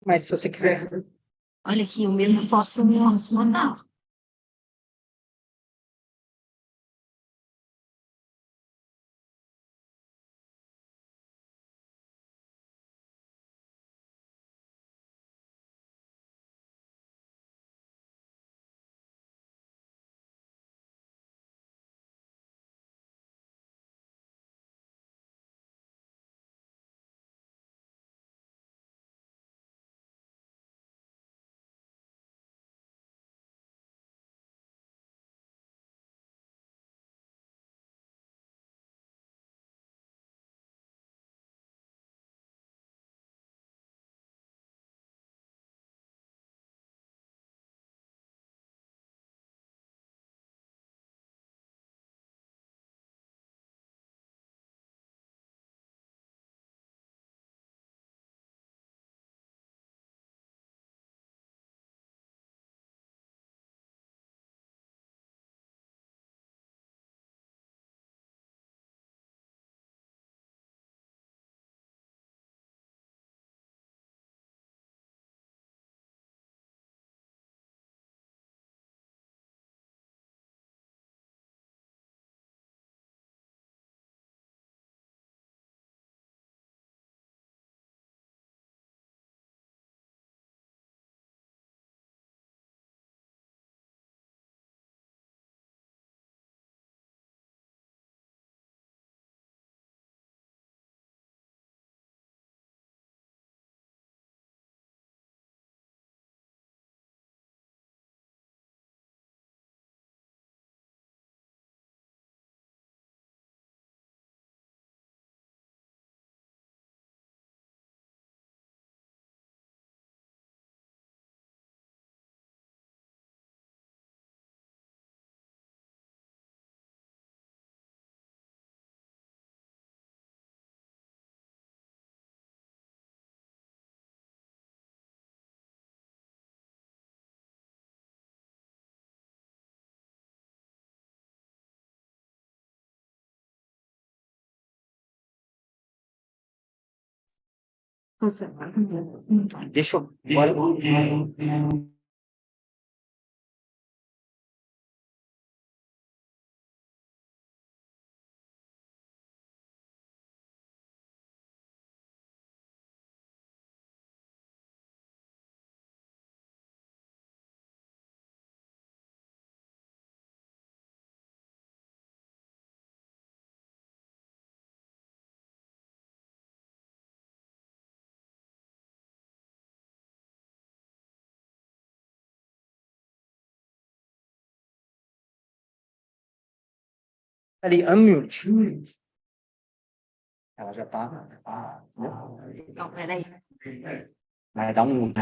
Mas se você quiser. Olha aqui, o meu não posso mandar. Deixa eu. Agora. Ali, unmute. Ela já tá. Então, peraí. Vai dar um.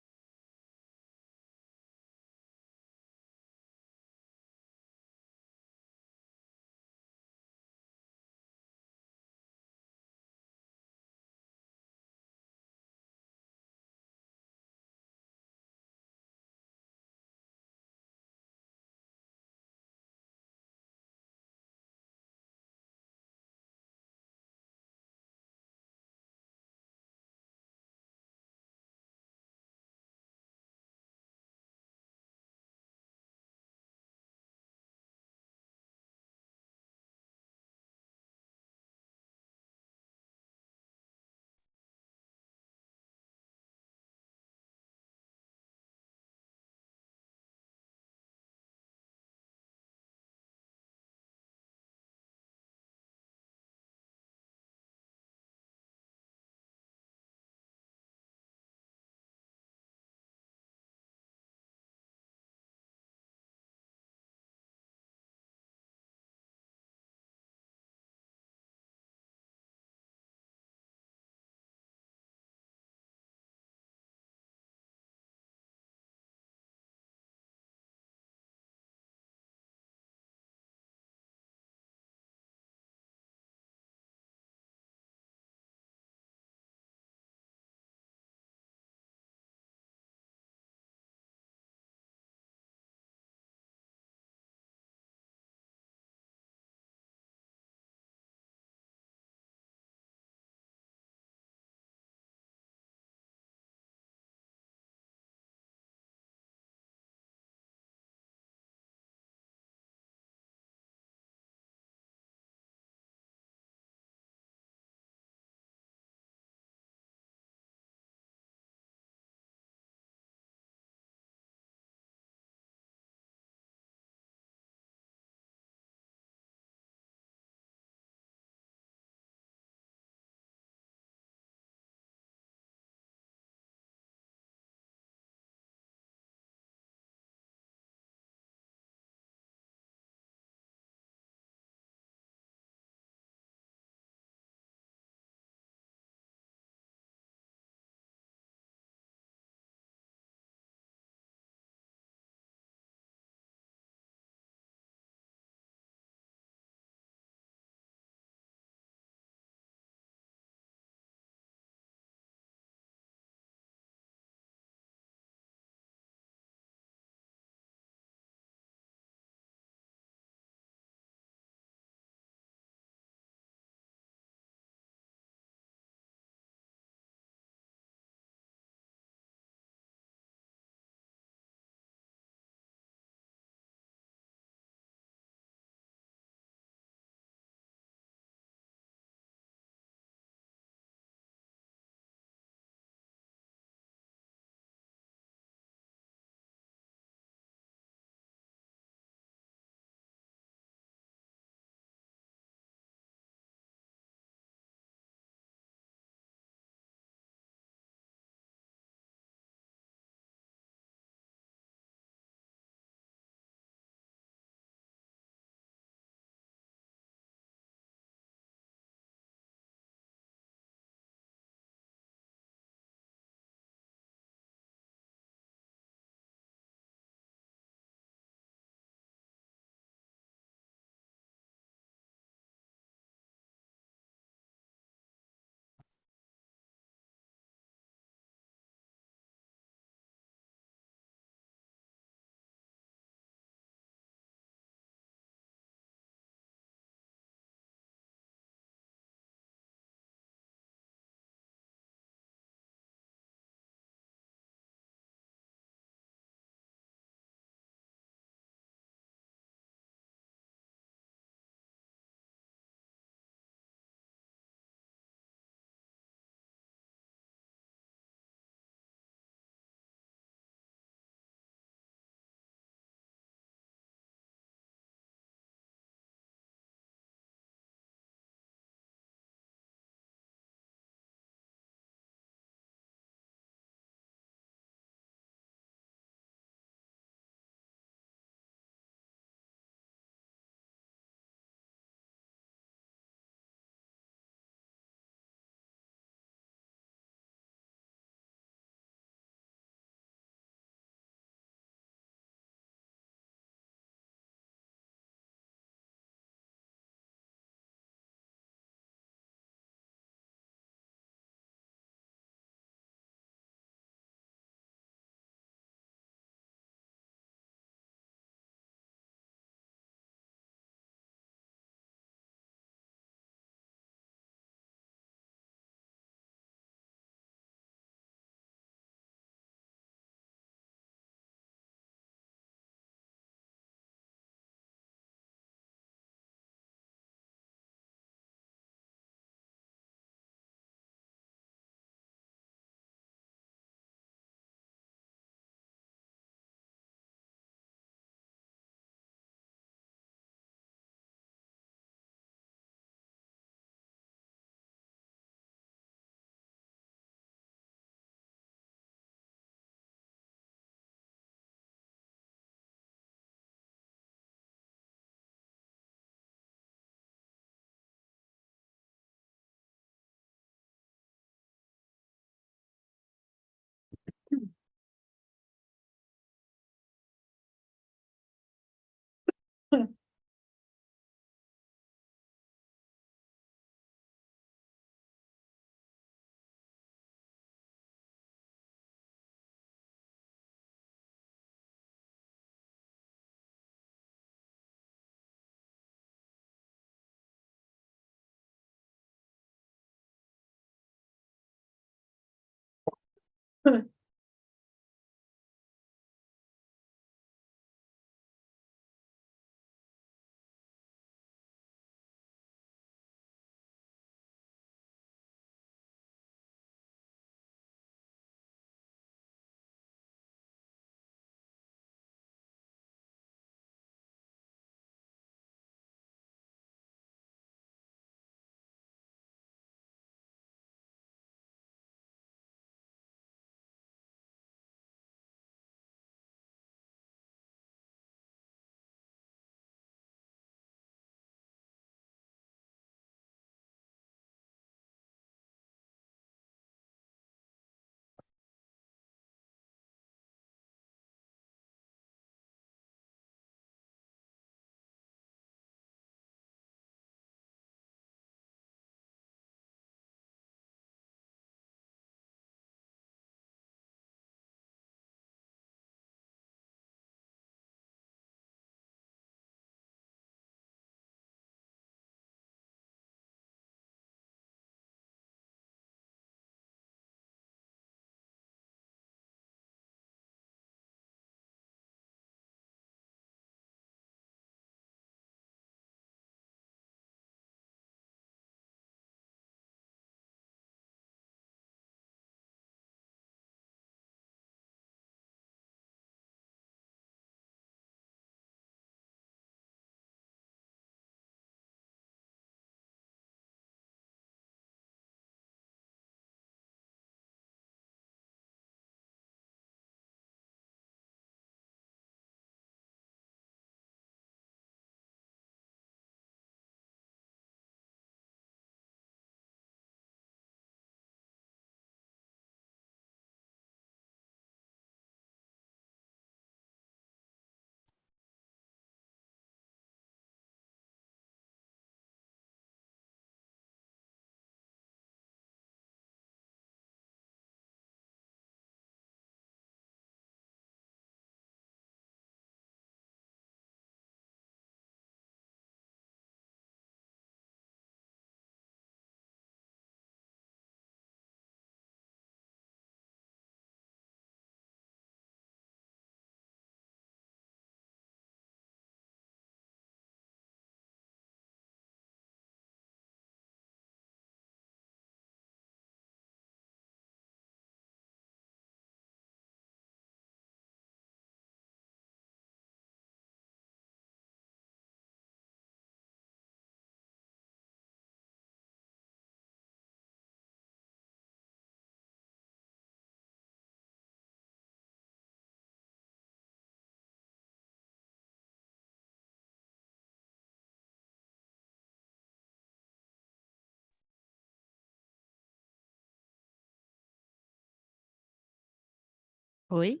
Oi,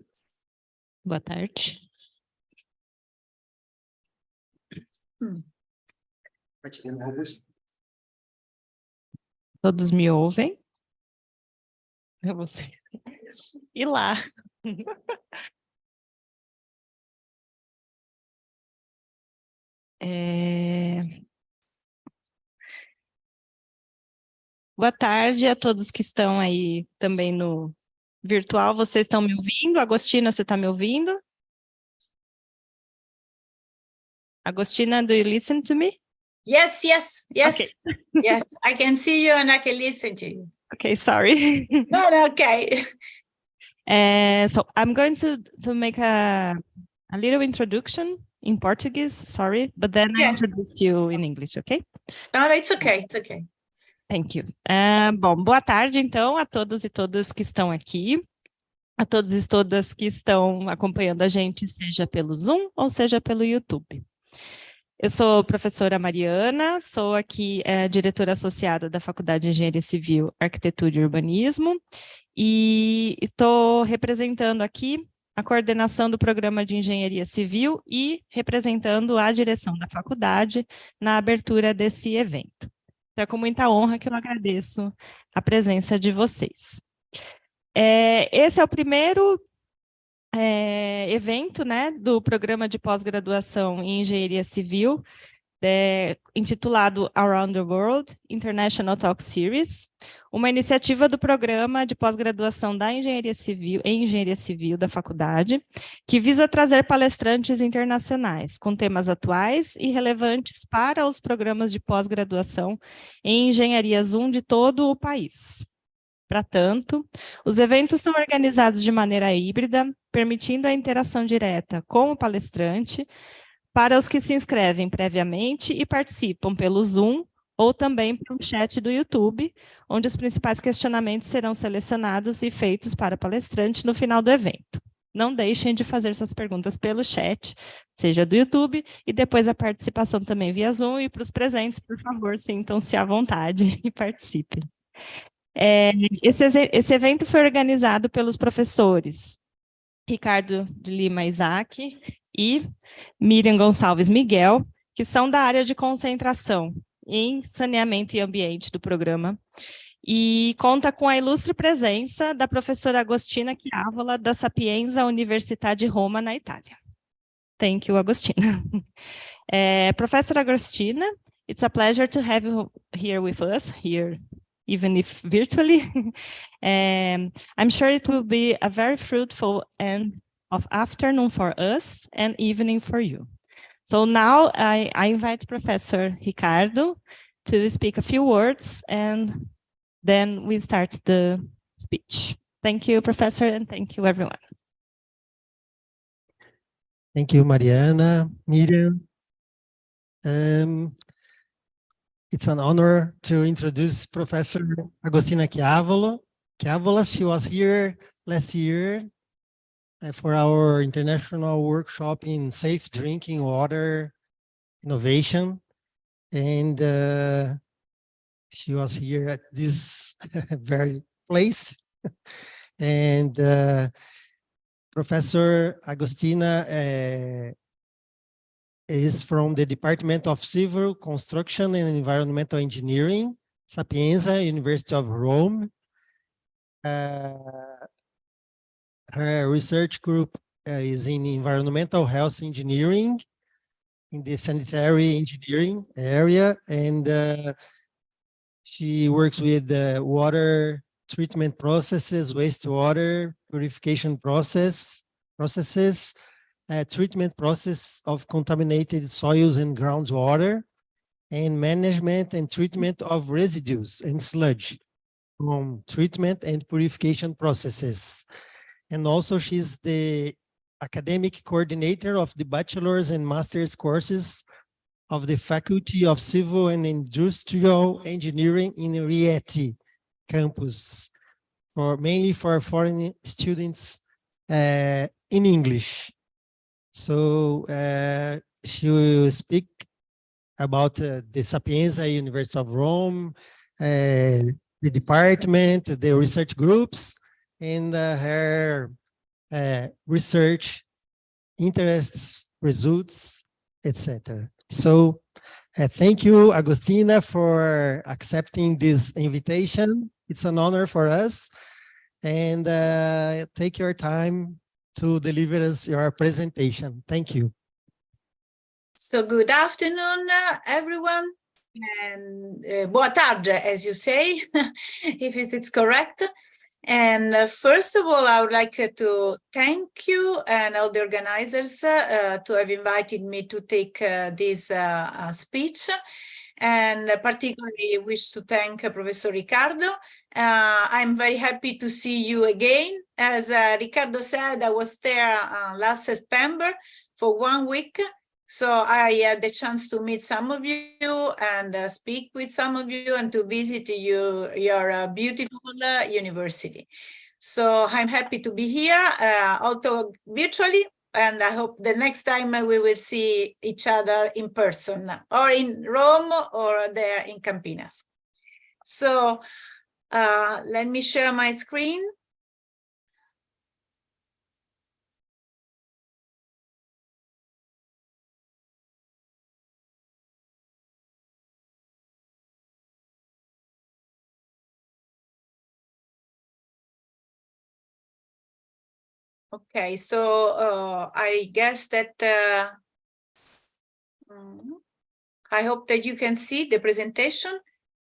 boa tarde. Todos me ouvem? Eu vou ser... E lá? Boa tarde a todos que estão aí também no virtual. Vocês estão me ouvindo? Agostina, você está me ouvindo? Agostina, do you listen to me? Yes, yes, yes. Okay. Yes, I can see you and I can listen to you. Okay, sorry. No, okay. So I'm going to make a little introduction in Portuguese, sorry, but then I Yes. introduce you in English, okay? No, it's okay, it's okay. Thank you. Bom, boa tarde, então, a todos e todas que estão aqui, a todos e todas que estão acompanhando a gente, seja pelo Zoom ou seja pelo YouTube. Eu sou a professora Mariana, sou aqui diretora associada da Faculdade de Engenharia Civil, Arquitetura e Urbanismo, e estou representando aqui a coordenação do programa de Engenharia Civil e representando a direção da faculdade na abertura desse evento. Então, é com muita honra que eu agradeço a presença de vocês. Esse é o primeiro evento, né, do programa de pós-graduação em Engenharia Civil, intitulado Around the World International Talk Series, uma iniciativa do programa de pós-graduação da Engenharia Civil da faculdade, que visa trazer palestrantes internacionais com temas atuais e relevantes para os programas de pós-graduação em engenharias de todo o país. Para tanto, os eventos são organizados de maneira híbrida, permitindo a interação direta com o palestrante, para os que se inscrevem previamente e participam pelo Zoom ou também pelo chat do YouTube, onde os principais questionamentos serão selecionados e feitos para o palestrante no final do evento. Não deixem de fazer suas perguntas pelo chat, seja do YouTube, e depois a participação também via Zoom, e para os presentes, por favor, sintam-se à vontade e participem. Esse evento foi organizado pelos professores Ricardo de Lima Isaac e Miriam Gonçalves Miguel, que são da área de concentração em saneamento e ambiente do programa, e conta com a ilustre presença da professora Agostina Chiavola, da Sapienza University of Roma, na Itália. Thank you, Agostina. Professor Agostina, it's a pleasure to have you here with us, even if virtually. I'm sure it will be a very fruitful end of afternoon for us and evening for you. So now I invite Professor Ricardo to speak a few words, and then we start the speech. Thank you, Professor, and thank you, everyone. Thank you, Mariana, Miriam. It's an honor to introduce Professor Agostina Chiavola. She was here last year for our international workshop in safe drinking water innovation. And she was here at this very place. And Professor Agostina is from the Department of Civil Construction and Environmental Engineering, Sapienza University of Rome. Her research group is in environmental health engineering, in the sanitary engineering area, and she works with water treatment processes, wastewater purification processes, treatment process of contaminated soils and groundwater, and management and treatment of residues and sludge from treatment and purification processes. And also she's the academic coordinator of the bachelor's and master's courses of the Faculty of Civil and Industrial Engineering in Rieti campus, mainly for foreign students in English. So she will speak about the Sapienza University of Rome, the department, the research groups, and her research interests, results, etc. So thank you, Agostina, for accepting this invitation. It's an honor for us. And take your time to deliver us your presentation. Thank you. So good afternoon, everyone, and boa tarde, as you say, if it's correct. And first of all, I would like to thank you and all the organizers to have invited me to take this speech. And particularly wish to thank Professor Ricardo. I'm very happy to see you again. As Ricardo said, I was there last September for 1 week. So I had the chance to meet some of you and speak with some of you and to visit your beautiful university. So I'm happy to be here, although virtually, and I hope the next time we will see each other in person, or in Rome or there in Campinas. So let me share my screen. Okay, so I guess that I hope that you can see the presentation.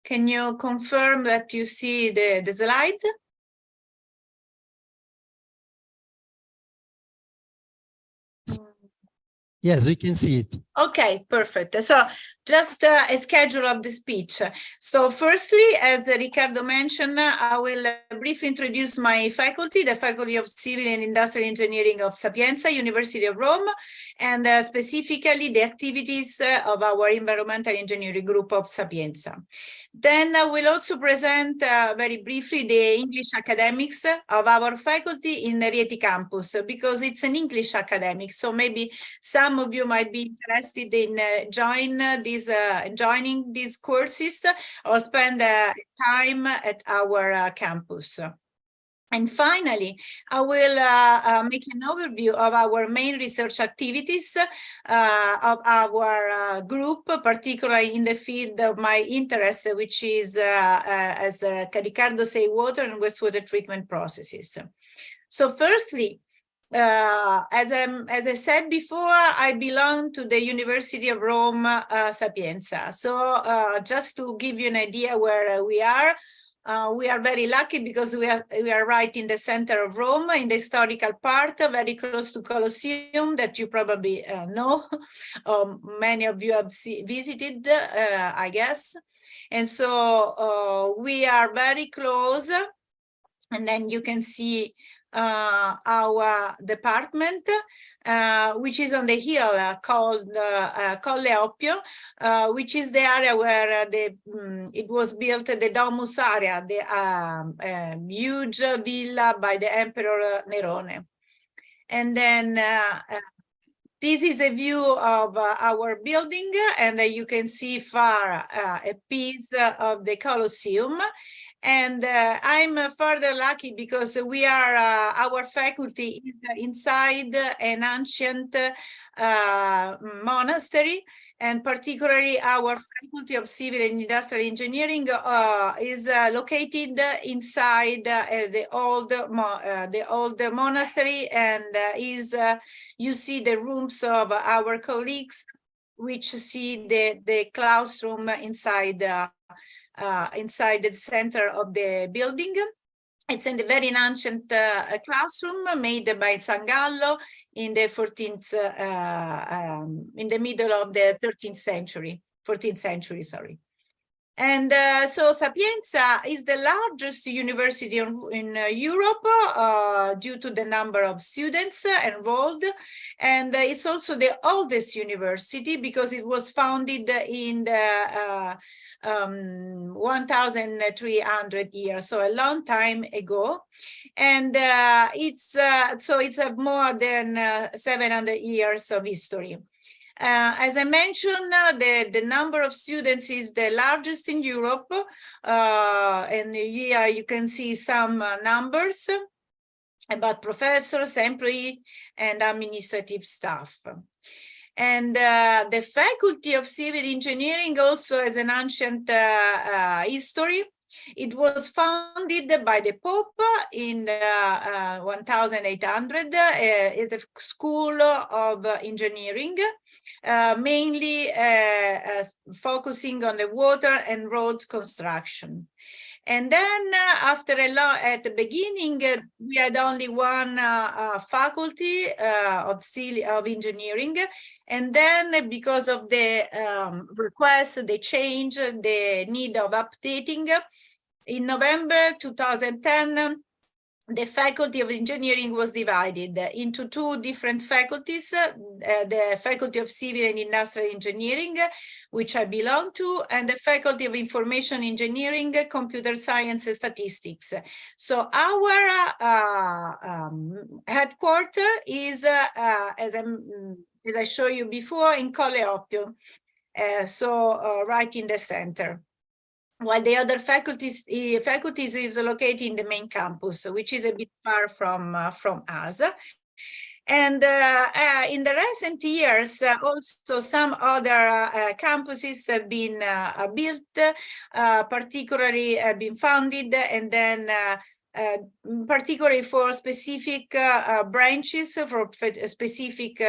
Can you confirm that you see the slide? Yes, we can see it. Okay, perfect. So just a schedule of the speech. So firstly, as Riccardo mentioned, I will briefly introduce my faculty, the Faculty of Civil and Industrial Engineering of Sapienza University of Rome, and specifically the activities of our environmental engineering group of Sapienza. Then I will also present very briefly the English academics of our faculty in Rieti campus, because it's an English academic, so maybe some of you might be interested in joining these courses or spend time at our campus. And finally, I will make an overview of our main research activities of our group, particularly in the field of my interest, which is, as Riccardo said, water and wastewater treatment processes. So firstly, as I said before, I belong to the University of Rome, Sapienza. So just to give you an idea where we are very lucky because we are right in the center of Rome, in the historical part, very close to Colosseum that you probably know. Many of you have visited, I guess. And so we are very close. And then you can see our department, which is on the hill called Colle Oppio, which is the area where it was built, the Domus area, the huge villa by the Emperor Nerone. And then this is a view of our building, and you can see far a piece of the Colosseum. And I'm further lucky because we are, our faculty is inside an ancient monastery, and particularly our Faculty of Civil and Industrial Engineering is located inside the old monastery, and you see the rooms of our colleagues, which see the classroom inside the center of the building. It's in the very ancient classroom made by Sangallo in the 14th, in the middle of the 14th century, sorry. And so Sapienza is the largest university in Europe due to the number of students enrolled. And it's also the oldest university because it was founded in the 1,300 years, so a long time ago. And it's more than 700 years of history. As I mentioned, the number of students is the largest in Europe, and here you can see some numbers about professors, employees, and administrative staff. And the Faculty of Civil Engineering also has an ancient history. It was founded by the Pope in 1800. It's a school of engineering, mainly focusing on the water and road construction. And then at the beginning, we had only one faculty of engineering. And then because of the request, the change, the need of updating, in November 2010, the Faculty of Engineering was divided into two different faculties, the Faculty of Civil and Industrial Engineering, which I belong to, and the Faculty of Information Engineering, Computer Science and Statistics. So our headquarters is, as I showed you before, in Colle Oppio, so right in the center. While the other faculties is located in the main campus, which is a bit far from us. And in the recent years, also some other campuses have been built, particularly have been founded, and then particularly for specific branches, for specific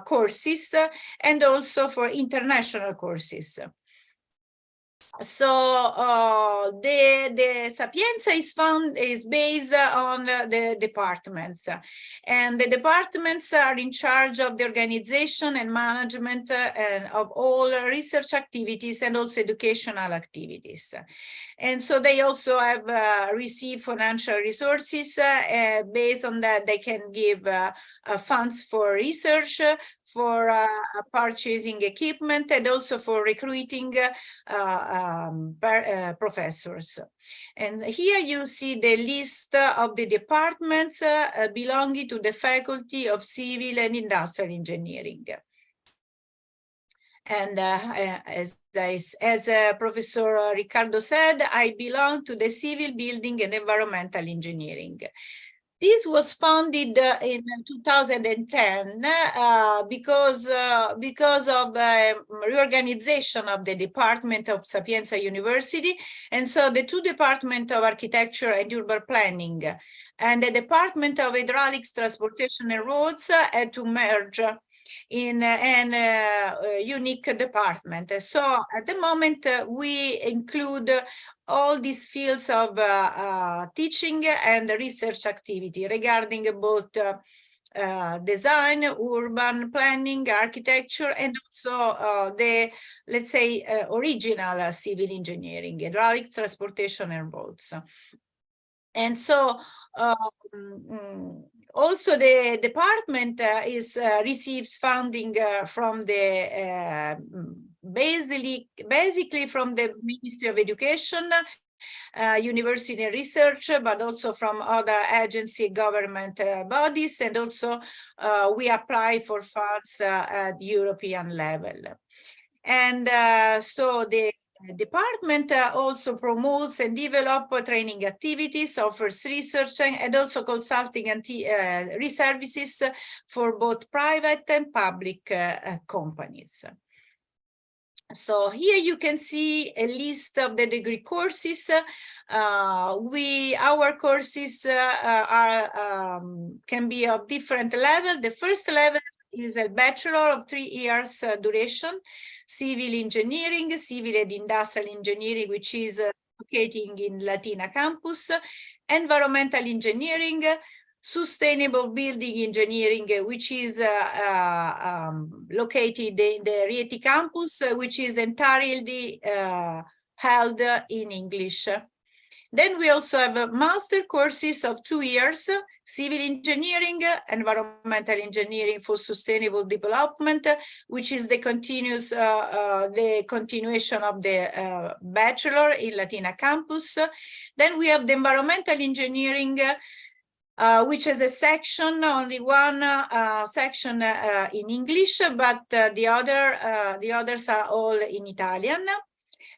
courses, and also for international courses. So the Sapienza is based on the departments, and the departments are in charge of the organization and management of all research activities and also educational activities. And so they also have received financial resources. Based on that, they can give funds for research, for purchasing equipment, and also for recruiting professors. And here you see the list of the departments belonging to the Faculty of Civil and Industrial Engineering. And as Professor Riccardo said, I belong to the Civil Building and Environmental Engineering. This was founded in 2010 because of reorganization of the Department of Sapienza University. And so the two departments of Architecture and Urban Planning and the Department of Hydraulics, Transportation and Roads had to merge in a unique department. So at the moment, we include all these fields of teaching and research activity regarding both design, urban planning, architecture, and also the, let's say, original civil engineering, hydraulics, transportation, and roads. And so also the department receives funding from the basically from the Ministry of Education, University and Research, but also from other agency government bodies, and also we apply for funds at European level. And so the department also promotes and develops training activities, offers research, and also consulting and services for both private and public companies. So here you can see a list of the degree courses. Our courses can be of different level. The first level is a bachelor of 3 years duration, civil engineering, civil and industrial engineering, which is located in Latina campus, environmental engineering, sustainable building engineering, which is located in the Rieti campus, which is entirely held in English. Then we also have master courses of 2 years, civil engineering, environmental engineering for sustainable development, which is the continuation of the bachelor in Latina campus. Then we have the environmental engineering, which is a section, only one section in English, but the others are all in Italian.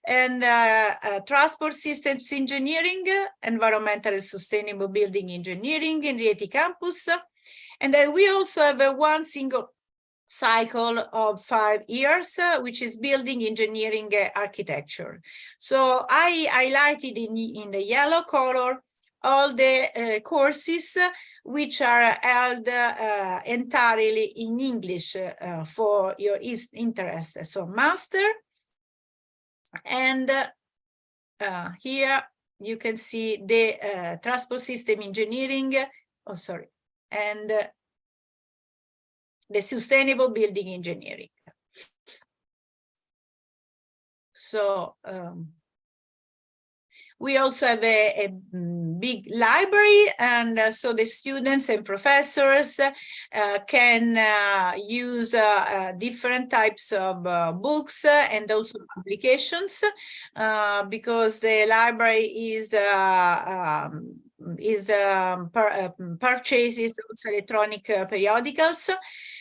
And transport systems engineering, environmental and sustainable building engineering in Rieti campus. And then we also have one single cycle of 5 years, which is building engineering architecture. So I highlighted in the yellow color all the courses which are held entirely in English for your interest. So master, and here you can see the transport system engineering, and the sustainable building engineering. So we also have a big library, and so the students and professors can use different types of books and also publications, because the library purchases also electronic periodicals,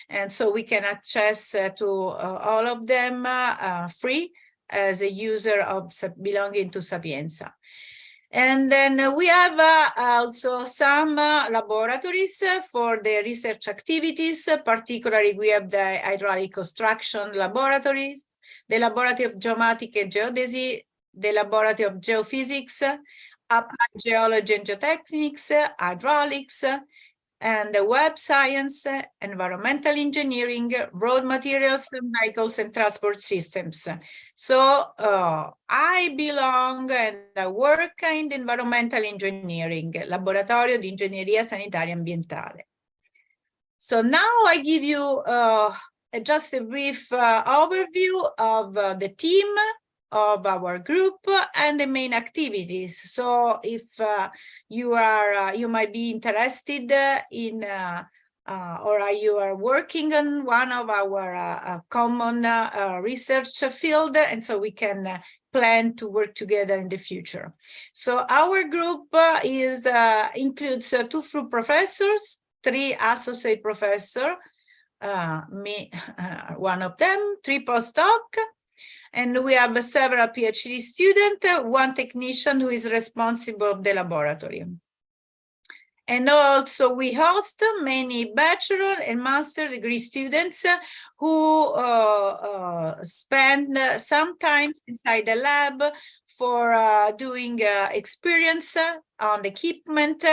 and so we can access to all of them free as a user of belonging to Sapienza. And then we have also some laboratories for the research activities. Particularly, we have the hydraulic construction laboratories, the laboratory of geomatics and geodesy, the laboratory of geophysics, applied geology and geotechnics, hydraulics, and web science, environmental engineering, road materials, and vehicles and transport systems. So I belong and I work in environmental engineering, Laboratorio di Ingegneria Sanitaria Ambientale. So now I give you just a brief overview of the team of our group and the main activities. So if you might be interested in or you are working on one of our common research field, and so we can plan to work together in the future. So our group includes 2 full professors, 3 associate professors, me, one of them, 3 postdoc, and we have several PhD students, 1 technician who is responsible of the laboratory. And also we host many bachelor and master degree students who spend some time inside the lab for doing experience on the equipment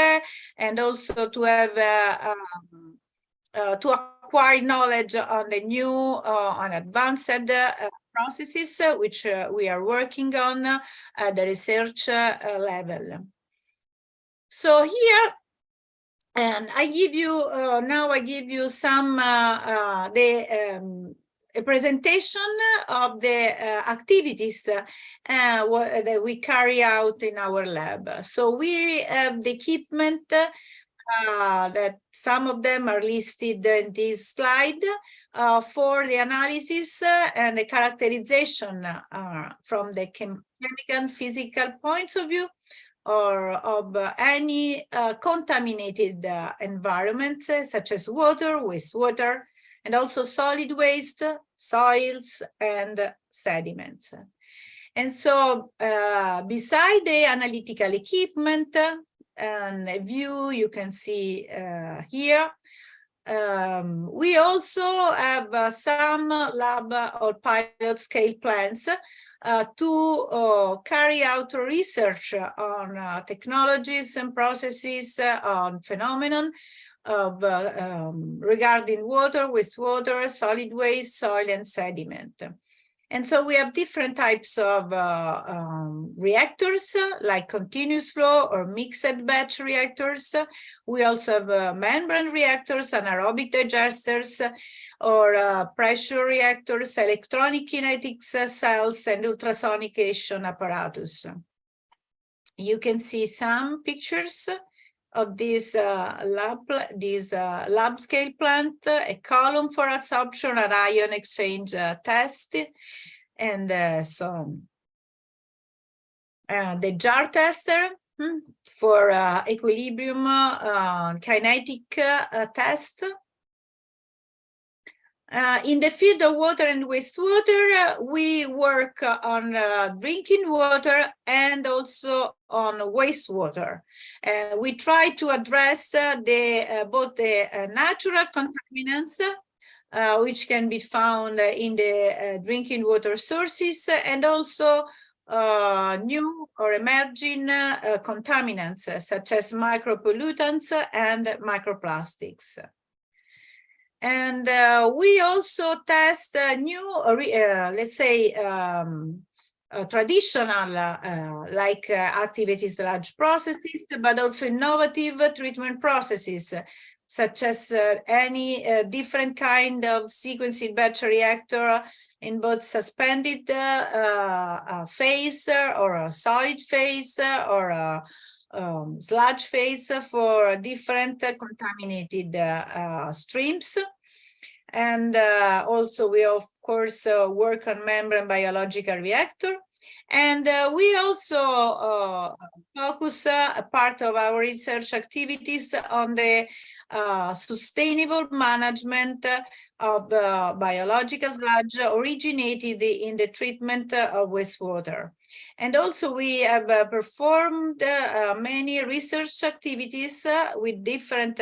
and also to have to acquire knowledge on the new on advanced processes which we are working on at the research level. So here, and I give you now I give you some a presentation of the activities that we carry out in our lab. So we have the equipment that some of them are listed in this slide for the analysis and the characterization from the chemical and physical points of view or of any contaminated environments such as water, wastewater, and also solid waste, soils, and sediments. And so beside the analytical equipment and a view you can see here, we also have some lab or pilot scale plans to carry out research on technologies and processes, on phenomenon of regarding water, wastewater, solid waste, soil, and sediment. And so we have different types of reactors, like continuous flow or mixed batch reactors. We also have membrane reactors, anaerobic digesters, or pressure reactors, electronic kinetics cells, and ultrasonication apparatus. You can see some pictures of this lab scale plant, a column for absorption and ion exchange test, and so on. The jar tester for equilibrium kinetic test. In the field of water and wastewater, we work on drinking water and also on wastewater. We try to address both the natural contaminants, which can be found in the drinking water sources, and also new or emerging contaminants, such as micropollutants and microplastics. And we also test new, let's say, traditional like activities, large processes, but also innovative treatment processes, such as any different kind of sequencing batch reactor in both suspended phase or a solid phase or a sludge phase for different contaminated streams. And also we of course work on membrane biological reactor. And we also focus a part of our research activities on the sustainable management of biological sludge originated in the treatment of wastewater. And also we have performed many research activities with different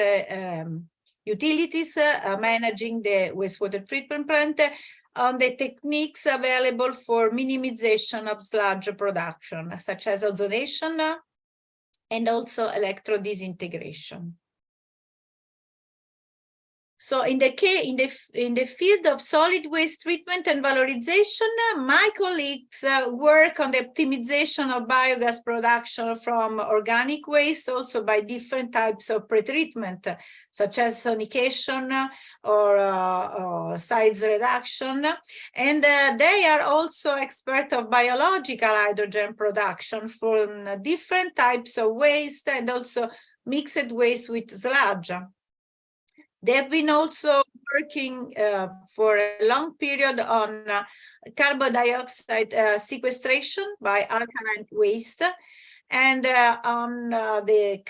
utilities managing the wastewater treatment plant on the techniques available for minimization of sludge production, such as ozonation, and also electrodisintegration. So in the field of solid waste treatment and valorization, my colleagues work on the optimization of biogas production from organic waste, also by different types of pretreatment, such as sonication or size reduction. And they are also experts of biological hydrogen production from different types of waste and also mixed waste with sludge. They have been also working for a long period on carbon dioxide sequestration by alkaline waste and on the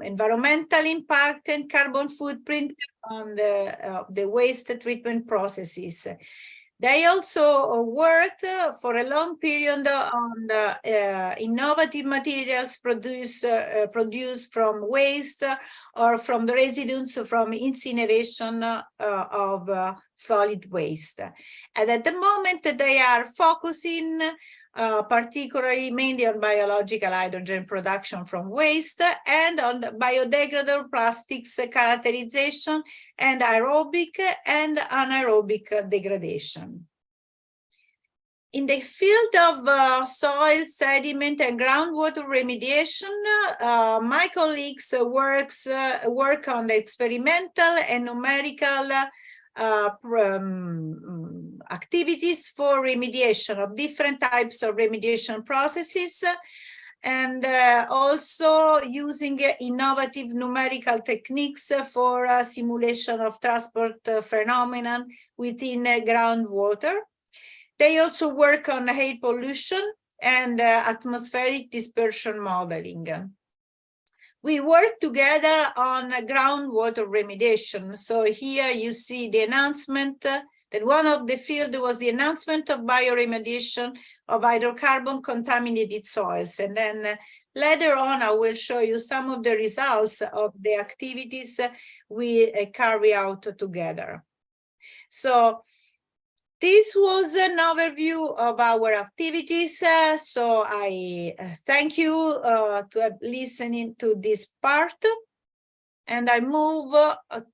environmental impact and carbon footprint on the waste treatment processes. They also worked for a long period on the innovative materials produced from waste or from the residues from incineration of solid waste. And at the moment, they are focusing particularly mainly on biological hydrogen production from waste and on biodegradable plastics characterization and aerobic and anaerobic degradation. In the field of soil, sediment, and groundwater remediation, my colleagues work on the experimental and numerical activities for remediation of different types of remediation processes, and also using innovative numerical techniques for simulation of transport phenomenon within groundwater. They also work on air pollution and atmospheric dispersion modeling. We work together on groundwater remediation. So here you see the announcement that one of the fields was the announcement of bioremediation of hydrocarbon contaminated soils. And then later on, I will show you some of the results of the activities we carry out together. So this was an overview of our activities. So I thank you to listening to this part. And I move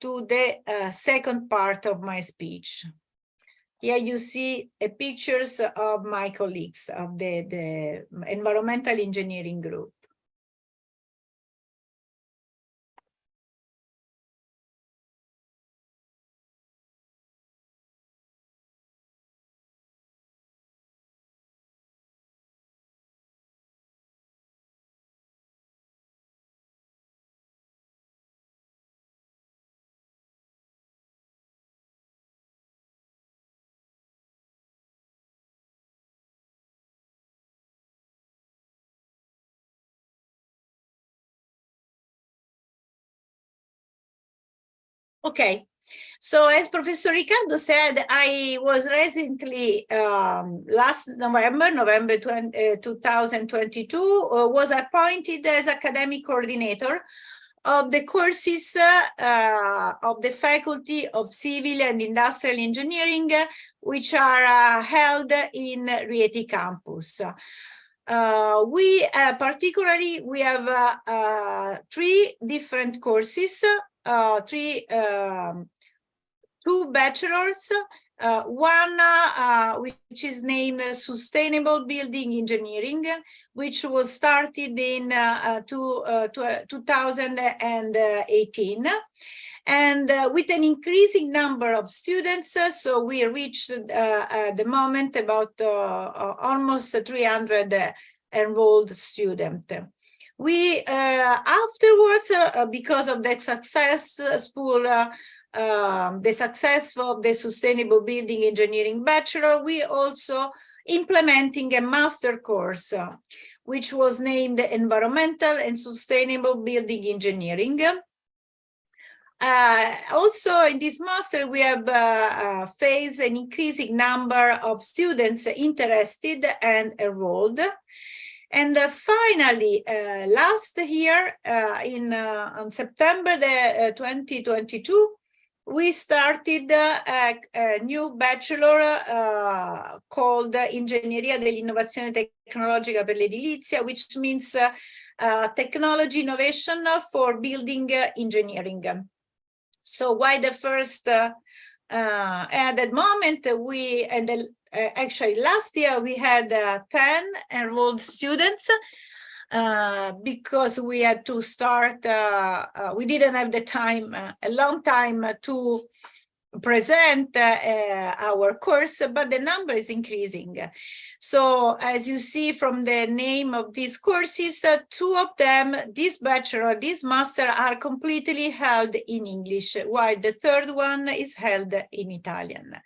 to the second part of my speech. Here you see pictures of my colleagues of the environmental engineering group. Okay, so as Professor Riccardo said, I was recently, last November 2022, was appointed as academic coordinator of the courses of the Faculty of Civil and Industrial Engineering, which are held in Rieti campus. Particularly, we have three different courses, two bachelors, one which is named Sustainable Building Engineering, which was started in 2018. And with an increasing number of students, so we reached at the moment about almost 300 enrolled students. We afterwards, because of the success of the Sustainable Building Engineering Bachelor, we also implementing a master course, which was named Environmental and Sustainable Building Engineering. Also in this master, we have faced an increasing number of students interested and enrolled. And finally, last year, on September 2022, we started a new bachelor called Ingegneria dell'Innovazione Tecnologica per l'Edilizia, which means technology innovation for building engineering. So why the first, at that moment, actually last year we had 10 enrolled students because we had to start, we didn't have the time, a long time to present our course, but the number is increasing. So as you see from the name of these courses, 2 of them, this bachelor, this master, are completely held in English, while the third one is held in Italian.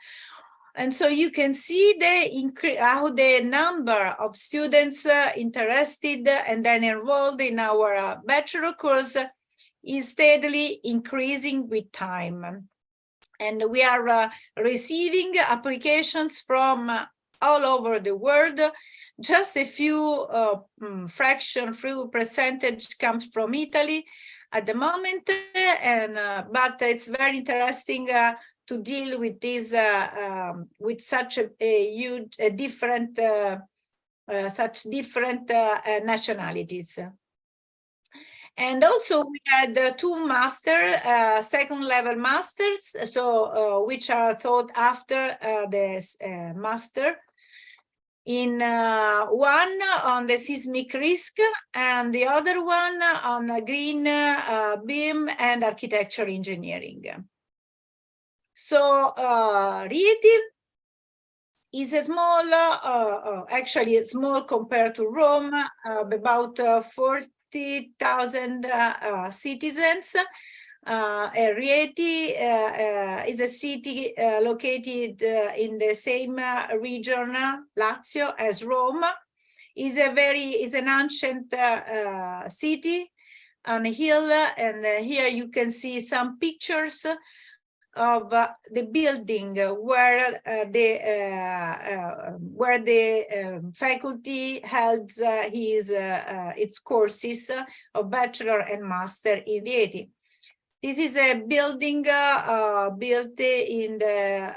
And so you can see how the number of students interested and then enrolled in our bachelor course is steadily increasing with time. And we are receiving applications from all over the world. Just a few few percentage comes from Italy at the moment, and but it's very interesting to deal with this with such a huge, different nationalities. And also we had 2 second level masters, so which are taught after this master. In one on the seismic risk and the other one on green beam and architecture engineering. So Rieti is a small, actually it's small compared to Rome, about 40,000 citizens. Rieti is a city located in the same region, Lazio, as Rome. Is an ancient city on a hill, and here you can see some pictures of the building where the faculty held its courses of bachelor and master in Rieti. This is a building built in the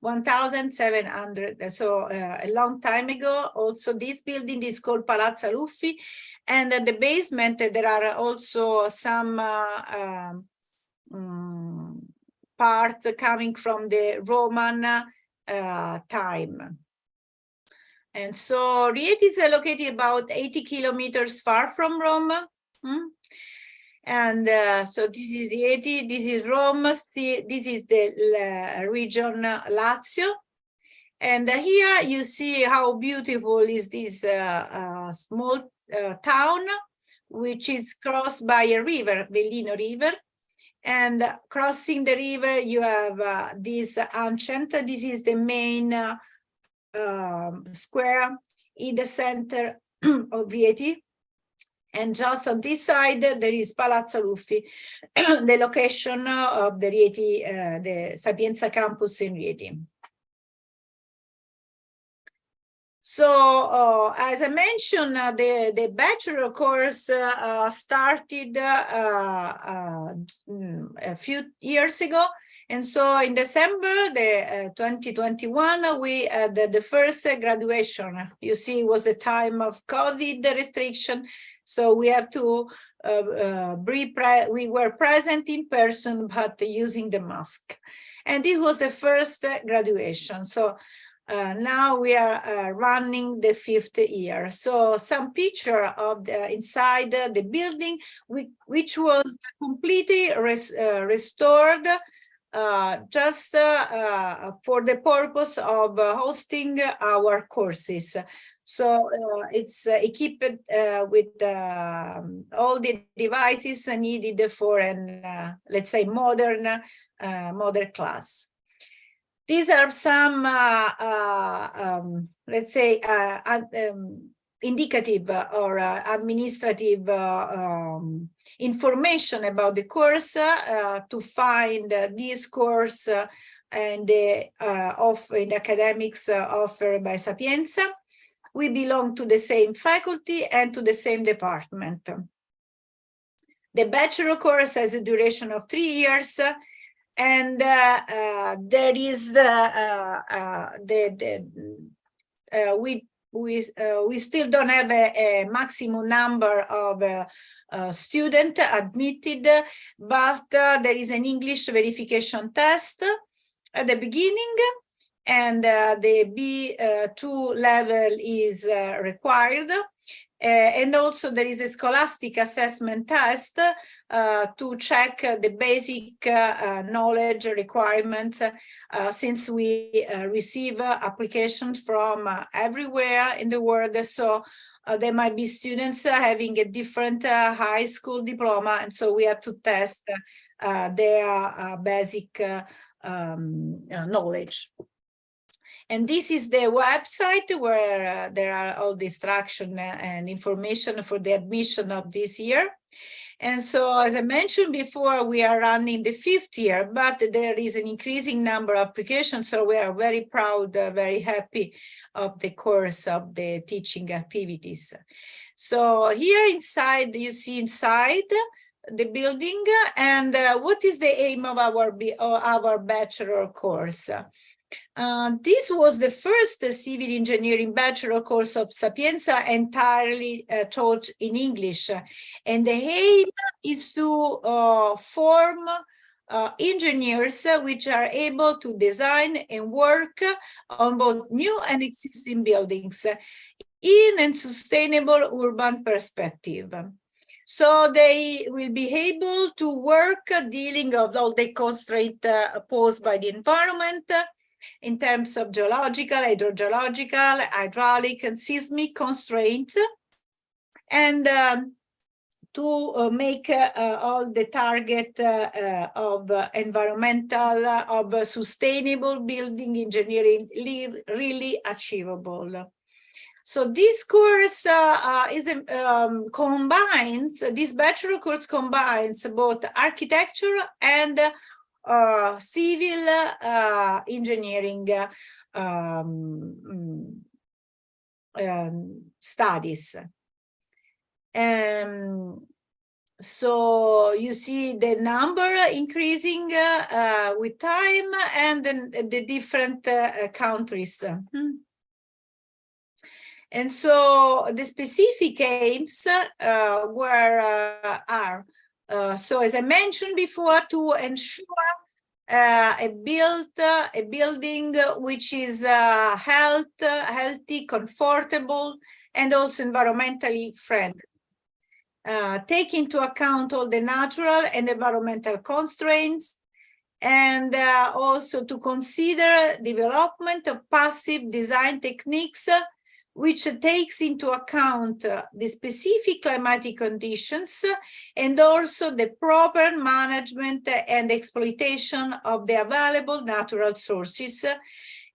1700, so a long time ago. Also, this building is called Palazzo Luffi, and at the basement there are also some parts coming from the Roman time. And so Rieti is located about 80 kilometers far from Rome. And so this is Rieti, this is Rome, this is the region Lazio. And here you see how beautiful is this small town, which is crossed by a river, Bellino River. And crossing the river, you have this ancient, this is the main square in the center of Rieti. And just on this side, there is Palazzo Luffi, the location of the Rieti, the Sapienza campus in Rieti. So, as I mentioned, the bachelor course started a few years ago. And so in December 2021, we had the first graduation. You see, it was a time of COVID restriction. So we have to, we were present in person, but using the mask. And it was the first graduation. So now we are running the 5th year. So some picture of the inside the building, which was completely restored just for the purpose of hosting our courses. So it's equipped with all the devices needed for an, let's say, modern class. These are some, let's say, indicative or administrative information about the course to find this course and the academics offered by Sapienza. We belong to the same faculty and to the same department. The bachelor course has a duration of 3 years, and there is we still don't have a maximum number of students admitted, but there is an English verification test at the beginning, and the B2 level is required. And also there is a scholastic assessment test to check the basic knowledge requirements, since we receive applications from everywhere in the world. So there might be students having a different high school diploma, and so we have to test their basic knowledge. And this is the website where there are all the instruction and information for the admission of this year. And so, as I mentioned before, we are running the 5th year, but there is an increasing number of applications. So we are very proud, very happy of the course of the teaching activities. So here inside, you see inside the building, and what is the aim of our bachelor course? This was the first civil engineering bachelor course of Sapienza entirely taught in English. And the aim is to form engineers which are able to design and work on both new and existing buildings in a sustainable urban perspective. So they will be able to work dealing with all the constraints posed by the environment, in terms of geological, hydrogeological, hydraulic, and seismic constraints, and to make all the target of environmental, of sustainable building engineering really achievable. So this course combines, this bachelor course combines both architecture and civil engineering studies. So you see the number increasing with time, and then the different countries. And so the specific aims are, so as I mentioned before, to ensure a building which is healthy, comfortable, and also environmentally friendly. Take into account all the natural and environmental constraints, and also to consider development of passive design techniques which takes into account the specific climatic conditions and also the proper management and exploitation of the available natural sources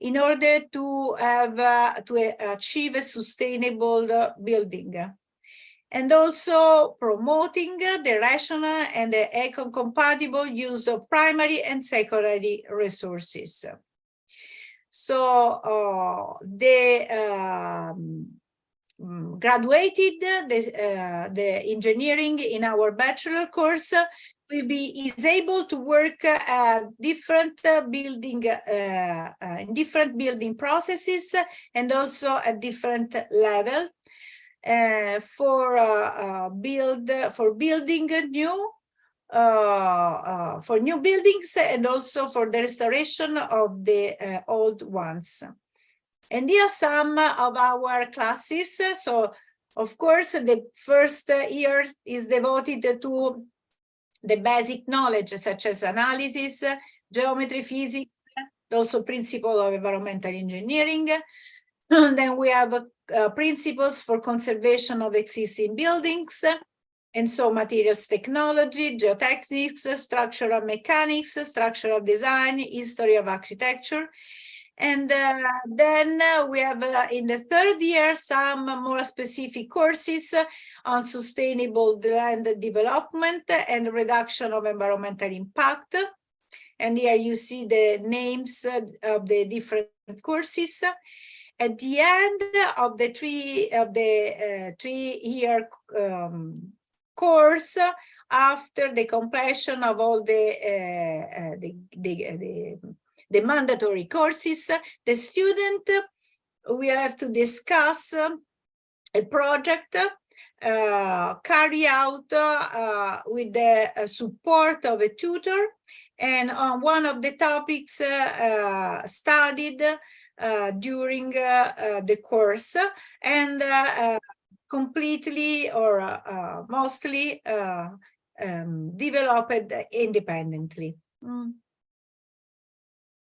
in order to have to achieve a sustainable building. And also promoting the rational and the eco-compatible use of primary and secondary resources. So graduated the engineering in our bachelor course is able to work at different building in different building processes and also at different level for building new. For new buildings and also for the restoration of the old ones. And here are some of our classes. So, of course, the first year is devoted to the basic knowledge, such as analysis, geometry, physics, also principle of environmental engineering. And then we have principles for conservation of existing buildings. And so materials technology, geotechnics, structural mechanics, structural design, history of architecture. And then we have in the third year some more specific courses on sustainable land development and reduction of environmental impact. And here you see the names of the different courses. At the end of the three-year course, after the completion of all the mandatory courses, the student we have to discuss a project carried out with the support of a tutor, and on one of the topics studied during the course, and completely or mostly developed independently.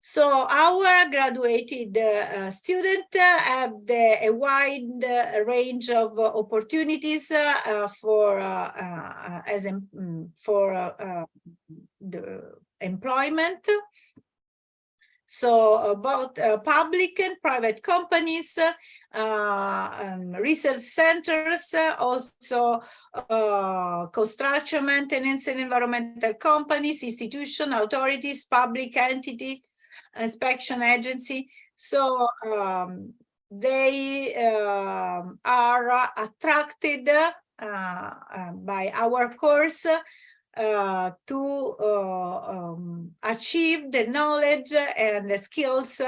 So our graduated students have a wide range of opportunities for the employment. So both public and private companies, research centers, also construction, maintenance, and environmental companies, institutions, authorities, public entity, inspection agency. So they are attracted by our course to achieve the knowledge and the skills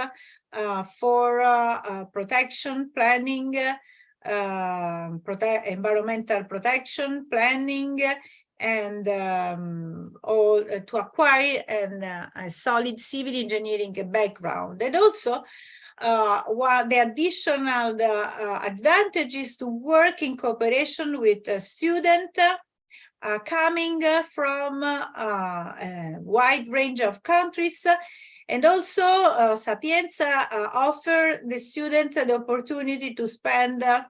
for protection, planning, environmental protection, planning, and all to acquire a solid civil engineering background. And also, one the additional advantage is to work in cooperation with a student coming from a wide range of countries. And also, Sapienza offer the students the opportunity to spend a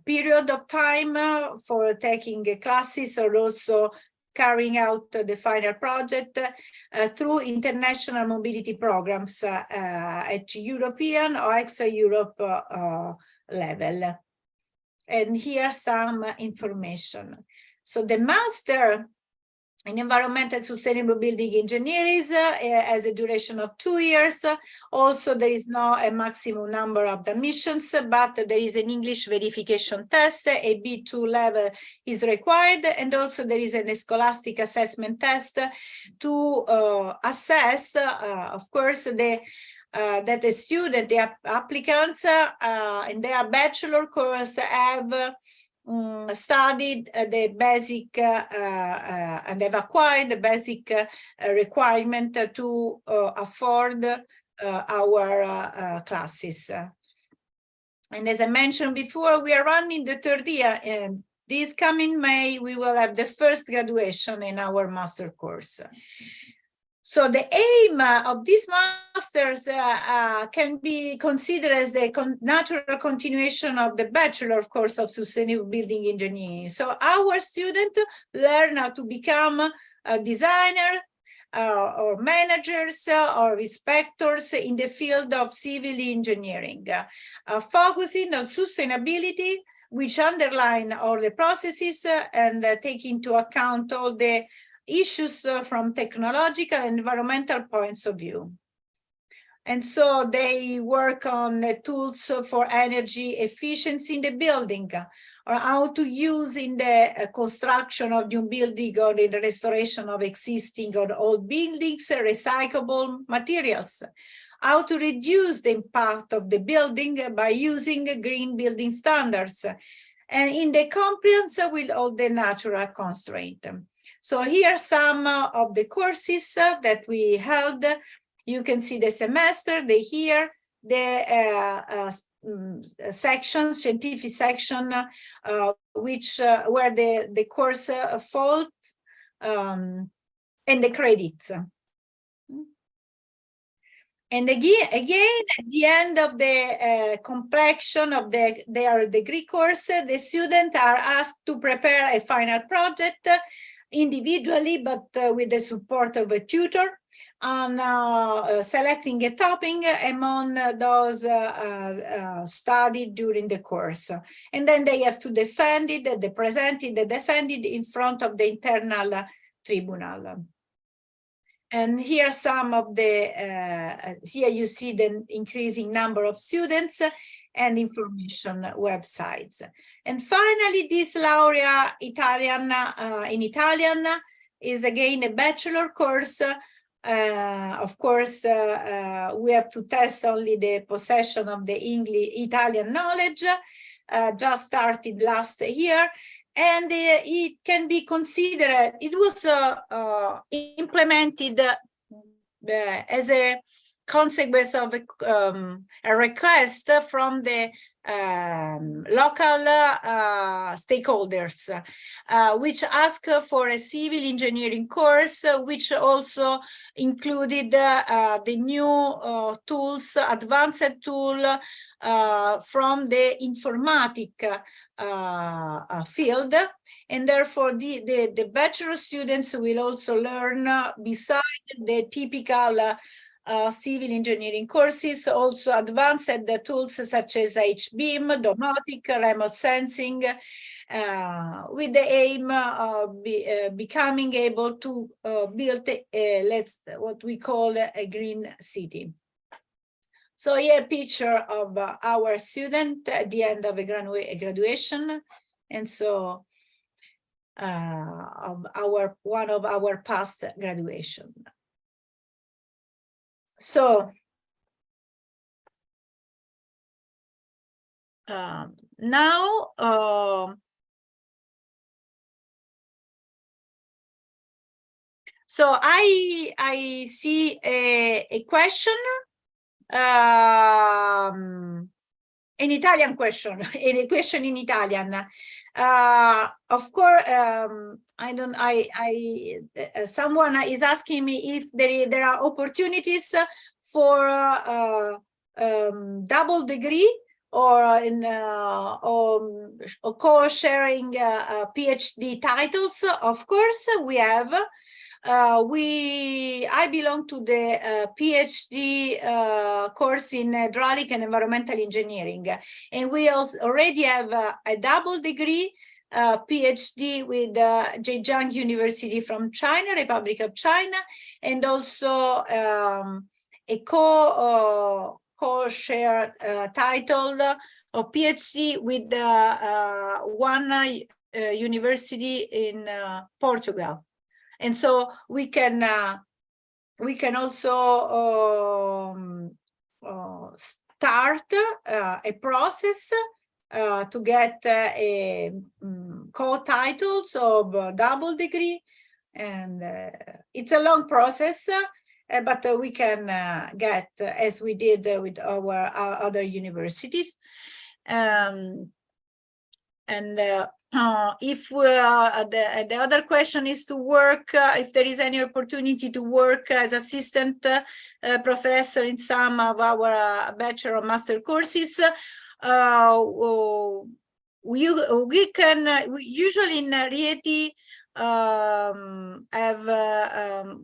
period of time for taking classes, or also carrying out the final project through international mobility programs at European or extra-Europe level. And here's some information. So the master in environmental sustainable building engineering has a duration of 2 years. Also, there is no a maximum number of admissions, but there is an English verification test. A B2 level is required, and also there is a scholastic assessment test to assess, of course, that the student, the applicants in their bachelor course have studied the basic and have acquired the basic requirement to afford our classes. And as I mentioned before, we are running the 3rd year, and this coming May, we will have the first graduation in our master course. So the aim of these masters can be considered as the natural continuation of the bachelor course of sustainable building engineering. So our students learn how to become a designer or managers or inspectors in the field of civil engineering, focusing on sustainability, which underline all the processes and take into account all the issues from technological and environmental points of view. And so they work on tools for energy efficiency in the building, or how to use in the construction of new building or in the restoration of existing or old buildings, recyclable materials, how to reduce the impact of the building by using green building standards, and in the compliance with all the natural constraints. So here are some of the courses that we held. You can see the semester, the year, the sections, scientific section, which where the course falls, and the credits. And again, at the end of the completion of their degree course, the students are asked to prepare a final project individually, but with the support of a tutor, on selecting a topic among those studied during the course. And then they have to defend it, they present it, they defend it in front of the internal tribunal. And here are some of the, here you see the increasing number of students and information websites. And finally, this laurea Italian in Italian is again a bachelor course Of course, we have to test only the possession of the Italian knowledge, just started last year, and it can be considered, it was implemented as a consequence of a request from the local stakeholders, which asked for a civil engineering course, which also included the new tools, advanced tool from the informatic field. And therefore, the bachelor students will also learn, beside the typical civil engineering courses, also advanced tools such as HBeam, domotic, remote sensing, with the aim of becoming able to build what we call a green city. So here a picture of our student at the end of a graduation, and so of one of our past graduation. So now so I see a question, an Italian question, a question in Italian. Of course, someone is asking me if there are opportunities for double degree or in or co-sharing PhD titles. Of course, we have. I belong to the PhD course in hydraulic and environmental engineering, and we already have a double degree PhD with Zhejiang University from China, Republic of China, and also a co-share title of PhD with one university in Portugal. And so we can also start a process to get co-titles of double degree, and it's a long process, but we can get, as we did with our other universities. If the other question is to work, if there is any opportunity to work as assistant professor in some of our bachelor or master courses, we usually in Rieti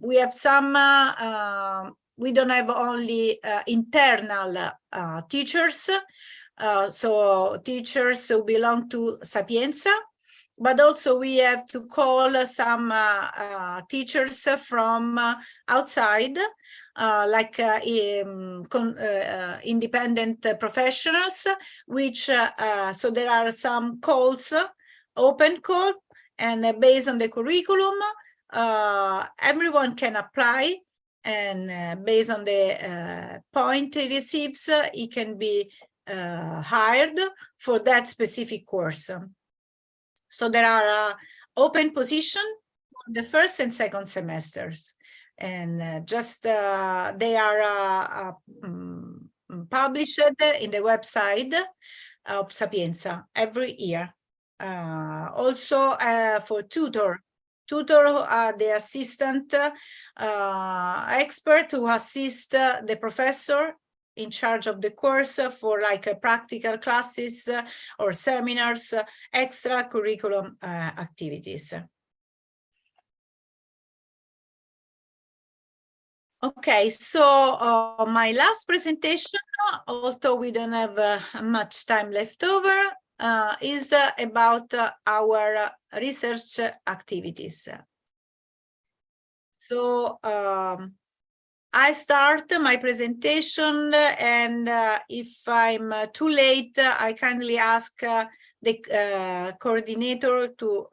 we have some, we don't have only internal teachers, so teachers who belong to Sapienza, but also we have to call some teachers from outside, like independent professionals, which so there are some calls, open call, and based on the curriculum, everyone can apply, and based on the point he receives, he can be hired for that specific course. So there are open positions for the first and second semesters, and just they are published in the website of Sapienza every year. Also for tutor who are the assistant expert who assist the professor in charge of the course for like practical classes or seminars, extra curriculum activities. Okay, so my last presentation, although we don't have much time left over, is about our research activities. So I start my presentation, and if I'm too late, I kindly ask the coordinator to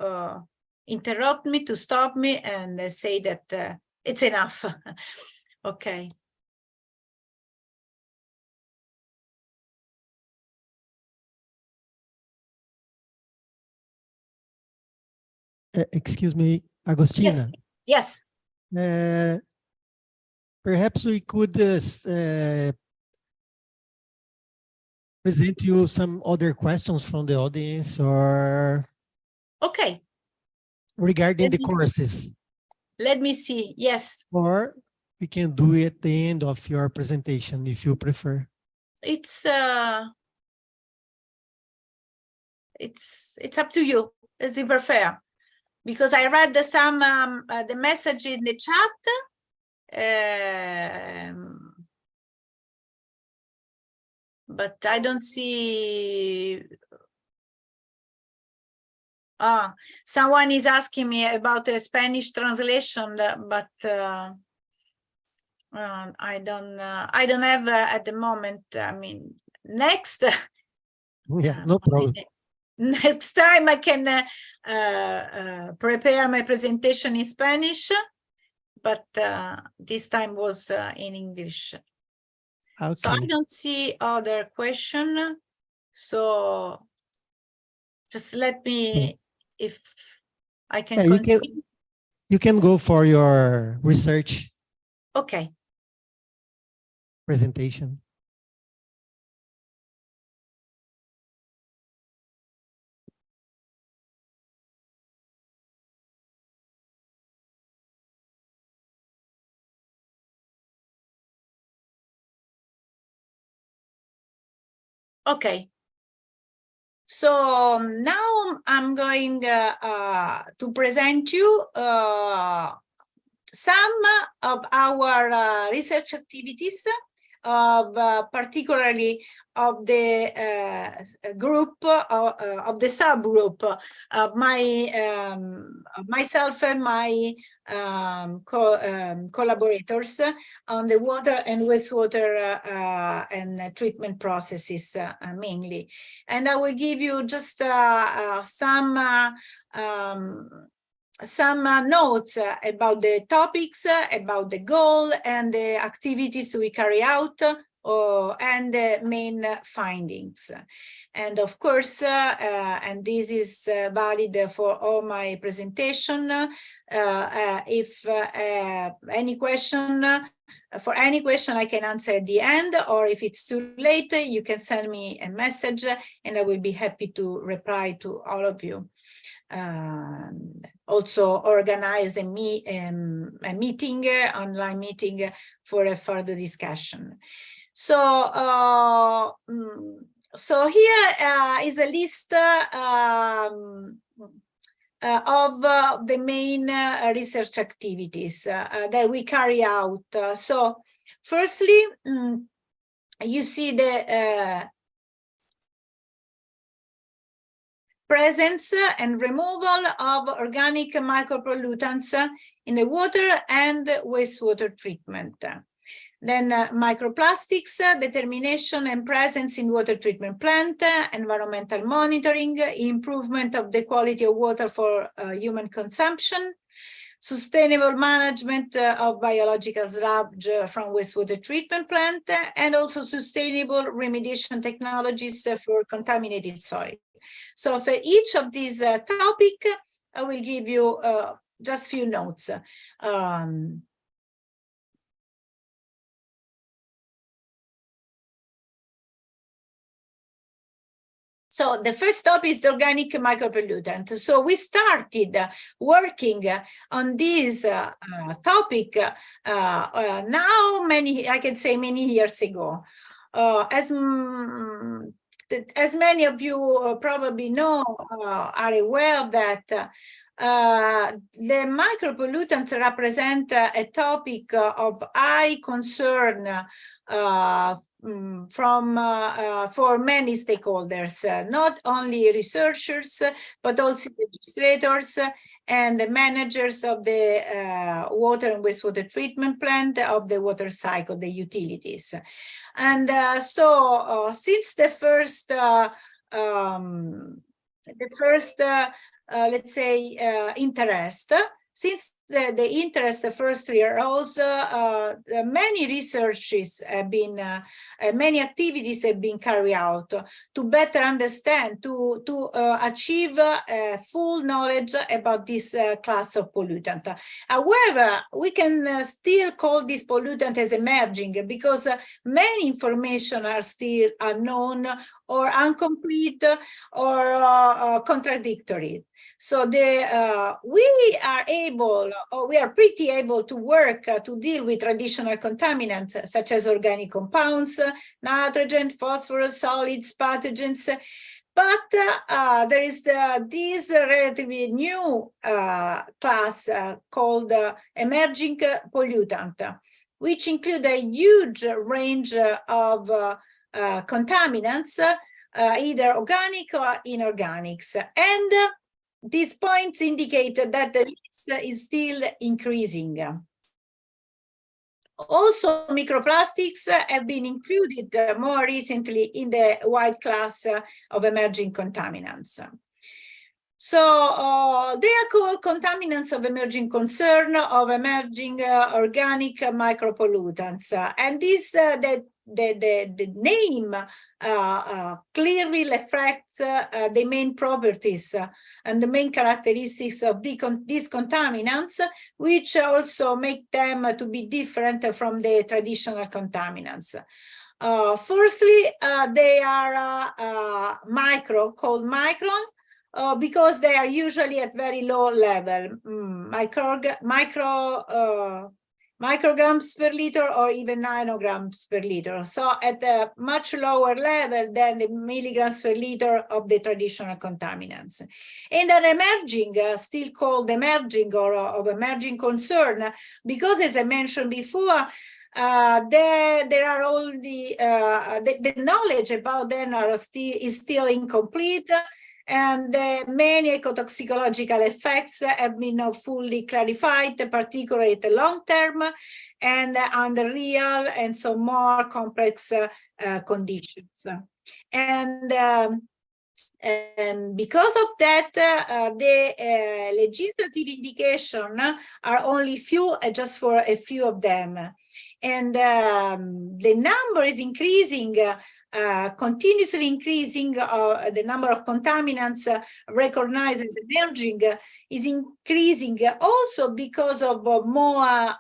interrupt me, to stop me, and say that It's enough. Okay. Excuse me, Agostina. Yes. Perhaps we could present you some other questions from the audience or Okay. regarding the courses. Let me see. Yes. Or we can do it at the end of your presentation if you prefer. It's up to you, as you prefer. Because I read the message in the chat. But I don't see. Someone is asking me about a Spanish translation, but I don't have at the moment. I mean, next. Yeah, no problem. Next time I can prepare my presentation in Spanish, but this time was in English. Okay. So I don't see other question. So just let me, if I can continue. You can go for your research. Okay. Presentation. Okay. So now I'm going to present you some of our research activities, particularly of the group of the subgroup of myself and my collaborators on the water and wastewater and treatment processes mainly. And I will give you just some notes about the topics, about the goal and the activities we carry out, and the main findings. And of course, and this is valid for all my presentation, if any question, for any question I can answer at the end, or if it's too late, you can send me a message and I will be happy to reply to all of you. Also organize a meeting, online meeting for a further discussion. So, so here is a list of the main research activities that we carry out. So, firstly, you see the presence and removal of organic micropollutants in the water and wastewater treatment. Then microplastics, determination and presence in water treatment plant, environmental monitoring, improvement of the quality of water for human consumption, sustainable management of biological sludge from wastewater treatment plant, and also sustainable remediation technologies for contaminated soil. So for each of these topics, I will give you just a few notes. So the first topic is the organic micropollutant. So we started working on this topic now I can say many years ago. As many of you probably know, are aware that the micropollutants represent a topic of high concern for many stakeholders, not only researchers, but also legislators and the managers of the water and wastewater treatment plant, of the water cycle, the utilities. And so since the first let's say interest, since the interest first arose, many researches have been, many activities have been carried out to better understand, to achieve full knowledge about this class of pollutant. However, we can still call this pollutant as emerging because many information are still unknown or incomplete or contradictory. So we are able, or we are pretty able to work to deal with traditional contaminants such as organic compounds, nitrogen, phosphorus, solids, pathogens. But there is this relatively new class called emerging pollutant, which include a huge range of contaminants, either organic or inorganics. And these points indicate that the list is still increasing. Also, microplastics have been included more recently in the wide class of emerging contaminants. So they are called contaminants of emerging concern, of emerging organic micropollutants. And this, the name clearly reflects the main properties and the main characteristics of these contaminants, which also make them to be different from the traditional contaminants. Firstly, they are called micron, because they are usually at very low level, micrograms per liter or even nanograms per liter. So at a much lower level than the milligrams per liter of the traditional contaminants. And are emerging, still called emerging or of emerging concern, because as I mentioned before, there are all the knowledge about them is still incomplete, and many ecotoxicological effects have been not fully clarified, particularly at the long term and under real and so more complex conditions. And because of that, the legislative indication are only few, just for a few of them. And the number is increasing, continuously increasing. The number of contaminants recognized as emerging is increasing also because of more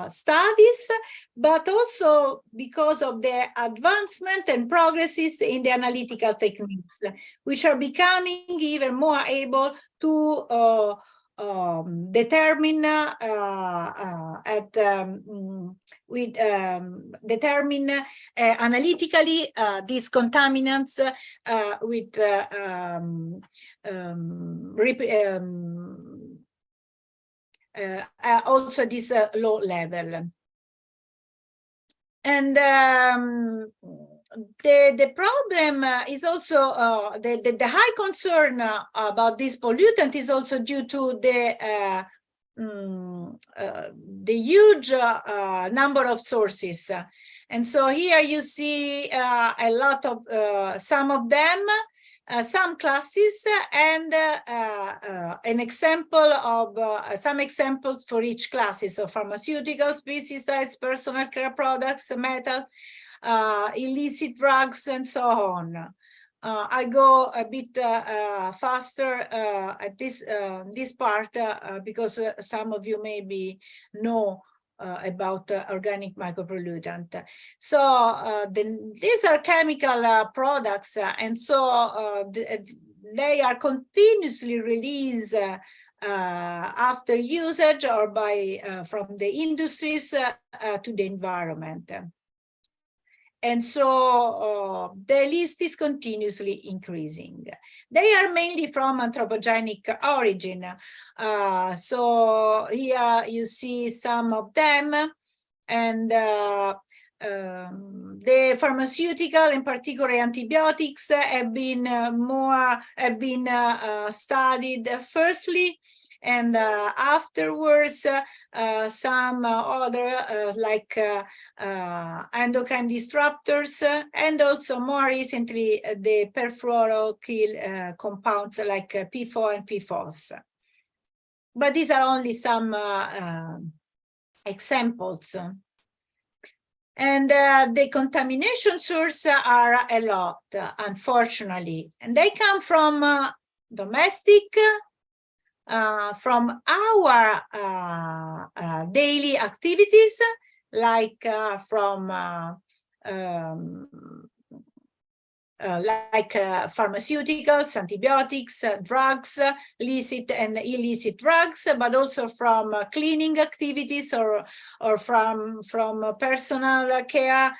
studies, but also because of the advancement and progresses in the analytical techniques, which are becoming even more able to determine determine analytically these contaminants with also this low level. And the problem is also the high concern about this pollutant is also due to the huge number of sources. And so here you see a lot of some of them, some classes, and an example of some examples for each classes of pharmaceuticals, pesticides, personal care products, metal, illicit drugs, and so on. I go a bit faster at this part because some of you maybe know about organic micropollutant. So these are chemical products, and so they are continuously released after usage or by from the industries to the environment. And so the list is continuously increasing. They are mainly from anthropogenic origin. So here you see some of them, and the pharmaceutical, in particular antibiotics, have been studied firstly, and afterwards some other like endocrine disruptors, and also more recently the perfluoroalkyl compounds like PFOA and PFOS. but these are only some examples. And the contamination sources are a lot, unfortunately, and they come from domestic, from our daily activities, like pharmaceuticals, antibiotics, drugs, licit and illicit drugs, but also from cleaning activities or from personal care,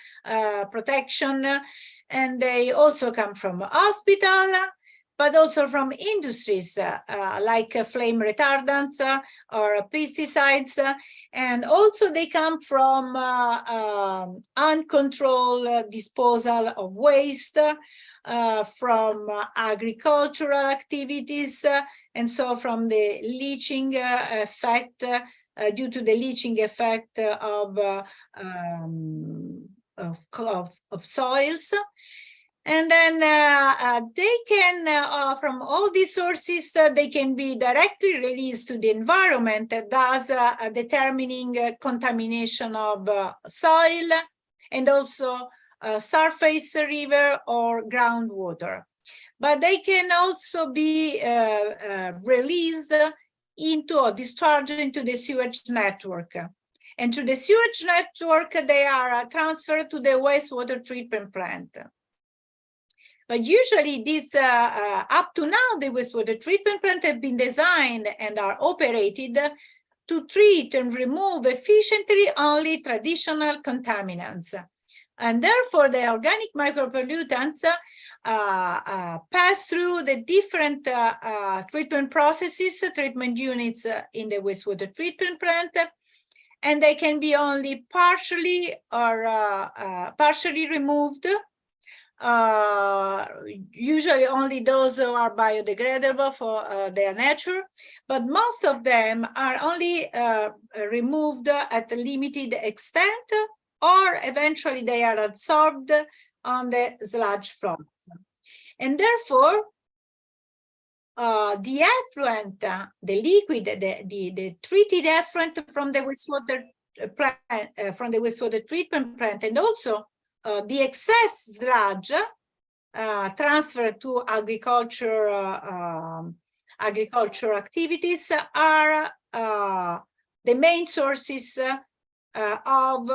protection, and they also come from hospital, but also from industries like flame retardants or pesticides, and also they come from uncontrolled disposal of waste, from agricultural activities, and so from the leaching effect, due to the leaching effect of soils. And then they can, from all these sources, they can be directly released to the environment, thus determining contamination of soil and also surface river or groundwater. But they can also be released into or discharged into the sewage network. And to the sewage network, they are transferred to the wastewater treatment plant. But usually this, up to now, the wastewater treatment plant have been designed and are operated to treat and remove efficiently only traditional contaminants. And therefore, the organic micropollutants pass through the different treatment processes, treatment units in the wastewater treatment plant, and they can be only partially or partially removed. Usually only those who are biodegradable for their nature, but most of them are only removed at a limited extent, or eventually they are absorbed on the sludge flows. And therefore, the effluent, the liquid, the treated effluent from the wastewater plant, from the wastewater treatment plant, and also the excess sludge transferred to agriculture activities are the main sources of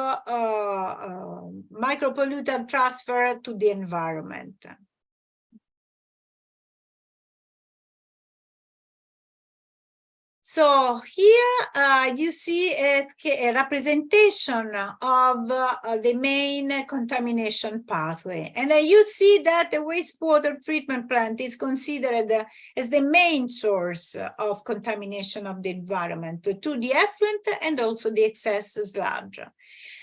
micropollutant transfer to the environment. So here you see a representation of the main contamination pathway. And you see that the wastewater treatment plant is considered as the main source of contamination of the environment to the effluent and also the excess sludge.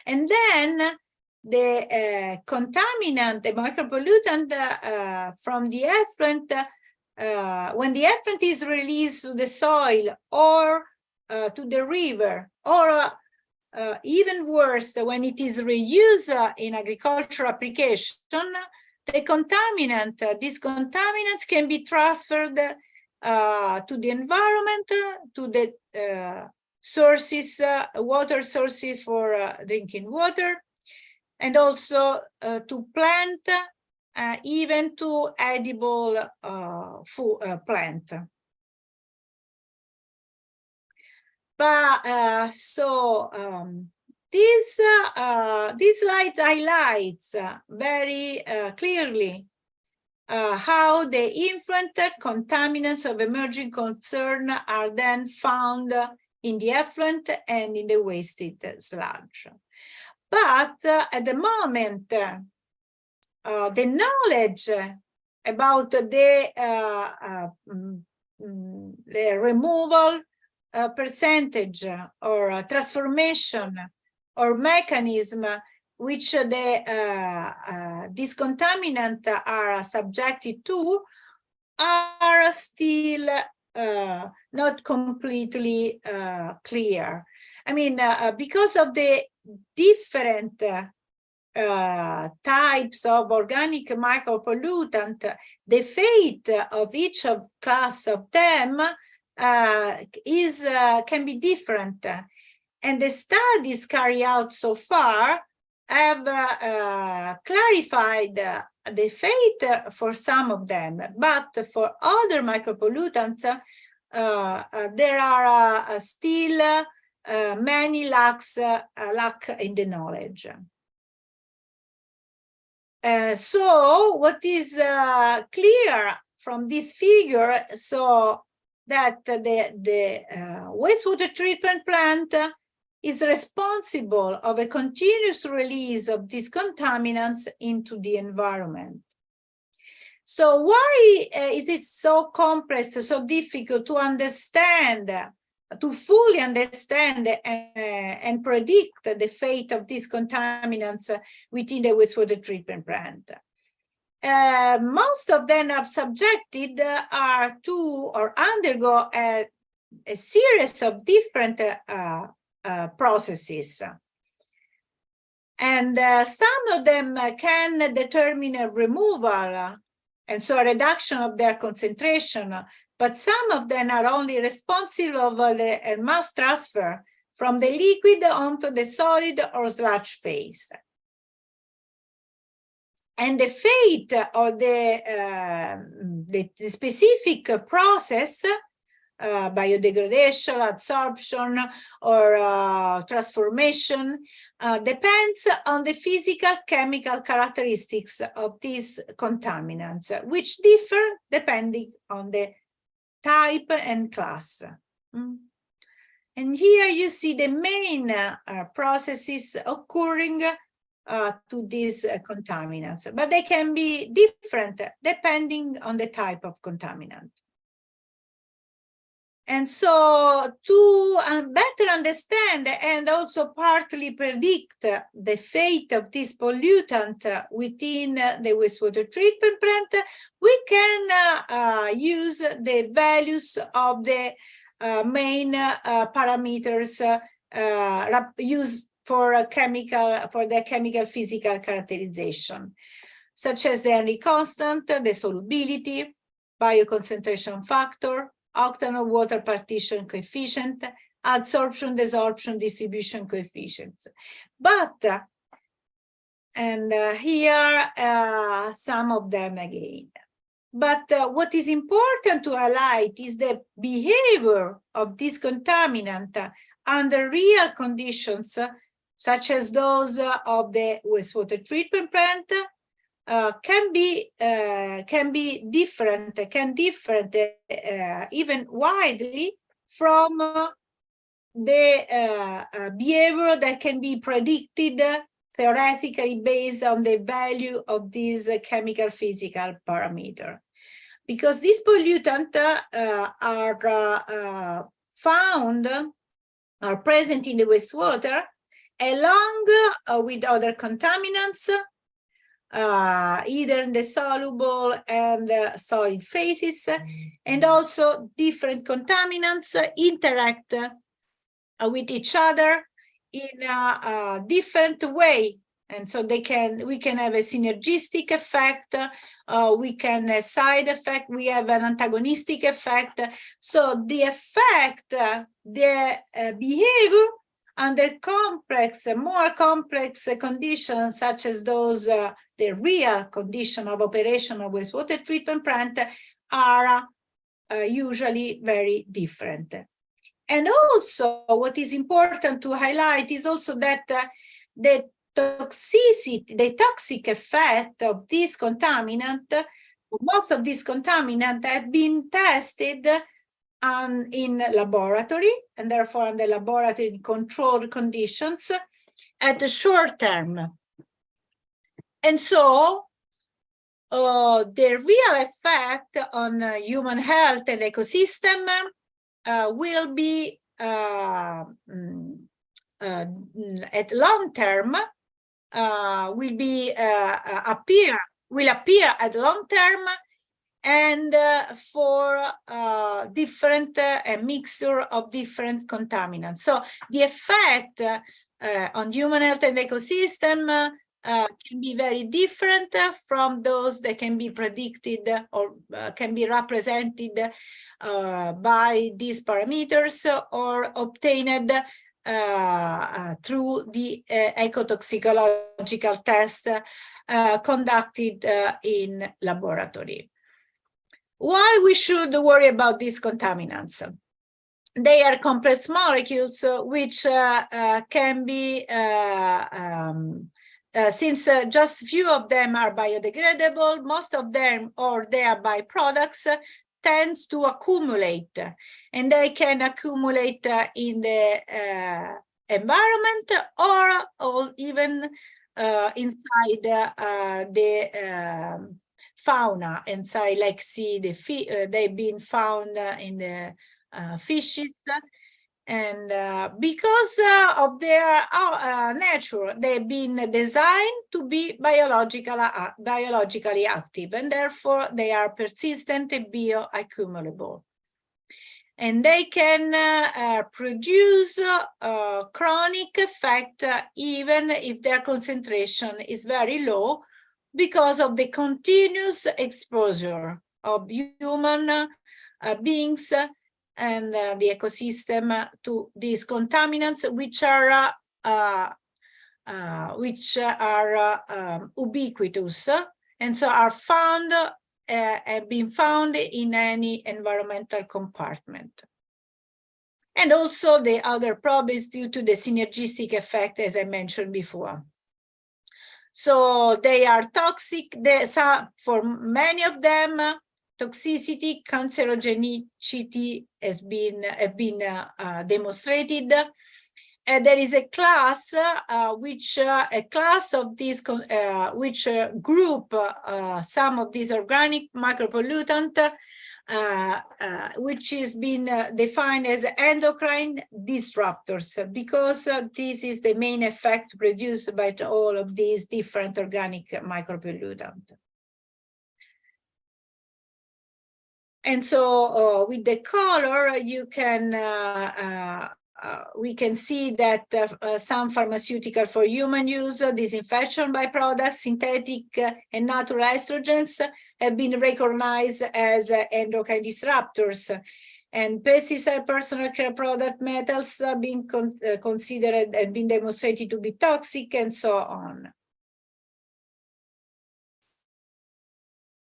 And then the contaminant, the micropollutant from the effluent, when the effluent is released to the soil or to the river, or even worse, when it is reused in agricultural application, the contaminant, these contaminants can be transferred to the environment, to the sources, water sources for drinking water, and also to plant, even to edible food plant. But this slide highlights very clearly how the influent contaminants of emerging concern are then found in the effluent and in the wasted sludge. But at the moment, the knowledge about the removal percentage or transformation or mechanism which these contaminants are subjected to are still not completely clear. I mean, because of the different types of organic micropollutant, the fate of each class of them can be different. And the studies carried out so far have clarified the fate for some of them, but for other micropollutants, there are still many lack in the knowledge. So what is clear from this figure, so that the wastewater treatment plant is responsible of a continuous release of these contaminants into the environment. So why is it so complex, so difficult to understand, to fully understand and predict the fate of these contaminants within the wastewater treatment plant? Most of them are subjected to or undergo a series of different processes. And some of them can determine a removal, and so a reduction of their concentration, but some of them are only responsible of the mass transfer from the liquid onto the solid or sludge phase. And the fate of the specific process, biodegradation, adsorption, or transformation, depends on the physical chemical characteristics of these contaminants, which differ depending on the type and class. And here you see the main processes occurring to these contaminants, but they can be different depending on the type of contaminant. And so to better understand and also partly predict the fate of this pollutant within the wastewater treatment plant, we can use the values of the main parameters used for the chemical physical characterization, such as the Henry constant, the solubility, bioconcentration factor, octane of water partition coefficient, adsorption, desorption, distribution coefficients. But, and here some of them again. But what is important to highlight is the behavior of this contaminant under real conditions, such as those of the wastewater treatment plant, can differ even widely from the behavior that can be predicted theoretically based on the value of these chemical physical parameter. Because these pollutants are present in the wastewater along with other contaminants, either in the soluble and solid phases, and also different contaminants interact with each other in a different way. And so we can have a synergistic effect, we can have a side effect, we have an antagonistic effect. So the effect, the behavior under more complex conditions, such as those, the real condition of operation of wastewater treatment plant, are usually very different. And also what is important to highlight is also that the toxic effect of this contaminant, most of these contaminants have been tested in laboratory, and therefore in the laboratory controlled conditions at the short term. And so the real effect on human health and ecosystem will be at long term, will appear at long term, and for different mixture of different contaminants. So the effect on human health and ecosystem can be very different from those that can be predicted or can be represented by these parameters or obtained through the ecotoxicological test conducted in laboratory. Why we should worry about these contaminants? They are complex molecules which can be, since just few of them are biodegradable, most of them or their byproducts tends to accumulate, and they can accumulate in the environment or even inside the fauna, inside, like see the they've been found in the fishes, and because of their nature, they've been designed to be biologically active, and therefore they are persistent and bioaccumulable. And they can produce chronic effect even if their concentration is very low, because of the continuous exposure of human beings and the ecosystem to these contaminants, which are ubiquitous, and so are found, have been found in any environmental compartment. And also the other problem is due to the synergistic effect, as I mentioned before. So they are toxic. For many of them, toxicity, cancerogenicity have been demonstrated. There is a class which group some of these organic micropollutants, which has been defined as endocrine disruptors, because this is the main effect produced by all of these different organic micropollutants. And so with the color, you can we can see that some pharmaceutical for human use, disinfection byproducts, synthetic and natural estrogens have been recognized as endocrine disruptors, and pesticide, personal care product, metals being considered and been demonstrated to be toxic, and so on.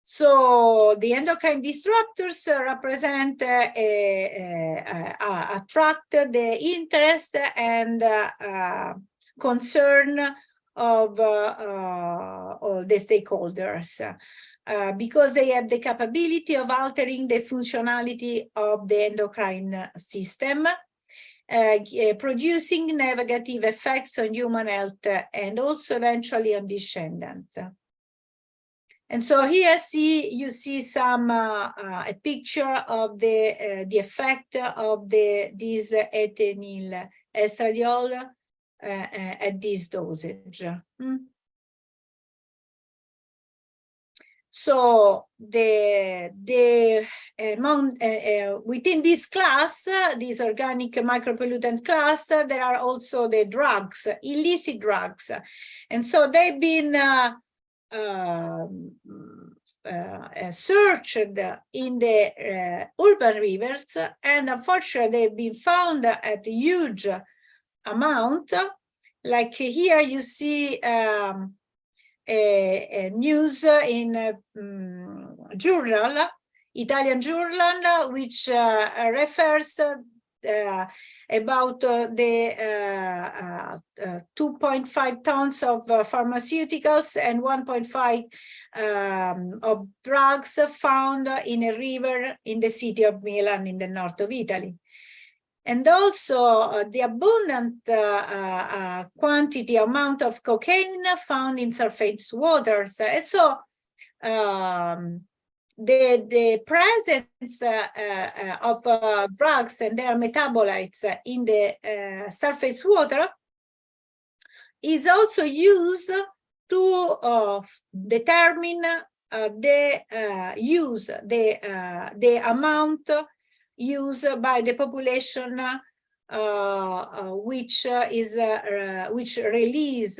So the endocrine disruptors represent attract the interest and concern of all the stakeholders, because they have the capability of altering the functionality of the endocrine system, producing negative effects on human health and also eventually on descendants. And so here you see some a picture of the effect of this ethinyl estradiol at this dosage. So within this class, this organic micropollutant class, there are also the drugs, illicit drugs, and so they've been searched in the urban rivers, and unfortunately they've been found at a huge amount. Like here you see a news in a journal, Italian journal, which refers about the 2.5 tons of pharmaceuticals and 1.5 of drugs found in a river in the city of Milan in the north of Italy. And also the abundant quantity amount of cocaine found in surface waters. And so the presence of drugs and their metabolites in the surface water is also used to determine the amount used by the population which release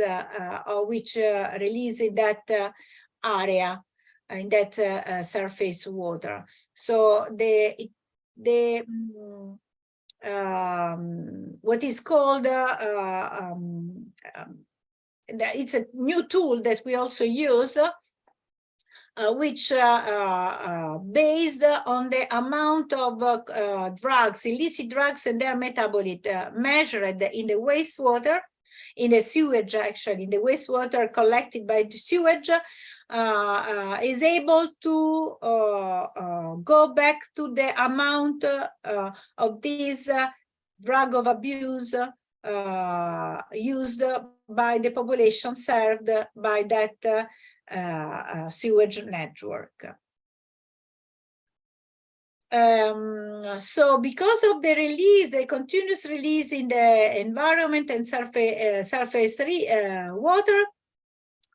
in that area, in that surface water. So what is called it's a new tool that we also use, which based on the amount of drugs, illicit drugs and their metabolite measured in the wastewater, in the sewage, actually, in the wastewater collected by the sewage, is able to go back to the amount of this drug of abuse used by the population served by that sewage network. So because of the release, the continuous release in the environment and surface water,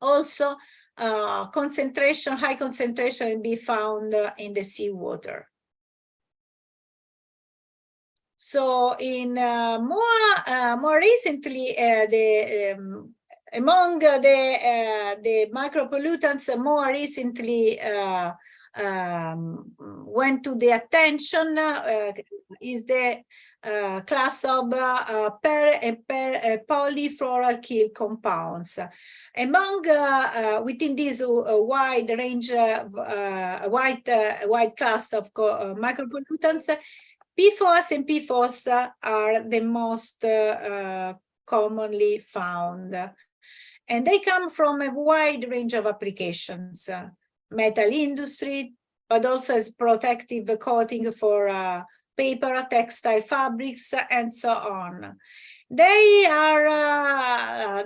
also high concentration can be found in the seawater. So in more recently, among the micropollutants more recently went to the attention is the class of polyfluoroalkyl compounds. Among within this wide range wide class of micropollutants, PFOS and PFOS are the most commonly found. And they come from a wide range of applications, metal industry, but also as protective coating for paper, textile fabrics, and so on. They are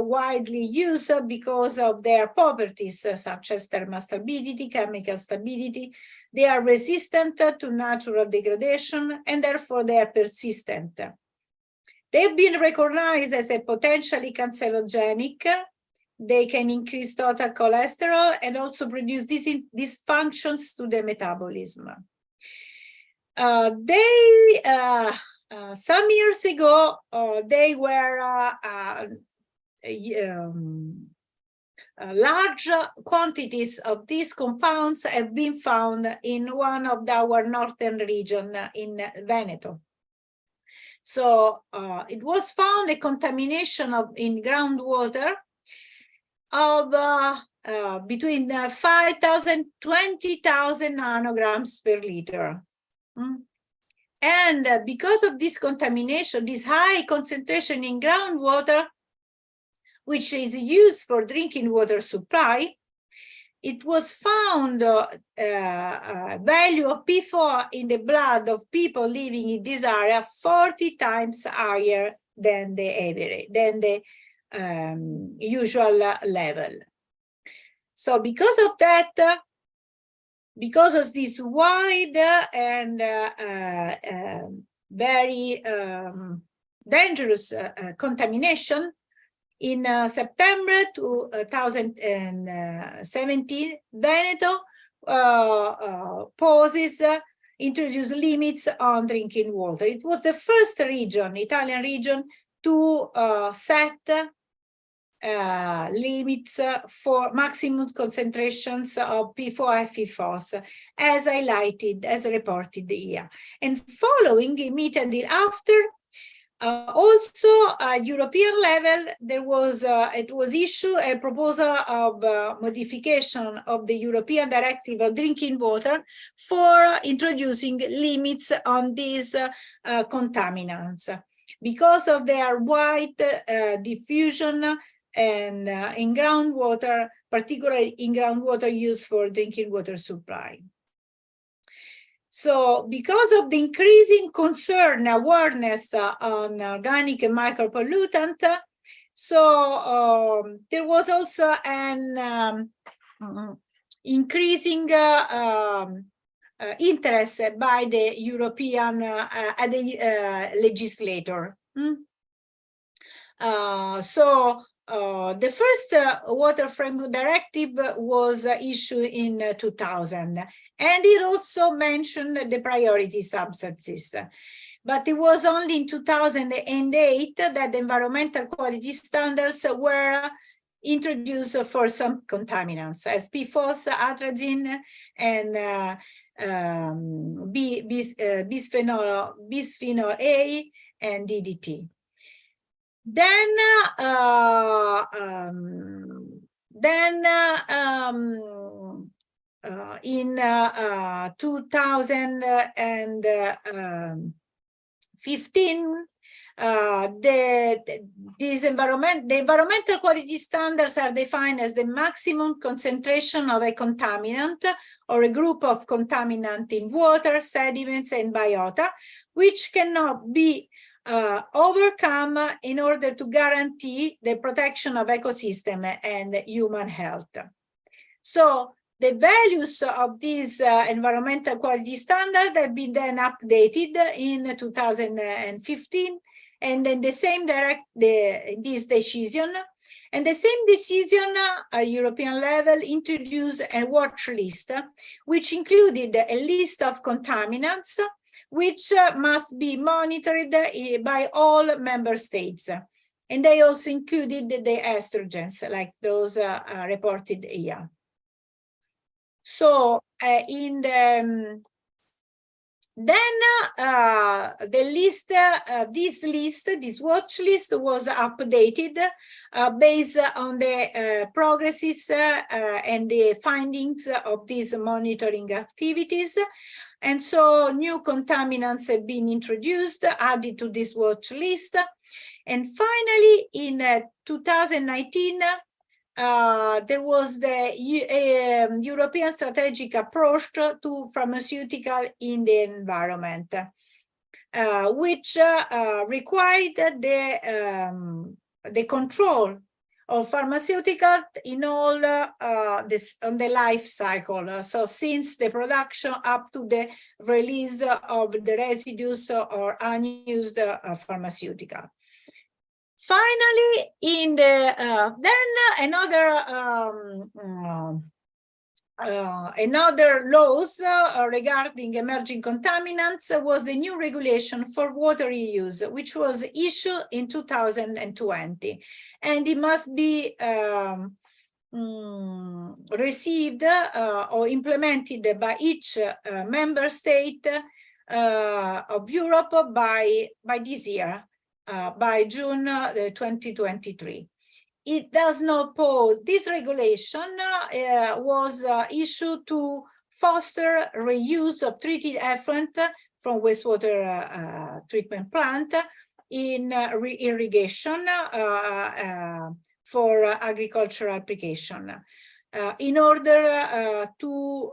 widely used because of their properties, such as thermal stability, chemical stability. They are resistant to natural degradation, and therefore they are persistent. They've been recognized as a potentially cancerogenic. They can increase total cholesterol and also produce dysfunctions to the metabolism. Some years ago, they were large quantities of these compounds have been found in one of our northern region in Veneto. So it was found a contamination in groundwater of between 5,000 to 20,000 nanograms per liter. And because of this contamination, this high concentration in groundwater, which is used for drinking water supply, it was found value of P4 in the blood of people living in this area 40 times higher than the average, than the usual level. So because of that, because of this wide and very dangerous contamination, in September 2017, Veneto introduced limits on drinking water. It was the first region, Italian region, to set limits for maximum concentrations of P4 and PFOS, as highlighted, as reported here. And following immediately after, also at European level, there was it was issued a proposal of modification of the European Directive on Drinking Water for introducing limits on these contaminants because of their wide diffusion and in groundwater, particularly in groundwater used for drinking water supply. So because of the increasing concern, awareness on organic and micropollutant, so there was also an increasing interest by the European legislator. The first Water Framework Directive was issued in 2000, and it also mentioned the priority substances. but it was only in 2008 that the environmental quality standards were introduced for some contaminants, as PFOS, atrazine, and bisphenol A and DDT. Then in 2015, the environmental quality standards are defined as the maximum concentration of a contaminant or a group of contaminant in water, sediments, and biota, which cannot be overcome in order to guarantee the protection of ecosystem and human health. So the values of this environmental quality standard have been then updated in 2015, and then the same this decision, and the same decision at European level introduced a watch list, which included a list of contaminants which must be monitored by all member states. And they also included the estrogens, like those reported here. So in the this watch list was updated based on the progresses and the findings of these monitoring activities. And so new contaminants have been introduced, added to this watch list. And finally, in 2019, there was the European strategic approach to pharmaceutical in the environment, which required the control of pharmaceutical in all on the life cycle. So since the production up to the release of the residues or unused pharmaceutical. Finally, in the another laws regarding emerging contaminants was the new regulation for water reuse, which was issued in 2020, and it must be received or implemented by each member state of Europe by this year. By June 2023. It does not pose, this regulation was issued to foster reuse of treated effluent from wastewater treatment plant in irrigation for agricultural application in order to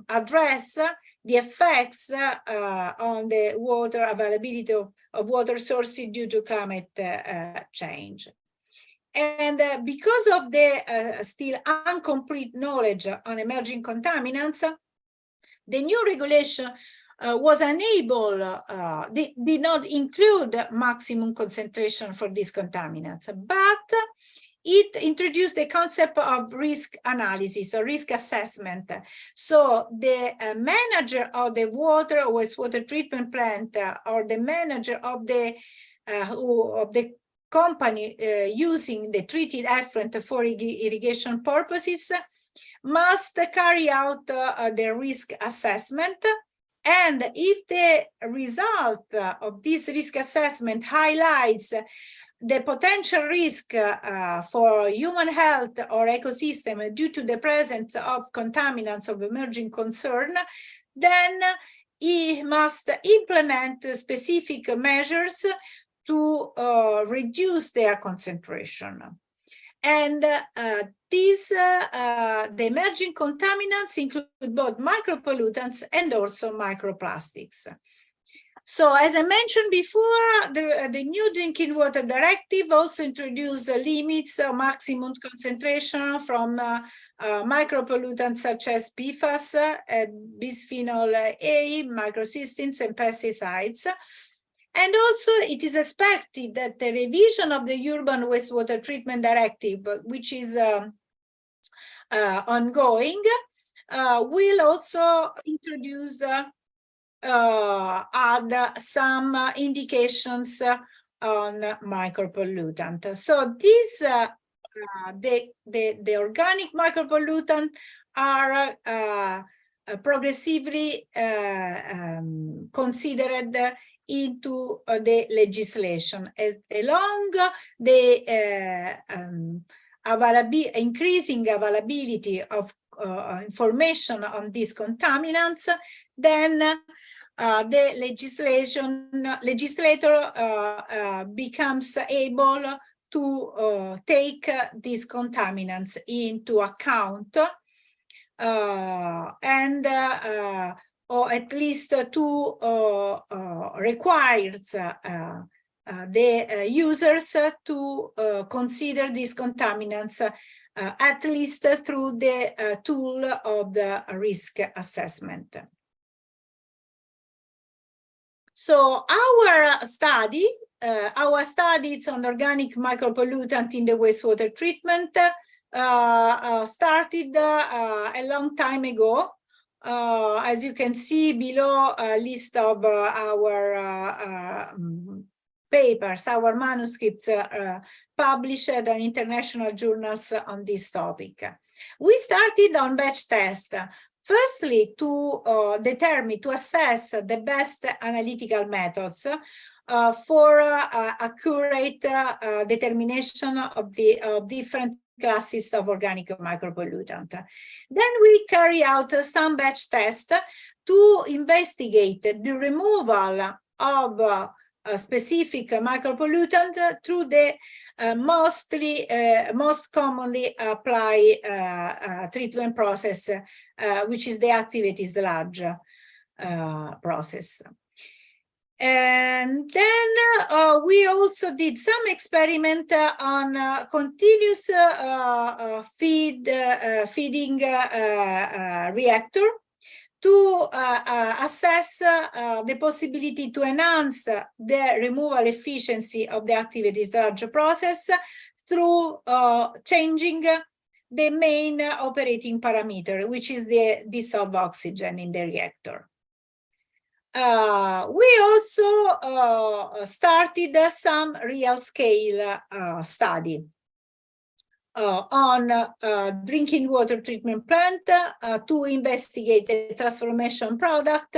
address the effects on the water availability of water sources due to climate change. And because of the still incomplete knowledge on emerging contaminants, the new regulation was unable, did not include maximum concentration for these contaminants, but it introduced the concept of risk analysis or risk assessment. So the manager of the water or wastewater treatment plant or the manager of the company using the treated effluent for irrigation purposes must carry out the risk assessment. And if the result of this risk assessment highlights the potential risk for human health or ecosystem due to the presence of contaminants of emerging concern, then he must implement specific measures to reduce their concentration. And the emerging contaminants include both micropollutants and also microplastics. So as I mentioned before, the new Drinking Water Directive also introduced the limits of maximum concentration from micropollutants such as PFAS, bisphenol A, microcystins, and pesticides. And also it is expected that the revision of the Urban Wastewater Treatment Directive, which is ongoing, will also introduce add some indications on micropollutant. So these the organic micropollutant are progressively considered into the legislation along the increasing availability of information on these contaminants. Then the legislator becomes able to take these contaminants into account and or at least to requires the users to consider these contaminants at least through the tool of the risk assessment. So our study is on organic micropollutant in the wastewater treatment started a long time ago. As you can see below, a list of our papers, our manuscripts published in international journals on this topic. We started on batch test. Firstly, to assess the best analytical methods for accurate determination of the different classes of organic micropollutant. Then we carry out some batch tests to investigate the removal of a specific micropollutant through the most commonly applied treatment process, which is the activities large process. And then we also did some experiment on continuous feeding reactor to assess the possibility to enhance the removal efficiency of the activities large process through changing the main operating parameter, which is the dissolved oxygen in the reactor. We also started some real scale study on drinking water treatment plant to investigate the transformation product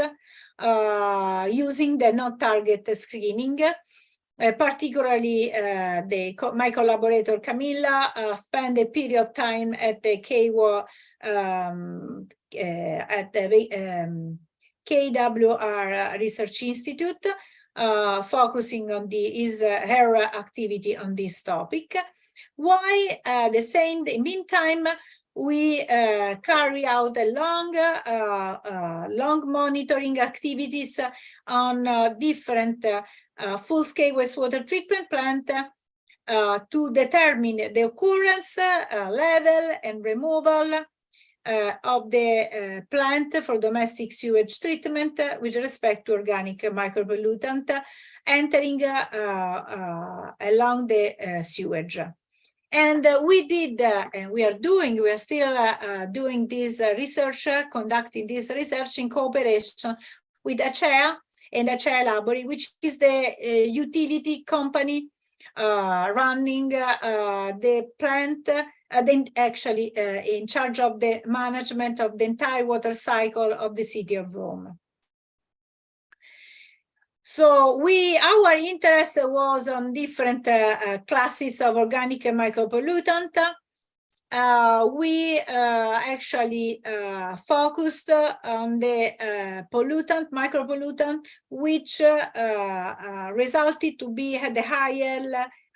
using the non-target screening. Particularly, my collaborator Camilla spent a period of time at the KWR Research Institute, focusing on her activity on this topic. While in the meantime, we carry out a long monitoring activities on different full-scale wastewater treatment plant to determine the occurrence, level, and removal of the plant for domestic sewage treatment with respect to organic micropollutant entering along the sewage. And we are still doing this research, conducting this research in cooperation with ACEA and ACEA Labori, which is the utility company running the plant, actually in charge of the management of the entire water cycle of the city of Rome. So our interest was on different classes of organic micropollutant. We actually focused on the micropollutant, which resulted to be at the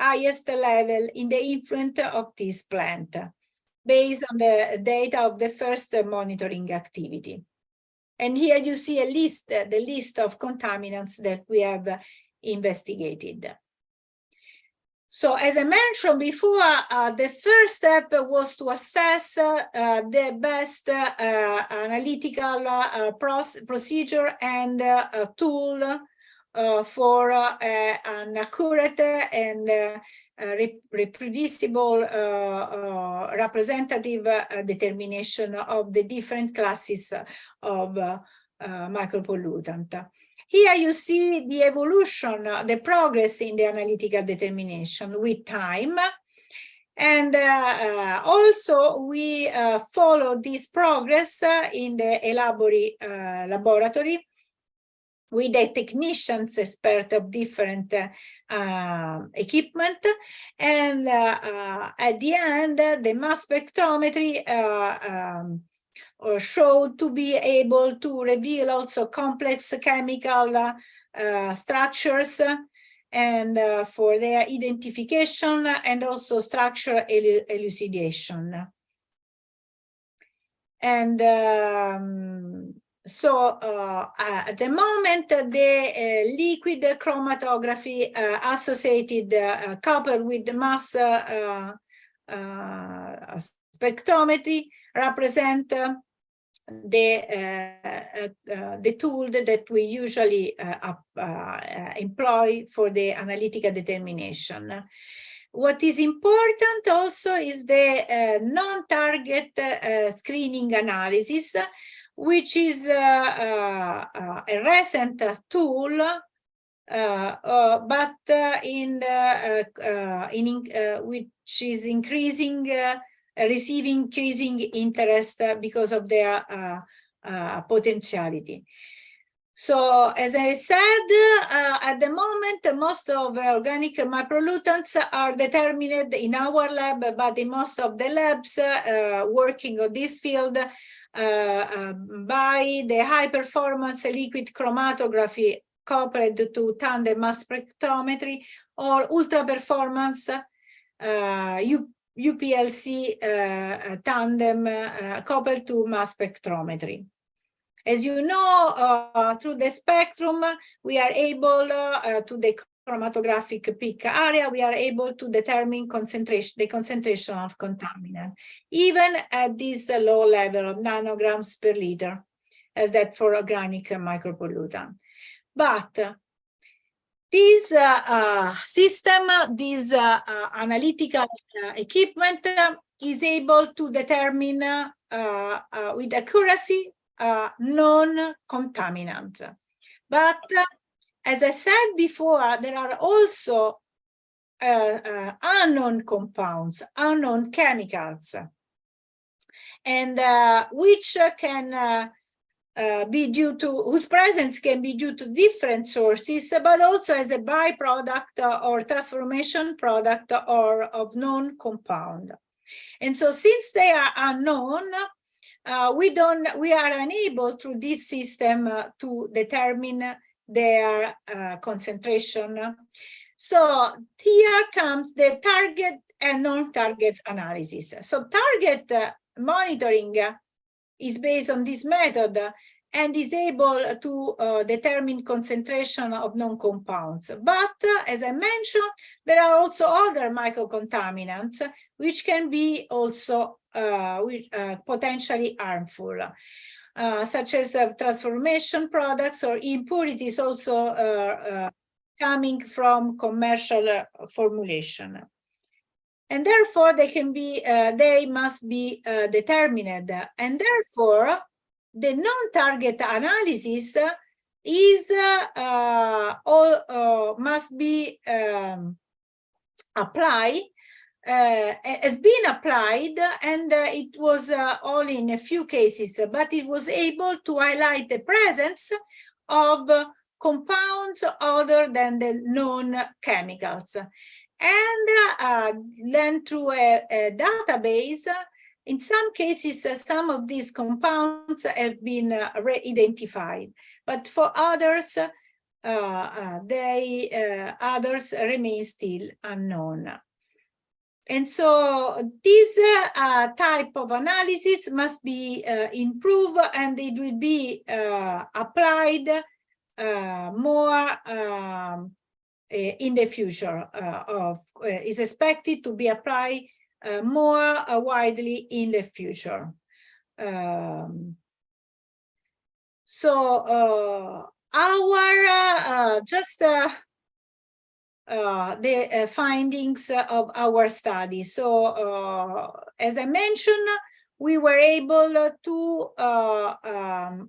highest level in the influence of this plant, based on the data of the first monitoring activity. And here you see the list of contaminants that we have investigated. So as I mentioned before, the first step was to assess the best analytical procedure and tool for an accurate and reproducible representative determination of the different classes of micropollutant. Here you see the evolution, the progress in the analytical determination with time. And also we follow this progress in the laboratory with the technicians expert of different equipment. And at the end, the mass spectrometry showed to be able to reveal also complex chemical structures and for their identification and also structural elucidation. And so at the moment, the liquid chromatography associated coupled with the mass spectrometry represent the tool that we usually employ for the analytical determination. What is important also is the non-target screening analysis, which is a recent tool, but which is receiving increasing interest because of their potentiality. So, as I said, at the moment, most of organic micropollutants are determined in our lab, but in most of the labs working on this field by the high-performance liquid chromatography coupled to tandem mass spectrometry or ultra-performance UPLC tandem coupled to mass spectrometry. As you know, through the spectrum, we are able to the chromatographic peak area, we are able to determine the concentration of contaminant, even at this low level of nanograms per liter, as that for organic micropollutant. But this system, this analytical equipment is able to determine with accuracy known contaminants. But as I said before, there are also unknown compounds, unknown chemicals, and which can be due to, whose presence can be due to different sources, but also as a byproduct or transformation product or of known compound. And so since they are unknown, we are unable through this system to determine their concentration. So here comes the target and non-target analysis. So target monitoring is based on this method and is able to determine concentration of known compounds. But as I mentioned, there are also other microcontaminants which can be also potentially harmful, such as transformation products or impurities also coming from commercial formulation. And therefore, they must be determined. And therefore, the non-target analysis is must be applied, has been applied, and it was all in a few cases, but it was able to highlight the presence of compounds other than the known chemicals. And then through a database, in some cases, some of these compounds have been re-identified, but for others, others remain still unknown. And so this type of analysis must be improved, and it will be applied more in the future, is expected to be applied more widely in the future. So our the findings of our study. So as I mentioned, we were able to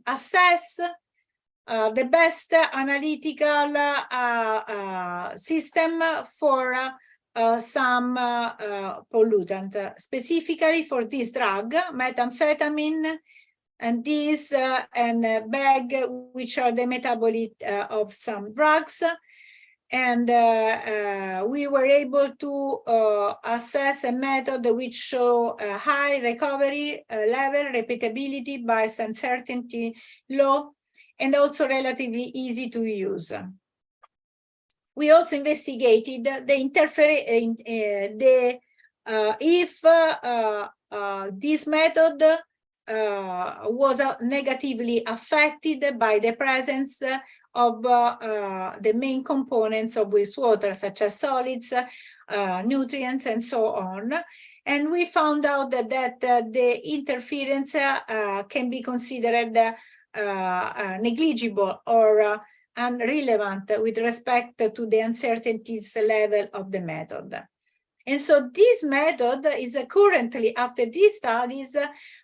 assess the best analytical system for some pollutant, specifically for this drug, methamphetamine, and this and bag, which are the metabolite of some drugs. And we were able to assess a method which show a high recovery level, repeatability, bias uncertainty low, and also relatively easy to use. We also investigated the interference, if this method was negatively affected by the presence of the main components of wastewater, such as solids, nutrients, and so on. And we found out that, the interference can be considered negligible or irrelevant with respect to the uncertainties level of the method. And so this method is currently, after these studies,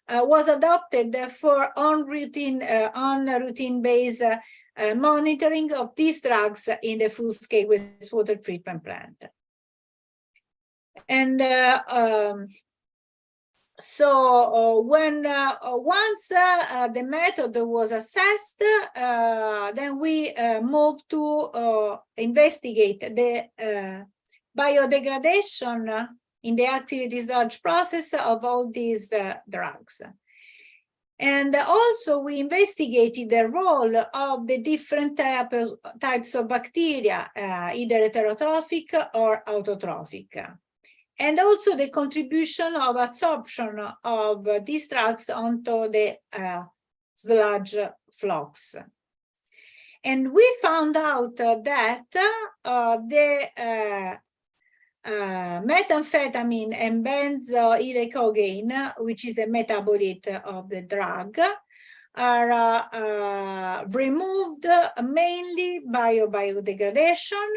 was adopted for on-routine-based monitoring of these drugs in the full-scale wastewater treatment plant. And when once the method was assessed, then we moved to investigate the biodegradation in the active discharge process of all these drugs. And also we investigated the role of the different types of bacteria, either heterotrophic or autotrophic, and also the contribution of absorption of these drugs onto the sludge flocks. And we found out that the methamphetamine and benzoyl-icogaine, which is a metabolite of the drug, are removed mainly by biodegradation,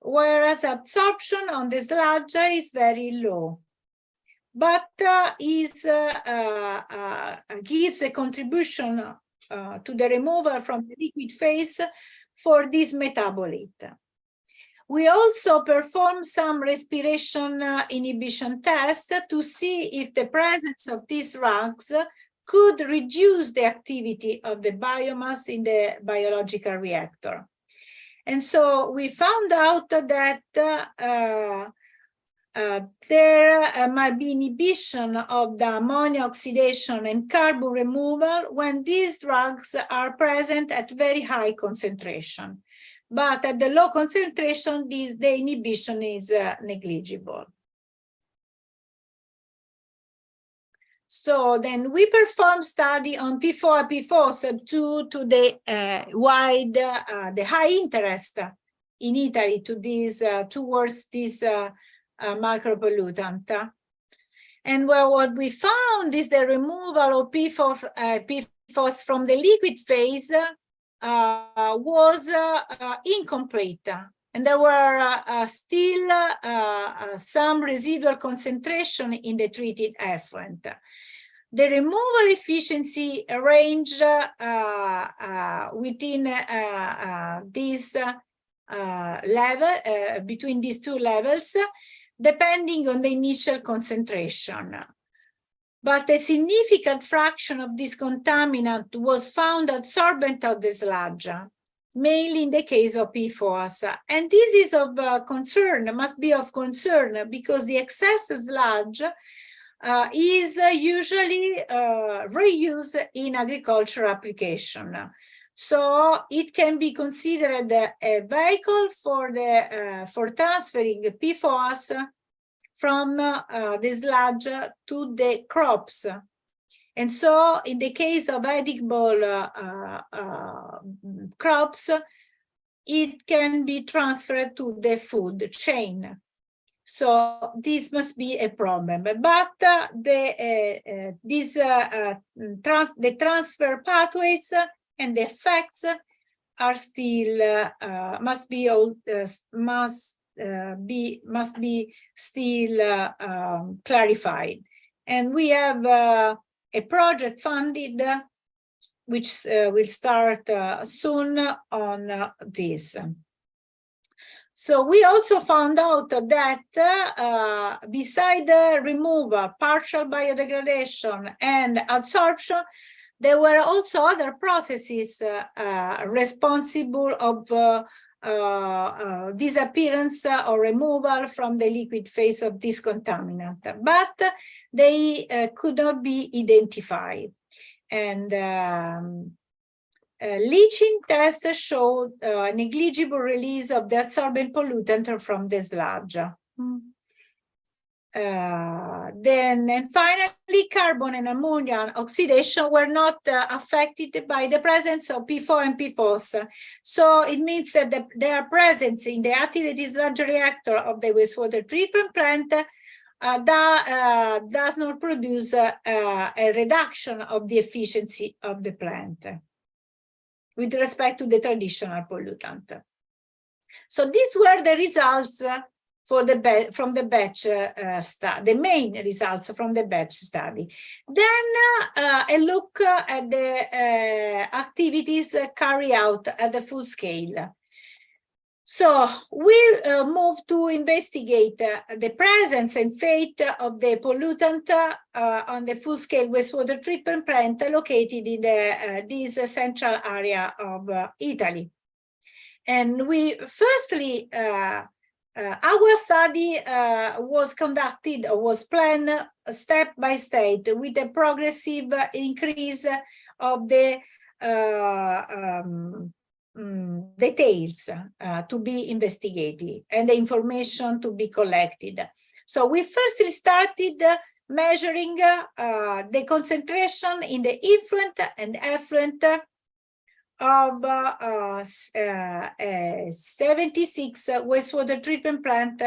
whereas absorption on the sludge is very low, but gives a contribution to the removal from the liquid phase for this metabolite. We also performed some respiration inhibition tests to see if the presence of these drugs could reduce the activity of the biomass in the biological reactor. And so we found out that there might be inhibition of the ammonia oxidation and carbon removal when these drugs are present at very high concentration. But at the low concentration, the inhibition is negligible. So then we performed study on PFOA, PFOS due to the the high interest in Italy to this, towards this micropollutant. And well, what we found is the removal of PFOS from the liquid phase was incomplete, and there were still some residual concentration in the treated effluent. The removal efficiency ranged within this level, between these two levels, depending on the initial concentration. But a significant fraction of this contaminant was found adsorbent of the sludge, mainly in the case of PFOS. And this is of concern, must be of concern, because the excess sludge is usually reused in agricultural application. So it can be considered a vehicle for transferring PFOS from the sludge to the crops. And so in the case of edible crops, it can be transferred to the food chain. So this must be a problem. But the transfer pathways and the effects are still must be still clarified. And we have a project funded which will start soon on this. So we also found out that beside the removal, partial biodegradation, and adsorption, there were also other processes responsible of disappearance or removal from the liquid phase of this contaminant, but they could not be identified. And leaching tests showed negligible release of the adsorbent pollutant from the sludge. And finally, carbon and ammonia oxidation were not affected by the presence of PFOA and PFOS. So it means that their presence in the activated sludge reactor of the wastewater treatment plant does not produce a reduction of the efficiency of the plant with respect to the traditional pollutant. So these were the results from the batch study, the main results from the batch study. Then a look at the activities carried out at the full scale. So we moved to investigate the presence and fate of the pollutant on the full-scale wastewater treatment plant located in this central area of Italy. And we firstly, our study was conducted or was planned step by step with a progressive increase of the details to be investigated and the information to be collected. So we first started measuring the concentration in the effluent and effluent of 76 wastewater treatment plants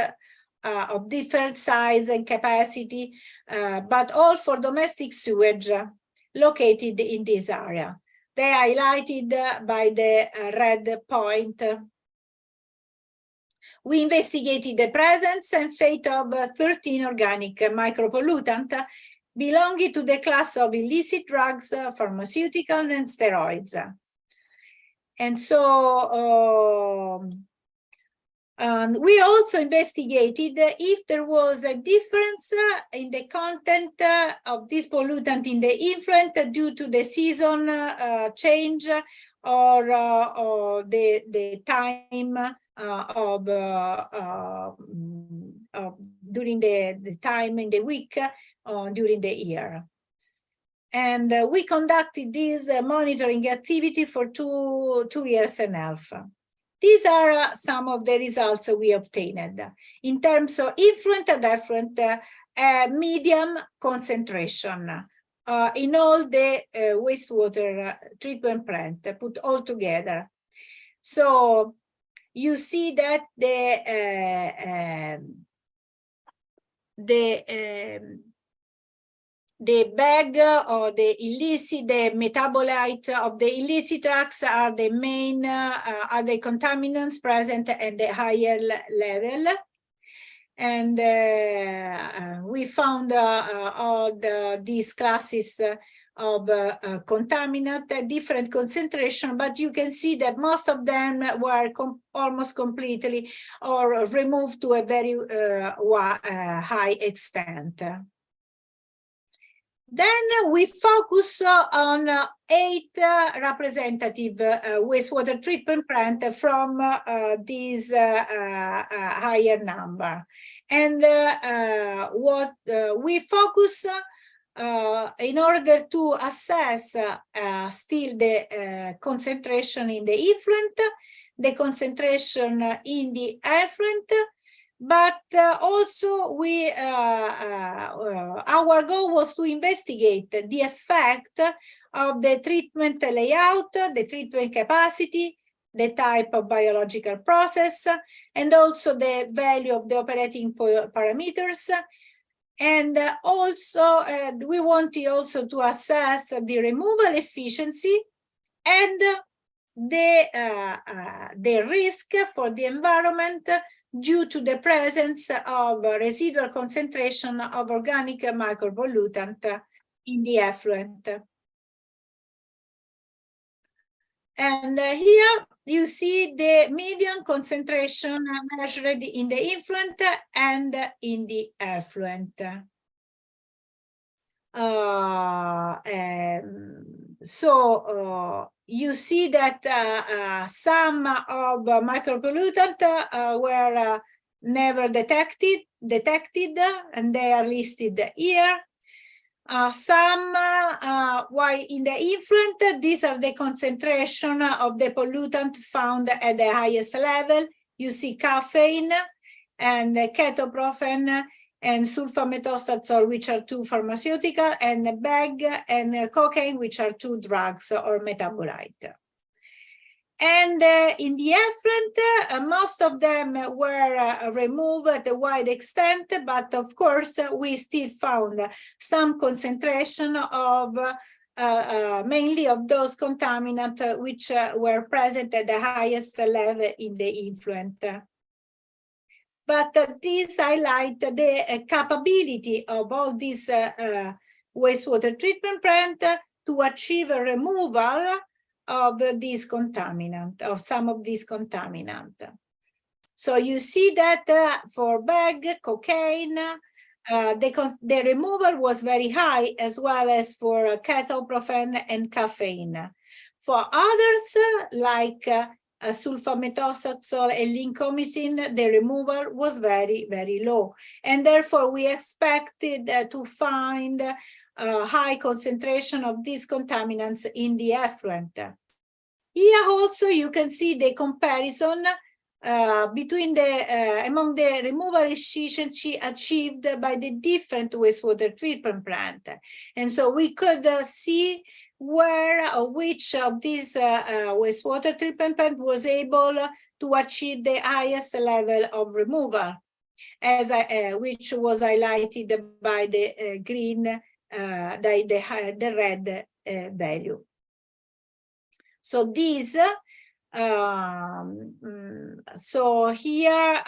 of different size and capacity, but all for domestic sewage located in this area. They are highlighted by the red point. We investigated the presence and fate of 13 organic micropollutants belonging to the class of illicit drugs, pharmaceuticals, and steroids. And so we also investigated if there was a difference in the content of this pollutant in the effluent due to the season change or the time during the time in the week during the year. And we conducted this monitoring activity for two years and a half. These are some of the results we obtained. In terms of effluent and effluent, medium concentration in all the wastewater treatment plant put all together. So you see that the bag or the illicit, the metabolite of the illicit drugs are the main, are the contaminants present at the higher level. And we found all these classes of contaminant at different concentration, but you can see that most of them were almost completely or removed to a very high extent. Then we focus on 8 representative wastewater treatment plants from this higher number. And what we focus in order to assess still the concentration in the effluent, the concentration in the effluent, but also our goal was to investigate the effect of the treatment layout, the treatment capacity, the type of biological process, and also the value of the operating parameters. And also we wanted also to assess the removal efficiency and the risk for the environment due to the presence of residual concentration of organic micropollutant in the effluent. And here you see the median concentration measured in the influent and in the effluent. You see that some of micropollutants were never detected, and they are listed here. While in the influent, these are the concentration of the pollutant found at the highest level. You see caffeine and ketoprofen and sulfamethoxazole, which are two pharmaceutical, and BEG and cocaine, which are two drugs or metabolite. And in the effluent, most of them were removed at a wide extent, but of course, we still found some concentration of mainly of those contaminants which were present at the highest level in the influent. But these highlight the capability of all these wastewater treatment plants to achieve a removal of these contaminants, of some of these contaminants. So you see that for BEG, cocaine, the removal was very high, as well as for ketoprofen and caffeine. For others, like sulfamethoxazole and lincomycin, the removal was very, very low. And therefore, we expected to find a high concentration of these contaminants in the effluent. Here also, you can see the comparison between among the removal efficiency achieved by the different wastewater treatment plant. And so we could see which of these wastewater treatment plant was able to achieve the highest level of removal, which was highlighted by the green, the red value. So these, so here,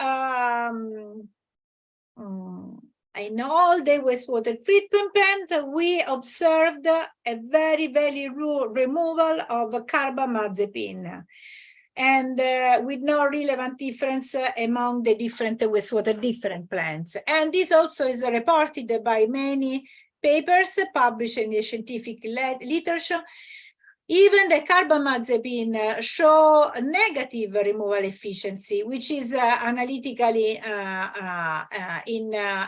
in all the wastewater treatment plant, we observed a very, very low removal of carbamazepine, and with no relevant difference among the different wastewater treatment plants. And this also is reported by many papers published in the scientific literature. Even the carbamazepine show negative removal efficiency, which is analytically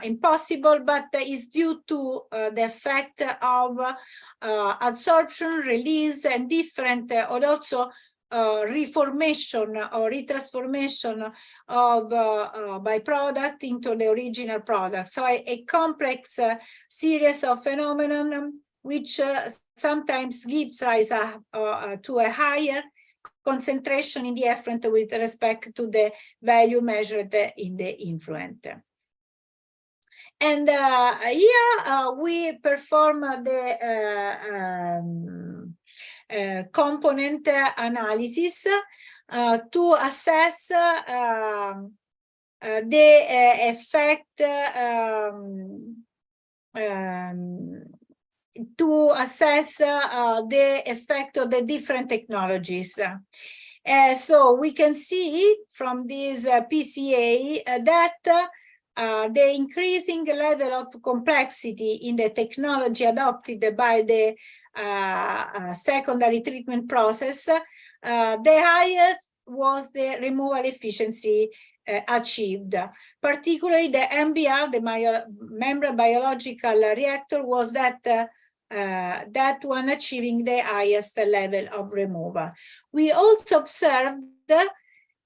impossible, but is due to the effect of adsorption, release, and different, or also reformation or retransformation of byproduct into the original product. So a complex series of phenomena which sometimes gives rise to a higher concentration in the effluent with respect to the value measured in the influent. And here we perform the component analysis to assess the effect the effect of the different technologies. So we can see from this PCA that the increasing level of complexity in the technology adopted by the secondary treatment process, the highest was the removal efficiency achieved. Particularly the MBR, the membrane biological reactor, was that one achieving the highest level of removal. We also observed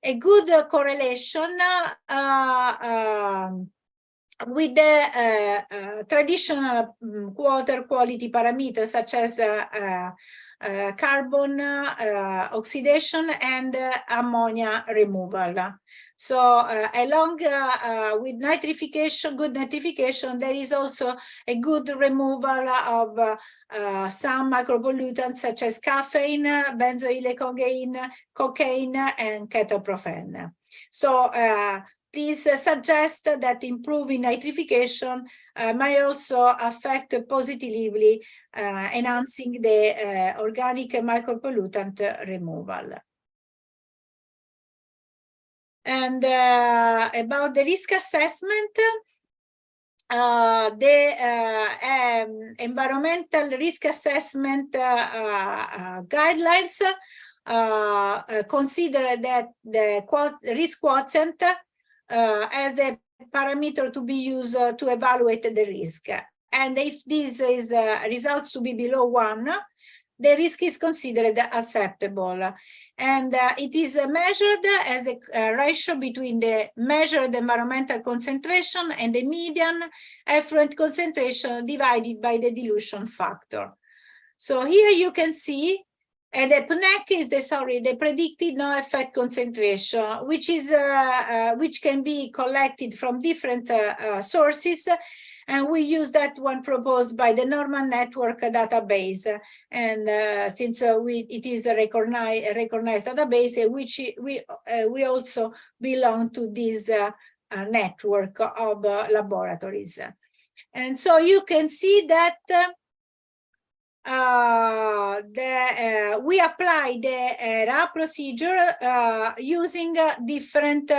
a good correlation with the traditional water quality parameters, such as carbon oxidation and ammonia removal. So along with nitrification, good nitrification, there is also a good removal of some micropollutants such as caffeine, benzoyl cocaine, and ketoprofen. So this suggests that improving nitrification may also affect positively enhancing the organic micropollutant removal. And about the risk assessment, the environmental risk assessment guidelines consider that the risk quotient as the parameter to be used to evaluate the risk. And if this is results to be below 1, the risk is considered acceptable. And it is measured as a ratio between the measured environmental concentration and the median effluent concentration divided by the dilution factor. So here you can see, and the PNEC is the predicted no effect concentration, which is which can be collected from different sources. And we use that one proposed by the Norman Network database. And since it is a recognized database, which we also belong to this network of laboratories. And so you can see that we apply the RA procedure using different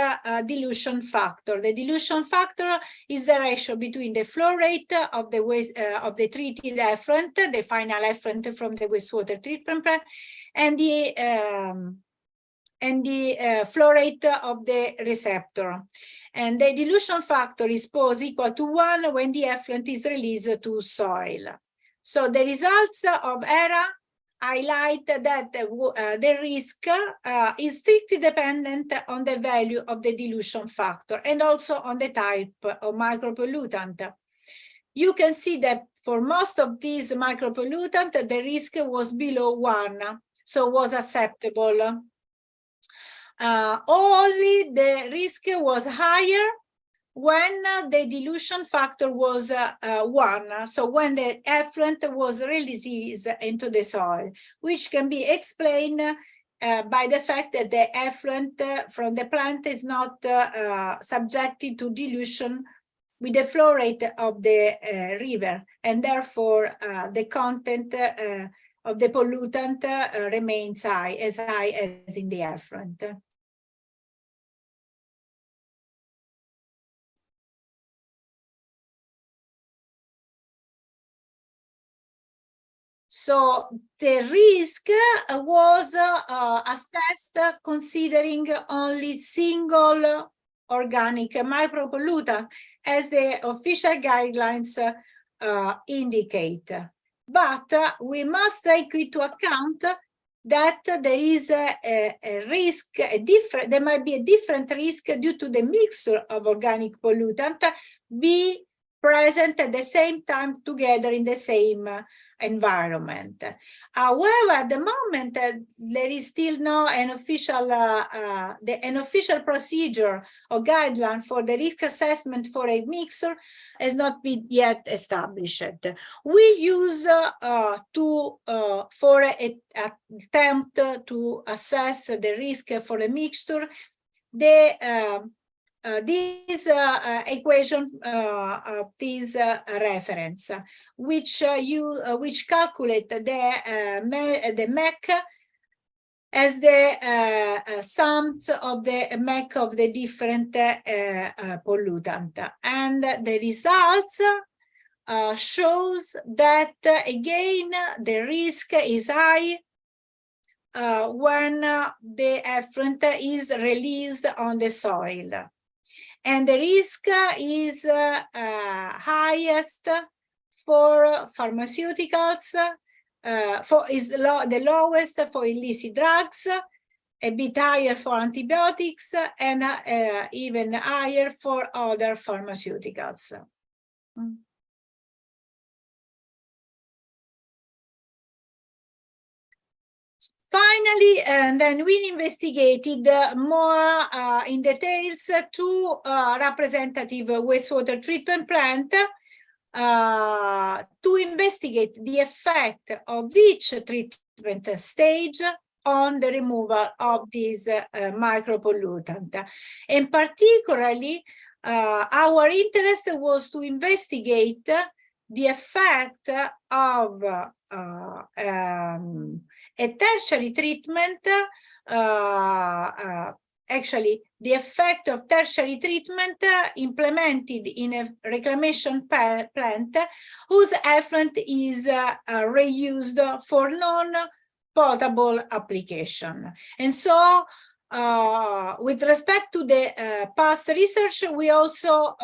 dilution factor. The dilution factor is the ratio between the flow rate of the treated effluent, the final effluent from the wastewater treatment plant, and the flow rate of the receptor. And the dilution factor is pos equal to 1 when the effluent is released to soil. So the results of ERA highlight that the risk is strictly dependent on the value of the dilution factor and also on the type of micropollutant. You can see that for most of these micropollutant, the risk was below 1, so was acceptable. Only the risk was higher when the dilution factor was 1, so when the effluent was released into the soil, which can be explained by the fact that the effluent from the plant is not subjected to dilution with the flow rate of the river, and therefore the content of the pollutant remains high as in the effluent. So the risk was assessed considering only single organic micropollutant, as the official guidelines indicate. But we must take into account that there is a risk, there might be a different risk due to the mixture of organic pollutant be present at the same time together in the same environment. However, at the moment, there is still no an official procedure or guideline for the risk assessment for a mixer has not been yet established. We use for an attempt to assess the risk for a mixture, this equation of this reference, which calculate the MEC as the sums of the MEC of the different pollutant, and the results shows that again the risk is high when the effluent is released on the soil. And the risk is highest for pharmaceuticals, the lowest for illicit drugs, a bit higher for antibiotics, and even higher for other pharmaceuticals. Finally, and then we investigated more in details two representative wastewater treatment plants to investigate the effect of each treatment stage on the removal of this micropollutant. And particularly, our interest was to investigate the effect of a tertiary treatment, actually the effect of tertiary treatment implemented in a reclamation plant whose effluent is reused for non-potable application. And so with respect to the past research, we also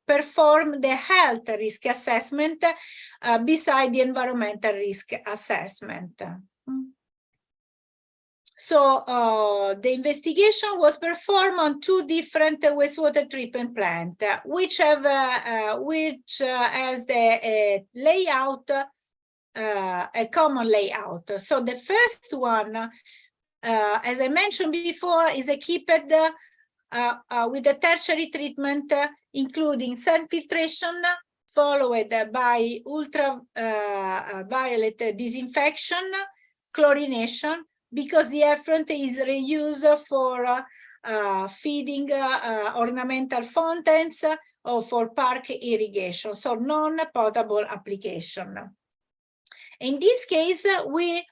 perform the health risk assessment beside the environmental risk assessment. So the investigation was performed on 2 different wastewater treatment plants, which has the layout, a common layout. So the first one, as I mentioned before, is equipped with a tertiary treatment, including sand filtration, followed by ultraviolet disinfection, chlorination, because the effluent is reused for feeding ornamental fountains or for park irrigation, so non-potable application. In this case, we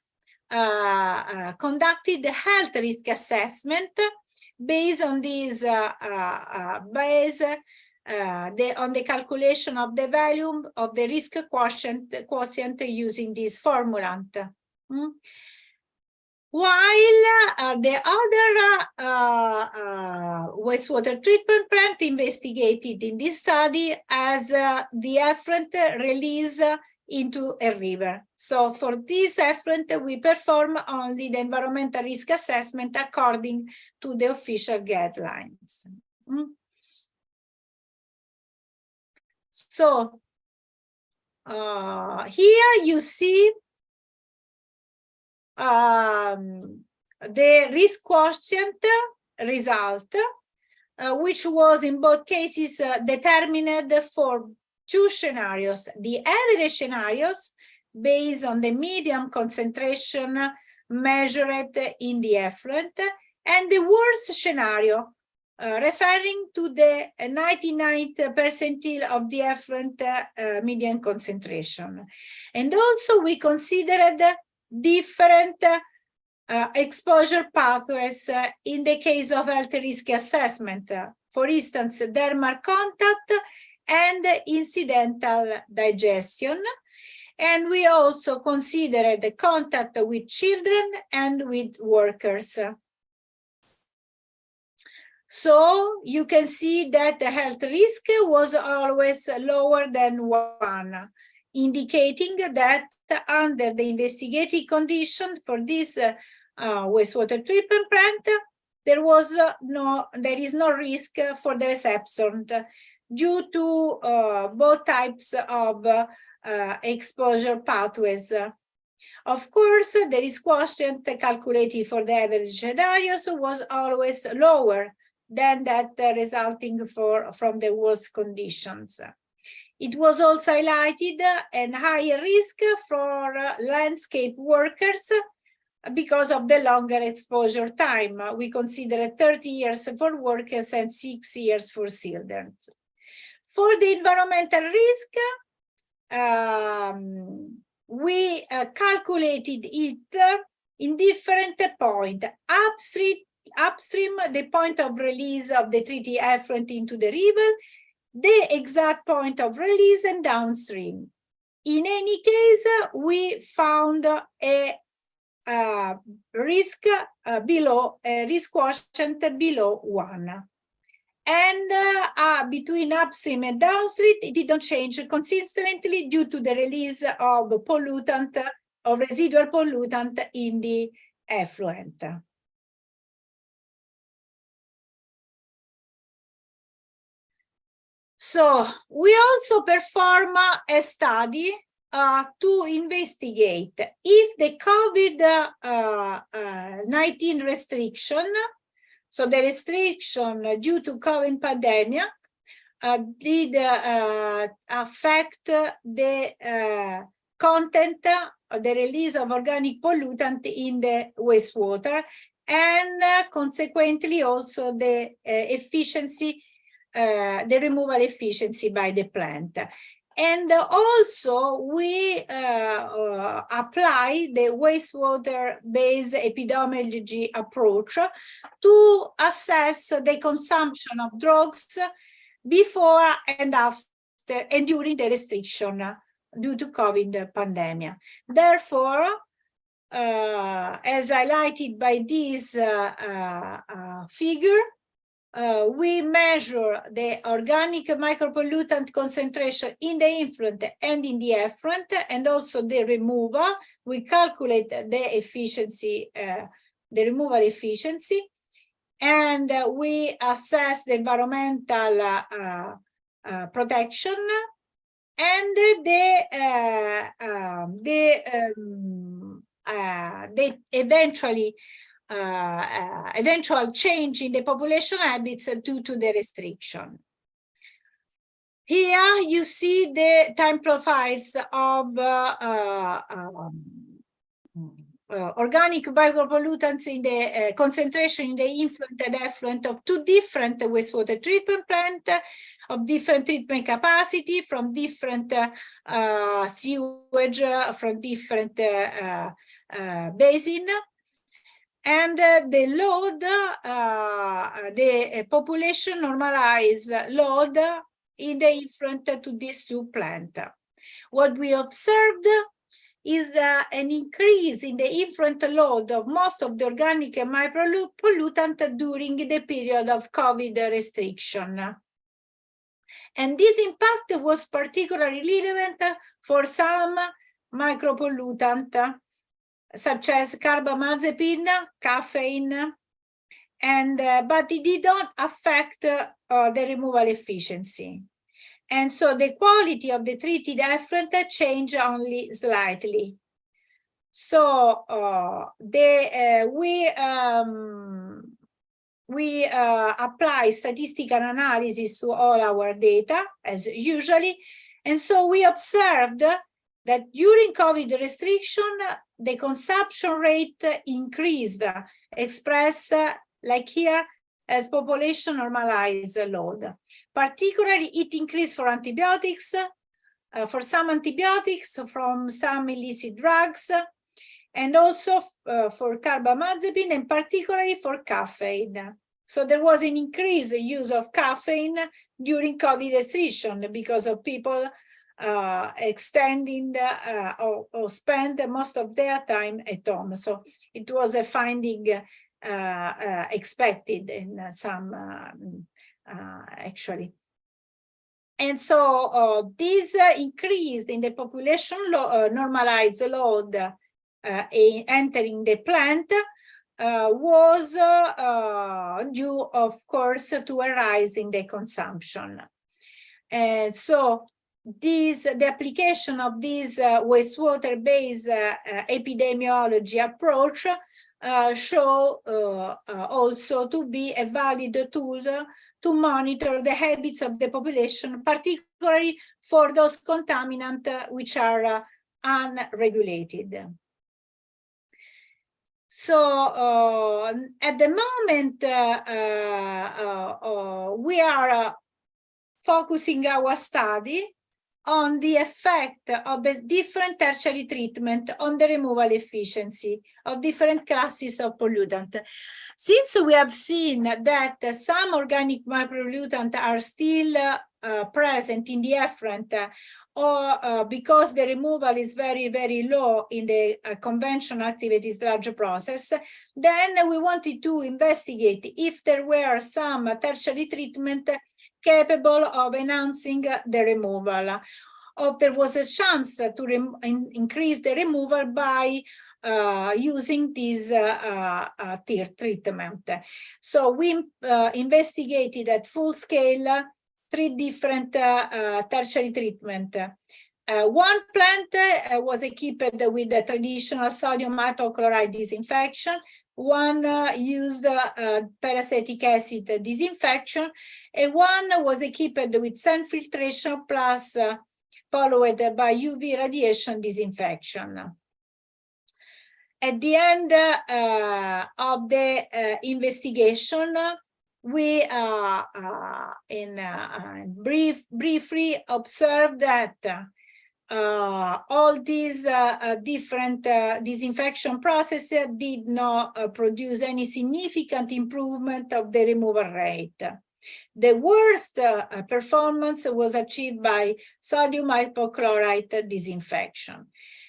conducted the health risk assessment based on this on the calculation of the value of the risk quotient using this formulant. While the other wastewater treatment plant investigated in this study as the effluent release into a river. So for this effluent, we perform only the environmental risk assessment according to the official guidelines. So here you see the risk quotient result, which was in both cases determined for 2 scenarios. The average scenarios based on the medium concentration measured in the effluent, and the worst scenario referring to the 99th percentile of the effluent median concentration. And also we considered different exposure pathways in the case of health risk assessment. For instance, dermal contact and incidental digestion. And we also considered the contact with children and with workers. So you can see that the health risk was always lower than 1, indicating that under the investigated conditions for this wastewater treatment plant, there is no risk for the reception due to both types of exposure pathways. Of course, the risk quotient calculated for the average scenarios was always lower than that resulting from the worst conditions. It was also highlighted a higher risk for landscape workers because of the longer exposure time. We consider 30 years for workers and 6 years for children. For the environmental risk, we calculated it in different points. Upstream, the point of release of the treated effluent into the river, the exact point of release, and downstream. In any case, we found a risk quotient below 1. And between upstream and downstream, it didn't change consistently due to the release of pollutant, of residual pollutant in the effluent. So we also perform a study to investigate if the COVID-19 restriction, so the restriction due to COVID pandemic, did affect the content, the release of organic pollutant in the wastewater, and consequently also the efficiency, the removal efficiency by the plant. And also we apply the wastewater-based epidemiology approach to assess the consumption of drugs before and after and during the restriction due to COVID pandemic. Therefore, as highlighted by this figure, we measure the organic micropollutant concentration in the influent and in the effluent, and also the removal. We calculate the efficiency, the removal efficiency, and we assess the environmental protection and the eventual change in the population habits due to the restriction. Here you see the time profiles of organic micropollutants in the concentration in the influent and effluent of two different wastewater treatment plants of different treatment capacity, from different sewage, from different basin. And the load, the population normalized load in the influent to these two plants. What we observed is an increase in the influent load of most of the organic and micropollutant during the period of COVID restriction. And this impact was particularly relevant for some micropollutant, such as carbamazepine, caffeine, and but it did not affect the removal efficiency. And so the quality of the treated effluent changed only slightly. So we apply statistical analysis to all our data, as usually. And so we observed that during COVID restriction, the consumption rate increased, expressed like here as population normalized load. Particularly, it increased for antibiotics, for some antibiotics, from some illicit drugs, and also for carbamazepine, and particularly for caffeine. So there was an increased use of caffeine during COVID restriction because of people extending or spend most of their time at home. So it was a finding expected in some actually. And so this increase in the population normalized load entering the plant was due, of course, to a rise in the consumption. And so the application of this wastewater-based epidemiology approach show also to be a valid tool to monitor the habits of the population, particularly for those contaminants which are unregulated. So at the moment, we are focusing our study on the effect of the different tertiary treatment on the removal efficiency of different classes of pollutant. Since we have seen that some organic micropollutants are still present in the effluent, or because the removal is very, very low in the conventional activities large process, then we wanted to investigate if there were some tertiary treatment capable of enhancing the removal, or there was a chance to increase the removal by using this treatment. So we investigated at full scale 3 different tertiary treatment. One plant was equipped with the traditional sodium hypochlorite disinfection. One used peracetic acid disinfection, and one was equipped with sand filtration plus followed by UV radiation disinfection. At the end of the investigation, we briefly observed that all these different disinfection processes did not produce any significant improvement of the removal rate. The worst performance was achieved by sodium hypochlorite disinfection.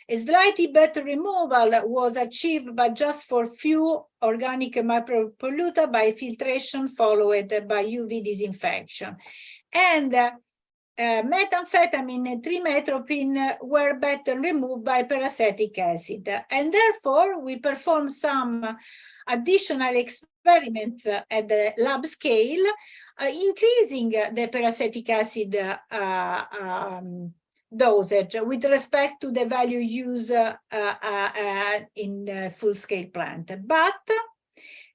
A slightly better removal was achieved, but just for few organic micropollutants by filtration followed by UV disinfection. And methamphetamine and trimethoprim were better removed by peracetic acid. And therefore, we performed some additional experiments at the lab scale, increasing the peracetic acid dosage with respect to the value used in the full-scale plant. But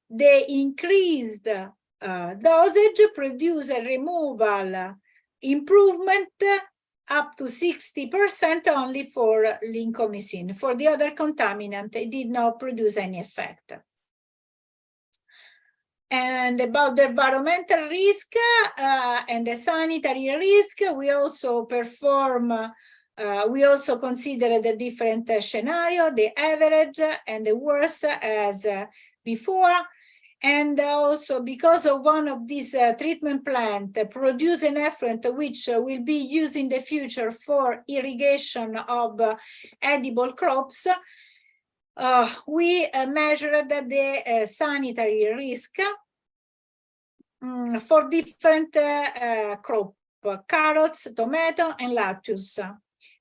the increased dosage produced a removal improvement up to 60% only for lincomycin. For the other contaminant, it did not produce any effect. And about the environmental risk and the sanitary risk, we also consider the different scenario, the average and the worst as before. And also because of one of these treatment plant produce an effluent which will be used in the future for irrigation of edible crops, we measured the sanitary risk for different crops, carrots, tomato, and lettuce.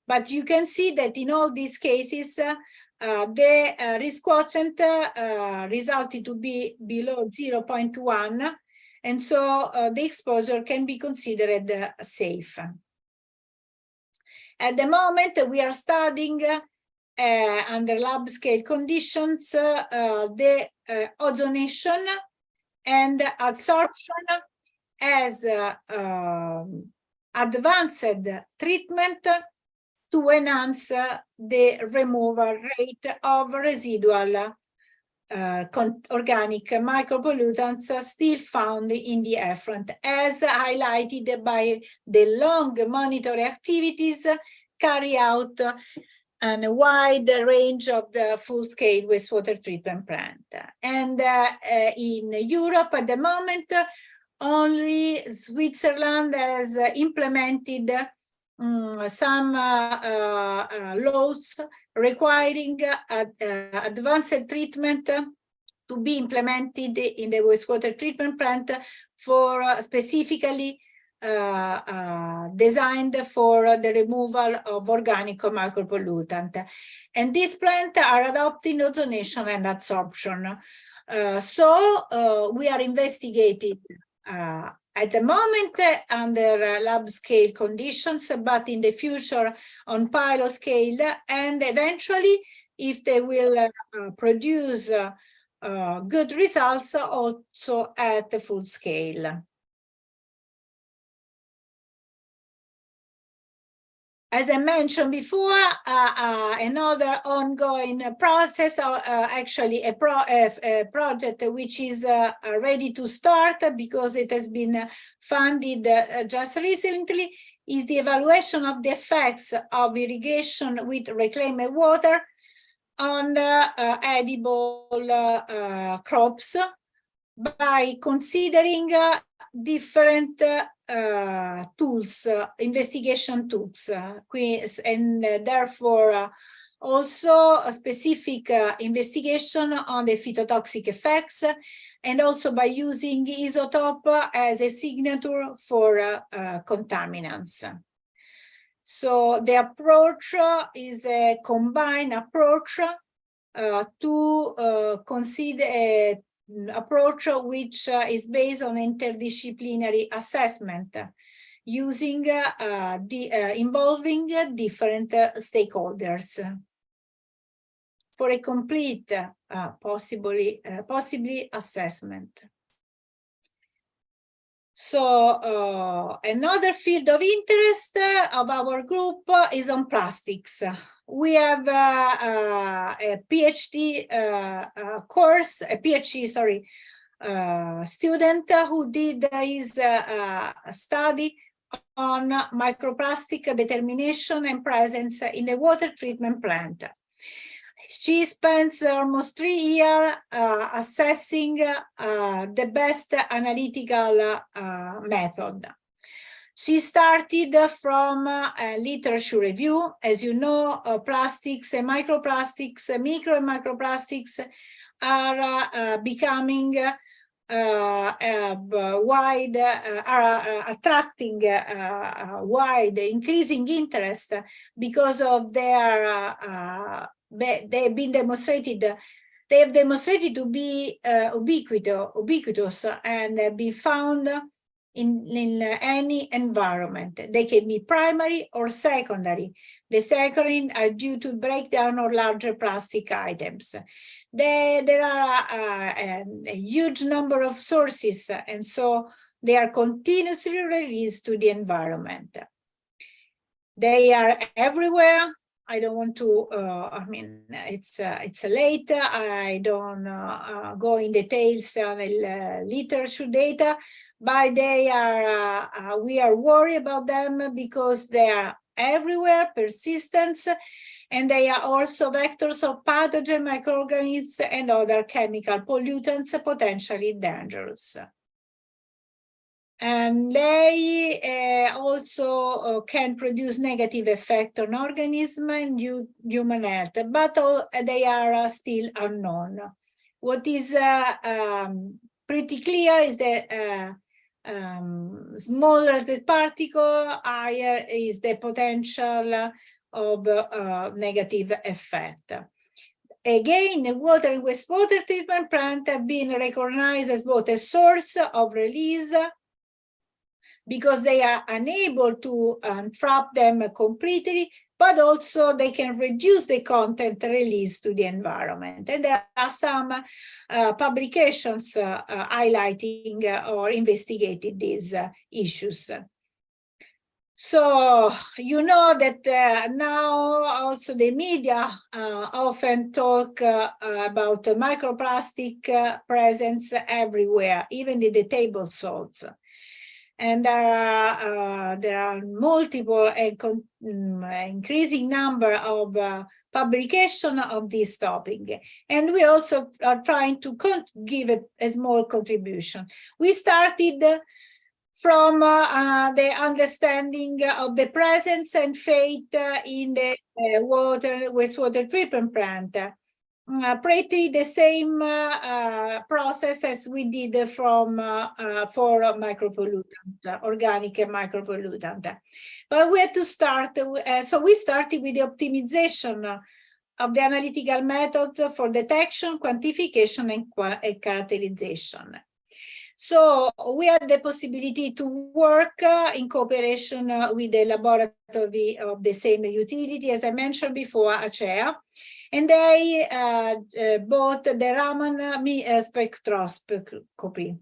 But you can see that in all these cases, the risk quotient resulted to be below 0.1, and so the exposure can be considered safe. At the moment, we are studying under lab scale conditions the ozonation and absorption as advanced treatment to enhance the removal rate of residual organic micropollutants still found in the effluent, as highlighted by the long monitoring activities carried out on a wide range of the full-scale wastewater treatment plant. And in Europe at the moment, only Switzerland has implemented some laws requiring advanced treatment to be implemented in the wastewater treatment plant for specifically designed for the removal of organic micropollutant. And these plants are adopting ozonation and absorption. So we are investigating at the moment under lab scale conditions, but in the future on pilot scale, and eventually if they will produce good results also at the full scale. As I mentioned before, another ongoing process, actually a project which is ready to start because it has been funded just recently, is the evaluation of the effects of irrigation with reclaimed water on edible crops by considering different tools, investigation tools, and therefore also a specific investigation on the phytotoxic effects, and also by using isotope as a signature for contaminants. So the approach is a combined approach to consider approach which is based on interdisciplinary assessment using involving different stakeholders for a complete possibly assessment. So another field of interest of our group is on plastics. We have a PhD course, a PhD, sorry, student who did his study on microplastic determination and presence in the water treatment plant. She spends almost 3 years assessing the best analytical method. She started from a literature review. As you know, plastics and microplastics, micro and microplastics are becoming attracting wide, increasing interest because of their they have demonstrated to be ubiquitous and be found in any environment. They can be primary or secondary. The secondary are due to breakdown of larger plastic items. There are a huge number of sources, and so they are continuously released to the environment. They are everywhere. I don't want to, I mean, it's late. I don't go in details on the literature data, but they are, we are worried about them because they are everywhere, persistent, and they are also vectors of pathogen microorganisms and other chemical pollutants potentially dangerous. And they also can produce negative effect on organism and human health, but they are still unknown. What is pretty clear is that smaller the particle, higher is the potential of negative effect. Again, the water and wastewater treatment plant have been recognized as both a source of release because they are unable to trap them completely, but also they can reduce the content released to the environment. And there are some publications highlighting or investigating these issues. So you know that now also the media often talk about microplastic presence everywhere, even in the table salts. And there are multiple and increasing number of publication of this topic. And we also are trying to give a small contribution. We started from the understanding of the presence and fate in the wastewater treatment plant. Pretty the same process as we did for micropollutant, organic and micropollutant. But we had to start, so we started with the optimization of the analytical method for detection, quantification, and characterization. So we had the possibility to work in cooperation with the laboratory of the same utility, as I mentioned before, ACEA. And they bought the Raman spectroscopy.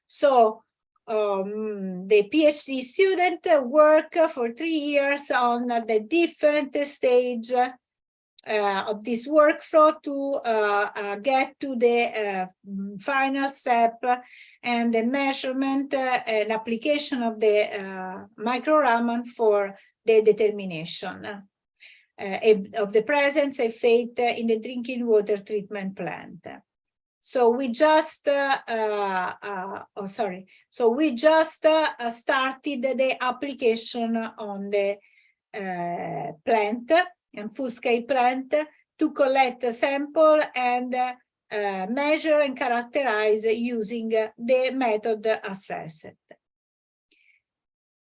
So the PhD student worked for 3 years on the different stage of this workflow to get to the final step and the measurement and application of the micro-Raman for the determination of the presence and fate in the drinking water treatment plant. So we just, So we just started the application on the plant, and full-scale plant, to collect a sample and measure and characterize using the method assessed.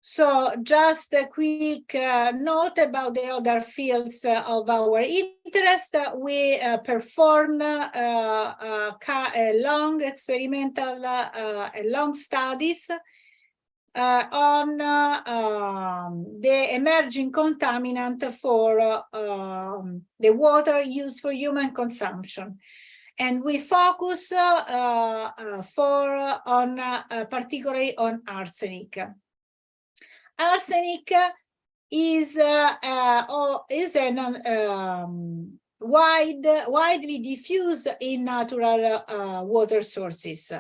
So just a quick note about the other fields of our interest. We performed long experimental, long studies on the emerging contaminant for the water used for human consumption. And we focus particularly on arsenic. Arsenic is widely diffused in natural water sources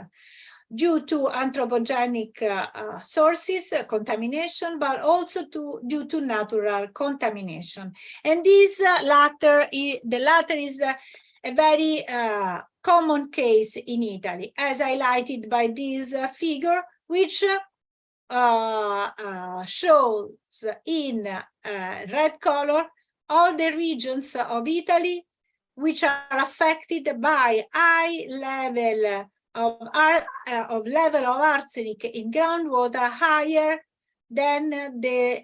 due to anthropogenic sources, contamination, but also due to natural contamination. And this latter is a very common case in Italy, as highlighted by this figure, which shows in red color all the regions of Italy which are affected by high level of arsenic in groundwater higher than the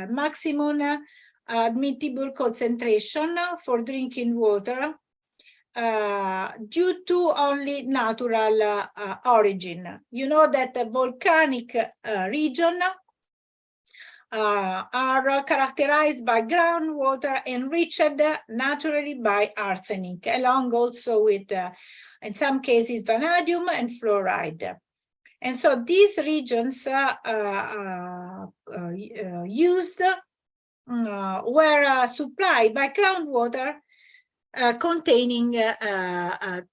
maximum admissible concentration for drinking water due to only natural origin. You know that the volcanic region are characterized by groundwater enriched naturally by arsenic, along also with, in some cases, vanadium and fluoride. And so these regions used were supplied by groundwater containing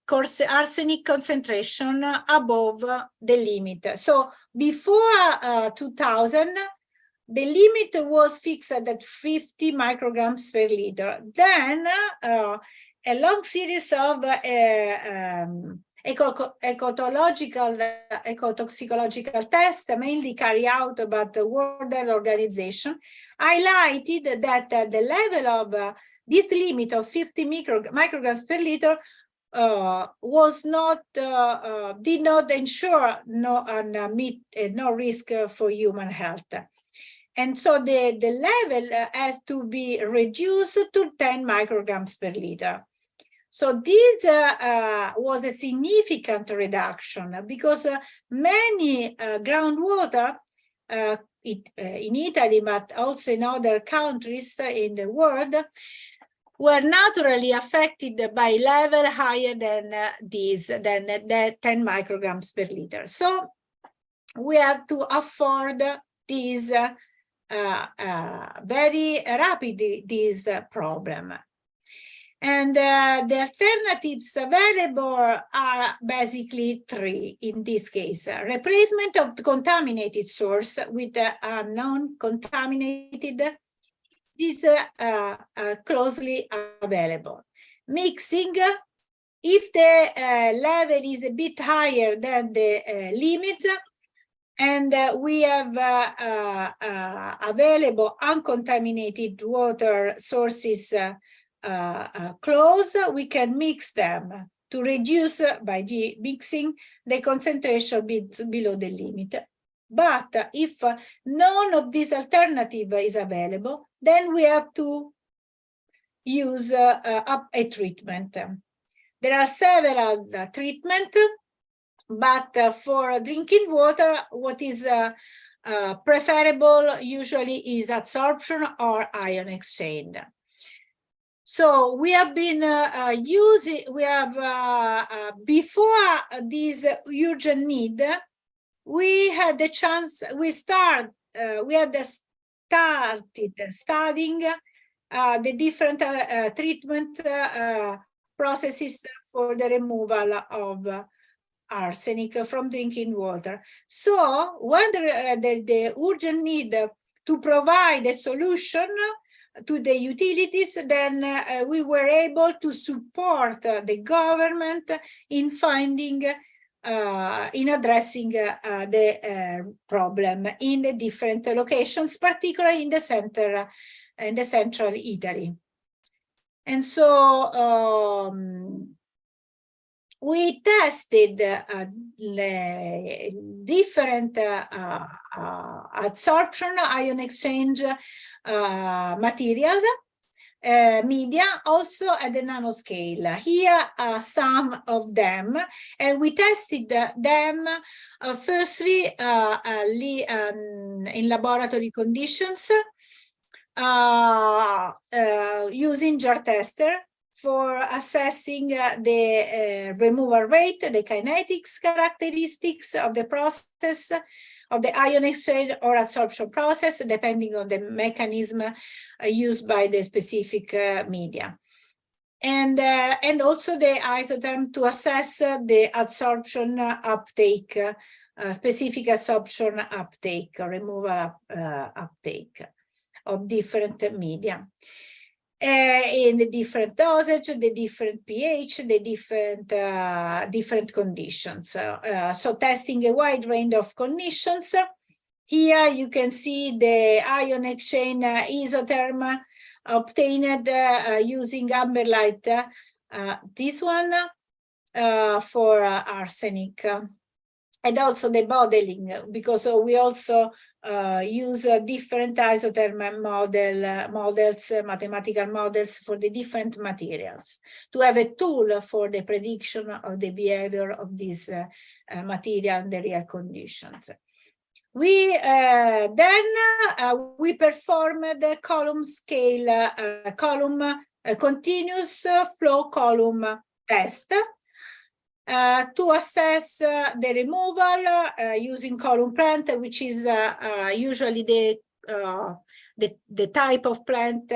arsenic concentration above the limit. So before 2000, the limit was fixed at 50 micrograms per liter. Then a long series of ecotoxicological tests, mainly carried out by the World Health Organization, highlighted that the level of this limit of 50 micrograms per liter was not, did not ensure no risk for human health. And so the level has to be reduced to 10 micrograms per liter. So this was a significant reduction because many groundwater in Italy, but also in other countries in the world, were naturally affected by level higher than the 10 micrograms per liter. So we have to afford this very rapidly this problem. And the alternatives available are basically three in this case. Replacement of the contaminated source with a non-contaminated is closely available. Mixing, if the level is a bit higher than the limit, and we have available uncontaminated water sources close, we can mix them to reduce by mixing the concentration below the limit. But if none of these alternative is available, then we have to use a treatment. There are several treatments, but for drinking water, what is preferable usually is adsorption or ion exchange. So we have been before this urgent need, we had the chance, we started studying the different treatment processes for the removal of arsenic from drinking water. So when the urgent need to provide a solution to the utilities, then we were able to support the government in finding, in addressing the problem in the different locations, particularly in the center, in the central Italy. And so we tested different adsorption, ion exchange material, media, also at the nanoscale. Here are some of them, and we tested them firstly in laboratory conditions using jar tester. for assessing the removal rate, the kinetics characteristics of the process, of the ion exchange or adsorption process, depending on the mechanism used by the specific media. And also the isotherm to assess the adsorption uptake, specific adsorption uptake or removal uptake of different media. In the different dosage, the different pH, the different conditions. So testing a wide range of conditions. Here you can see the ion exchange isotherm obtained using amber light, this one for arsenic. And also the modeling, because we also use different isotherm models, mathematical models for the different materials to have a tool for the prediction of the behavior of this material in the real conditions. We we perform the column scale, continuous flow column test to assess the removal using column plant, which is usually the type of plant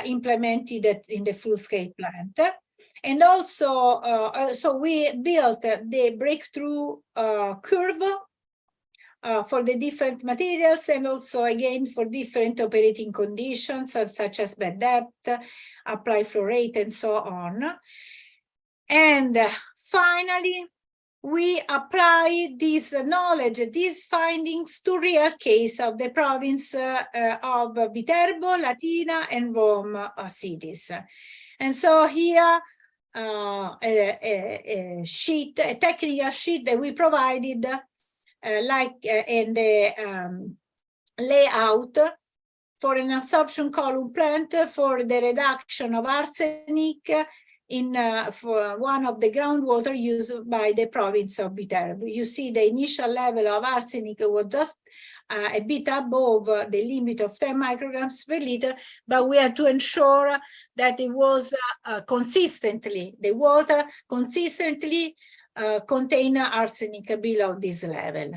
implemented in the full-scale plant. And also, so we built the breakthrough curve for the different materials, and also again for different operating conditions such as bed depth, applied flow rate, and so on. And finally, we apply this knowledge, these findings to real case of the province of Viterbo, Latina, and Rome cities. And so here, a technical sheet that we provided in the layout for an adsorption column plant for the reduction of arsenic in for one of the groundwater used by the province of Viterbo. You see the initial level of arsenic was just a bit above the limit of 10 micrograms per liter, but we had to ensure that it was consistently, the water consistently contain arsenic below this level.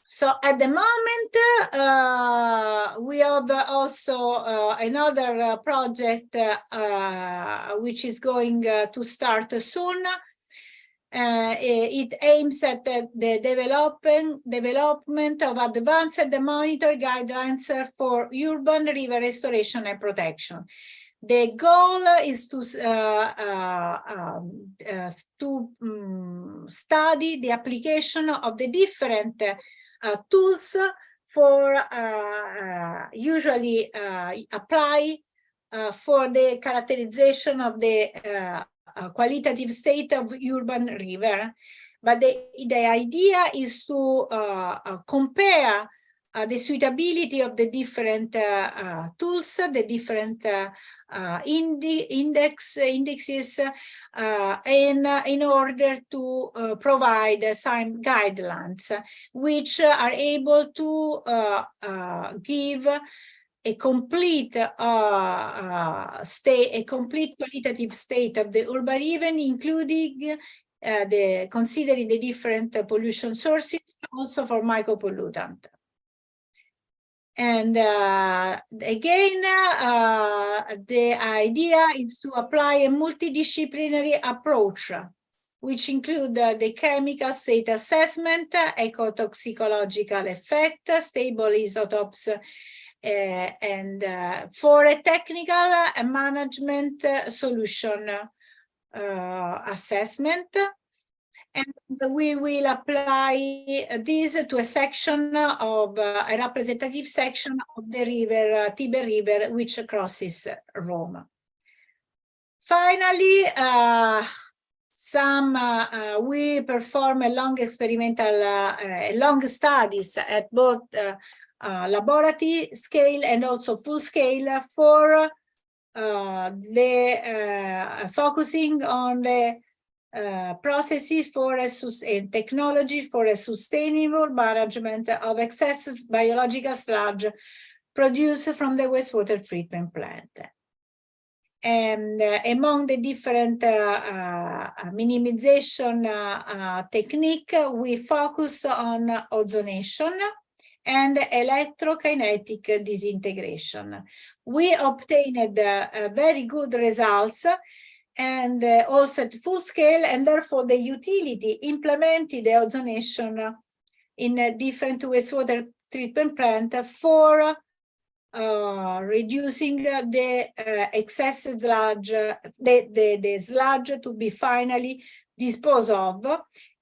So at the moment, we have also another project which is going to start soon. It aims at the development of advanced monitor guidelines for urban river restoration and protection. The goal is to study the application of the different tools for usually apply for the characterization of the qualitative state of urban river. But the idea is to compare the suitability of the different tools, the different indexes, in order to provide some guidelines which are able to give a complete qualitative state of the urban river, including considering the different pollution sources, also for micropollutant. And again, the idea is to apply a multidisciplinary approach, which include the chemical state assessment, ecotoxicological effect, stable isotopes, and for a technical management solution assessment. And we will apply this to a section of a representative section of the river, Tiber River, which crosses Rome. Finally, we perform a long experimental, long studies at both laboratory scale and also full scale for focusing on the processes for and technology for a sustainable management of excess biological sludge produced from the wastewater treatment plant. And among the different minimization technique, we focus on ozonation and electrokinetic disintegration. We obtained very good results and also at full scale, and therefore the utility implemented the ozonation in a different wastewater treatment plant for reducing the excess sludge, the sludge to be finally disposed of.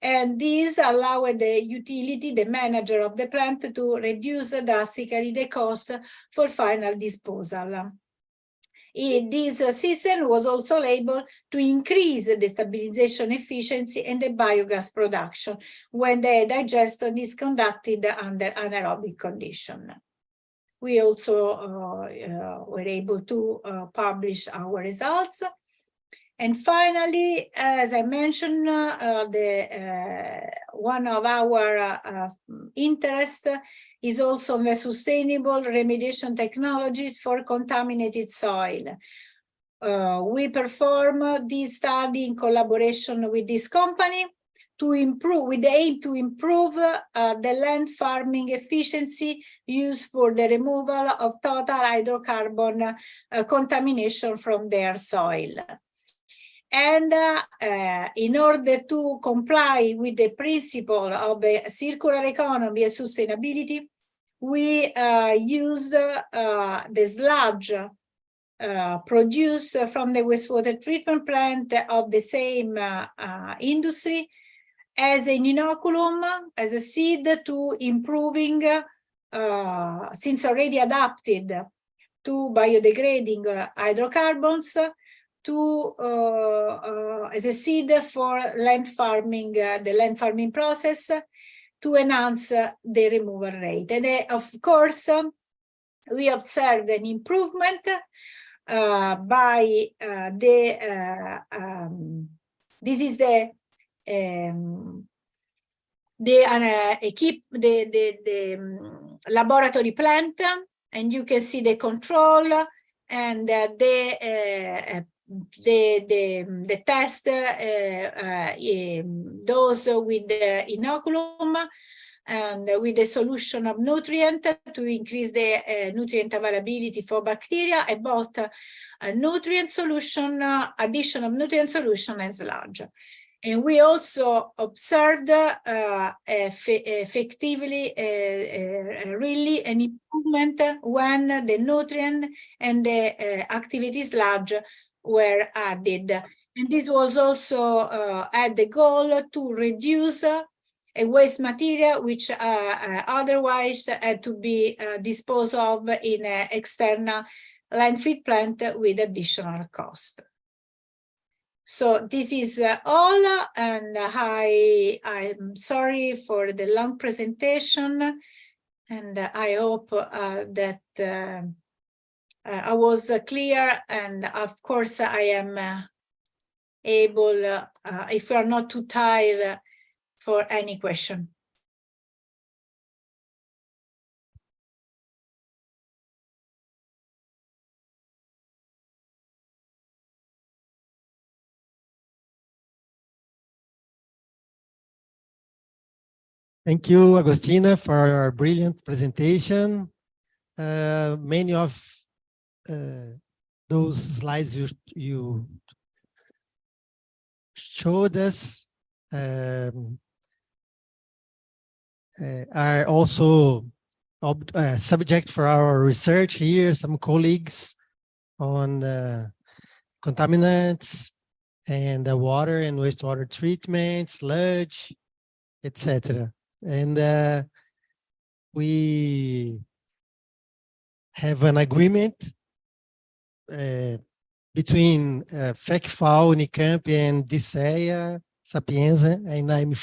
And this allowed the utility, the manager of the plant, to reduce drastically the cost for final disposal. This system was also able to increase the stabilization efficiency and the biogas production when the digestion is conducted under anaerobic condition. We also were able to publish our results. And finally, as I mentioned, one of our interests is also the sustainable remediation technologies for contaminated soil. We perform this study in collaboration with this company to improve, with the aim to improve the land farming efficiency used for the removal of total hydrocarbon contamination from their soil. And in order to comply with the principle of a circular economy and sustainability, we use the sludge produced from the wastewater treatment plant of the same industry as an inoculum, as a seed to improving, since already adapted to biodegrading hydrocarbons, to as a seed for land farming, the land farming process, to enhance the removal rate. And of course, we observed an improvement by this is the laboratory plant, and you can see the control and the test dose with the inoculum and with the solution of nutrient to increase the nutrient availability for bacteria, about nutrient solution, addition of nutrient solution and sludge. And we also observed effectively really an improvement when the nutrient and the activity sludge were added. And this was also at the goal to reduce a waste material which otherwise had to be disposed of in an external landfill plant with additional cost. So this is all, and I'm sorry for the long presentation, and I hope that I was clear, and of course I am able, if you are not too tired, for any question. Thank you, Agostina, for your brilliant presentation. Many of those slides you showed us are also subject for our research here. Some colleagues on contaminants and water and wastewater treatment, sludge, etc. And we have an agreement between FECFAU, Unicamp, and DCEA, Sapienza, and I'm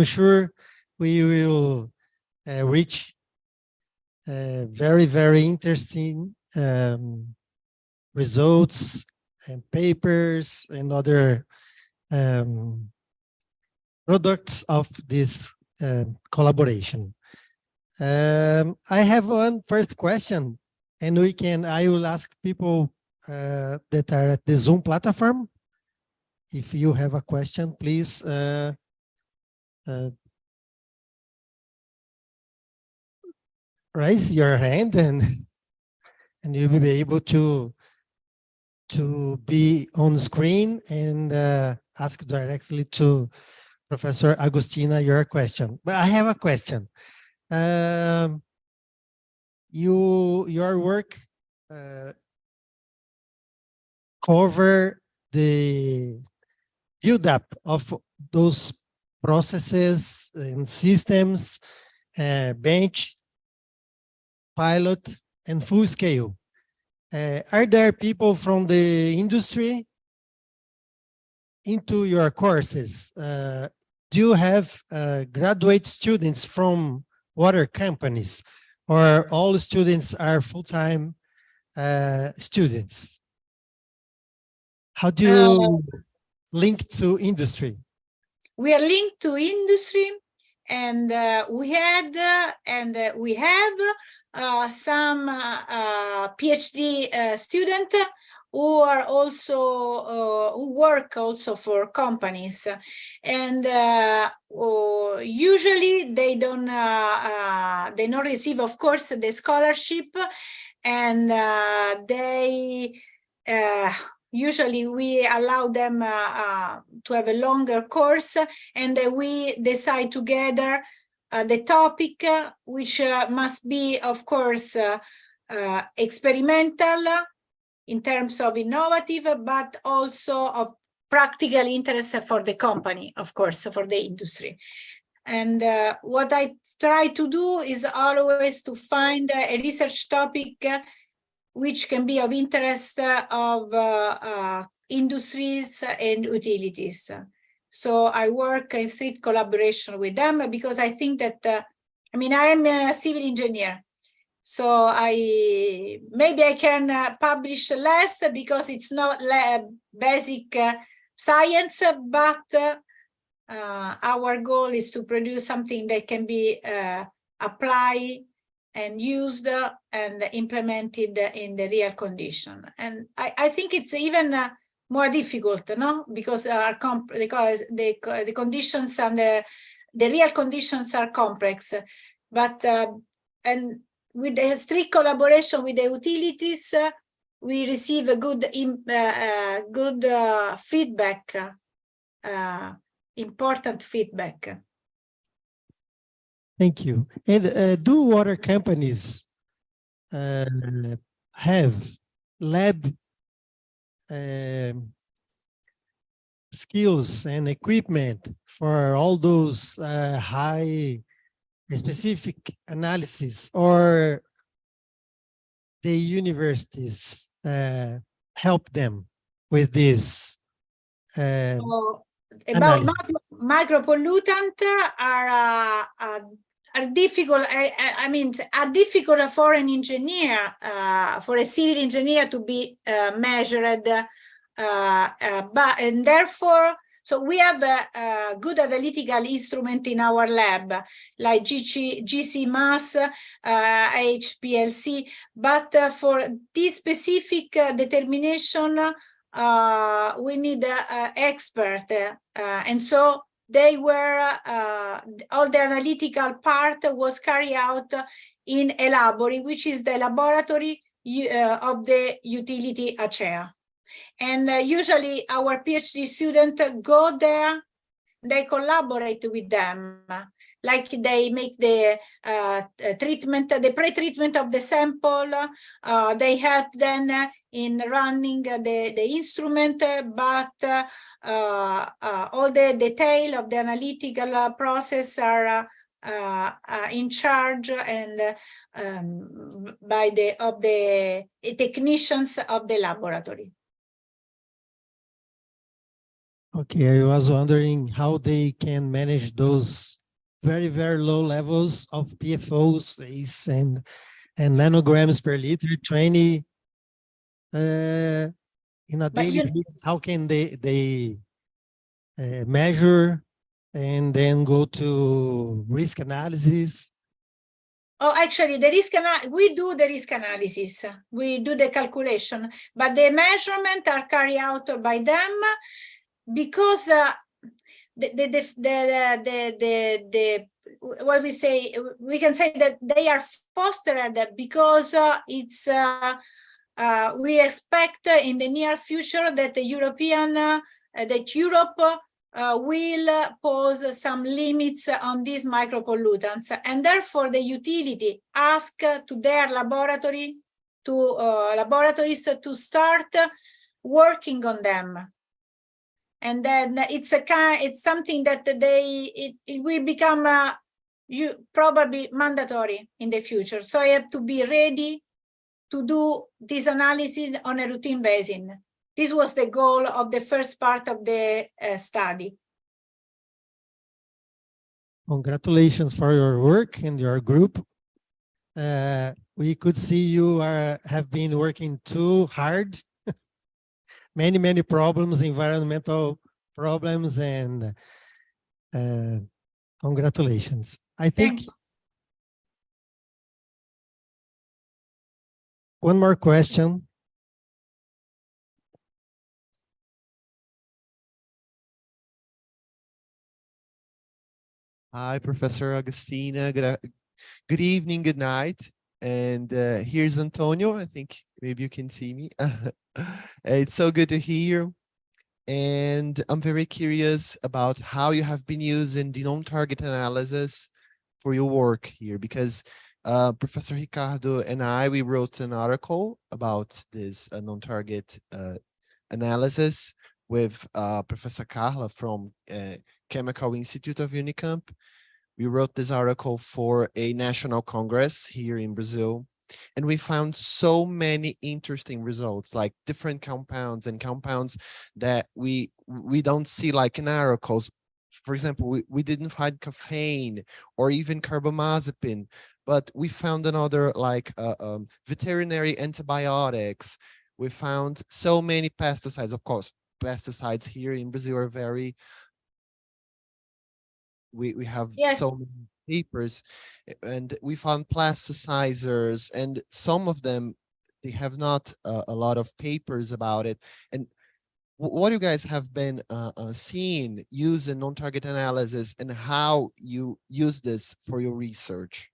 sure we will reach very, very interesting results and papers and other products of this collaboration. I have one first question, and I will ask people that are at the Zoom platform. If you have a question, please raise your hand, and you'll be able to be on screen and ask directly to Professor Agostina your question. But I have a question. Your work cover the build-up of those processes and systems, bench, pilot, and full scale. Are there people from the industry into your courses? Do you have graduate students from water companies, or all students are full-time students? How do you link to industry? We are linked to industry, and we have some PhD student who are also who work also for companies, and usually they don't receive, of course, the scholarship, and usually we allow them to have a longer course, and we decide together the topic, which must be, of course, experimental in terms of innovative, but also of practical interest for the company, of course, for the industry. And what I try to do is always to find a research topic which can be of interest of industries and utilities. So I work in strict collaboration with them, because I think that, I mean, I am a civil engineer. So maybe I can publish less because it's not basic science, but our goal is to produce something that can be applied and used and implemented in the real condition. And I think it's even more difficult, no? Because the conditions and the real conditions are complex. But and with the strict collaboration with the utilities, we receive a good feedback, important feedback. Thank you. And do water companies have lab skills and equipment for all those high specific analysis, or the universities help them with this? About micropollutant are difficult. I mean, are difficult for an engineer, for a civil engineer to be measured, and therefore, so we have a good analytical instrument in our lab, like GC mass, HPLC, but for this specific determination, we need an expert, and so they were all the analytical part was carried out in a laboratory, which is the laboratory of the utility ACEA. And usually our PhD students go there, they collaborate with them, like they make the treatment, the pre-treatment of the sample, they help them in running the instrument, but all the detail of the analytical process are in charge and by the technicians of the laboratory. Okay, I was wondering how they can manage those very, very low levels of PFOs and nanograms per liter, 20 in a daily basis. How can they measure and then go to risk analysis? Oh, actually, we do the risk analysis. We do the calculation, but the measurement are carried out by them because what we say, we can say that they are fostered because we expect in the near future that the Europe will pose some limits on these micropollutants, and therefore the utility ask to their laboratories to start working on them. And then it's something that it will become probably mandatory in the future. So I have to be ready to do this analysis on a routine basis. This was the goal of the first part of the study. Congratulations for your work and your group. We could see you have been working too hard. Many problems, environmental problems, and congratulations. I think one more question. Hi, Professor Agostina. Good evening, good night. And here's Antonio. I think maybe you can see me. It's so good to hear you. And I'm very curious about how you have been using the non-target analysis for your work here, because Professor Ricardo and we wrote an article about this non-target analysis with Professor Carla from Chemical Institute of Unicamp. We wrote this article for a national congress here in Brazil, and we found so many interesting results, like different compounds and compounds that we don't see like in articles. For example, we didn't find caffeine or even carbamazepine, but we found another like veterinary antibiotics. We found so many pesticides. Of course, pesticides here in Brazil are very, we have so many papers, and we found plasticizers, and some of them, they have not a lot of papers about it. And what you guys have been seeing using non-target analysis, and how you use this for your research?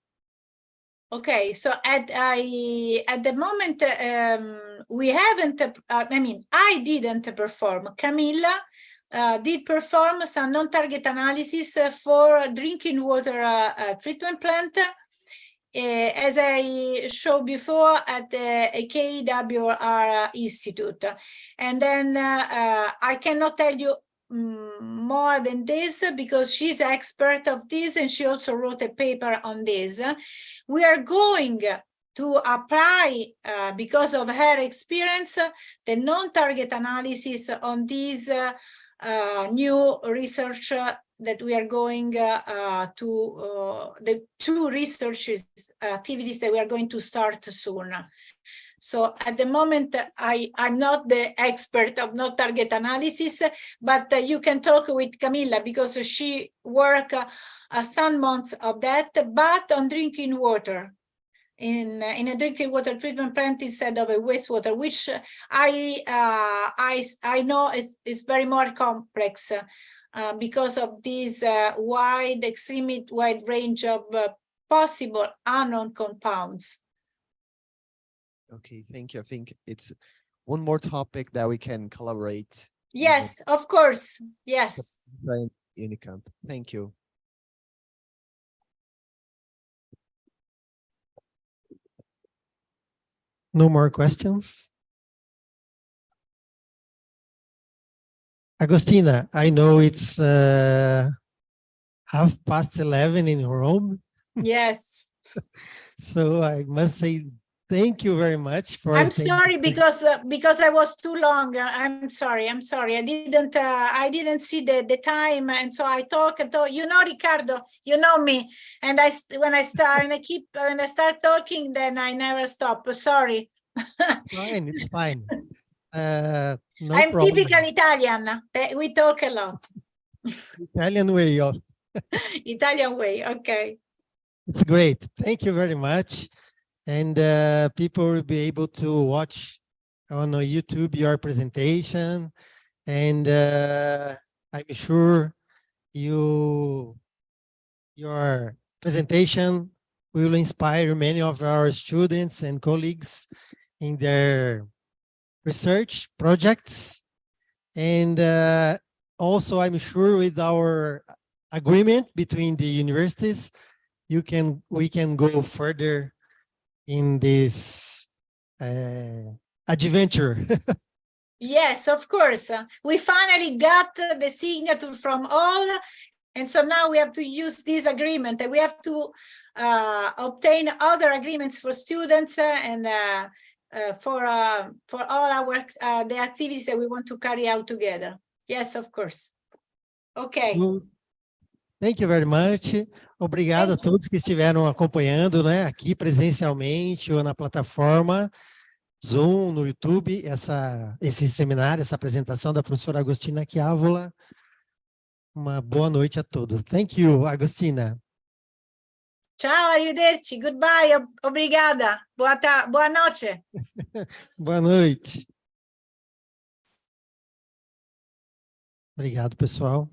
Okay, so at the moment, we haven't, I didn't perform. Camilla did perform some non-target analysis for drinking water treatment plant, as I showed before, at the KWR Institute. And then I cannot tell you more than this, because she's expert of this, and she also wrote a paper on this. We are going to apply, because of her experience, the non-target analysis on these new research that we are going the two research activities that we are going to start soon. So at the moment, I'm not the expert of non-target analysis, but you can talk with Camilla, because she worked some months of that, but on drinking water, in a drinking water treatment plant instead of a wastewater, which I know is very more complex because of this extremely wide range of possible unknown compounds. Okay, thank you. I think it's one more topic that we can collaborate. Yes, of course. Yes. Unicamp. Thank you. No more questions? Agostina, I know it's 11:30 in Rome. Yes. So I must say thank you very much for. I'm sorry because I was too long. I'm sorry. I didn't see the time, and so I talk and talk. You know, Ricardo, you know me, and when I start talking, then I never stop. Sorry. Fine, it's fine. No I'm problem. typical Italian. We talk a lot. Italian way of. Italian way. Okay. It's great. Thank you very much. And people will be able to watch on YouTube your presentation. And I'm sure your presentation will inspire many of our students and colleagues in their research projects. And also, I'm sure with our agreement between the universities, we can go further in this adventure. Yes, of course. We finally got the signature from all. And so now we have to use this agreement, and we have to obtain other agreements for students and for all our the activities that we want to carry out together. Yes, of course. Okay. Thank you very much. Obrigado a todos que estiveram acompanhando, né, aqui presencialmente ou na plataforma Zoom, no YouTube, esse seminário, essa apresentação da professora Agostina Chiavola. Uma boa noite a todos. Thank you, Agostina. Ciao, arrivederci. Goodbye. Obrigada. Boa noite. Boa noite. Obrigado, pessoal.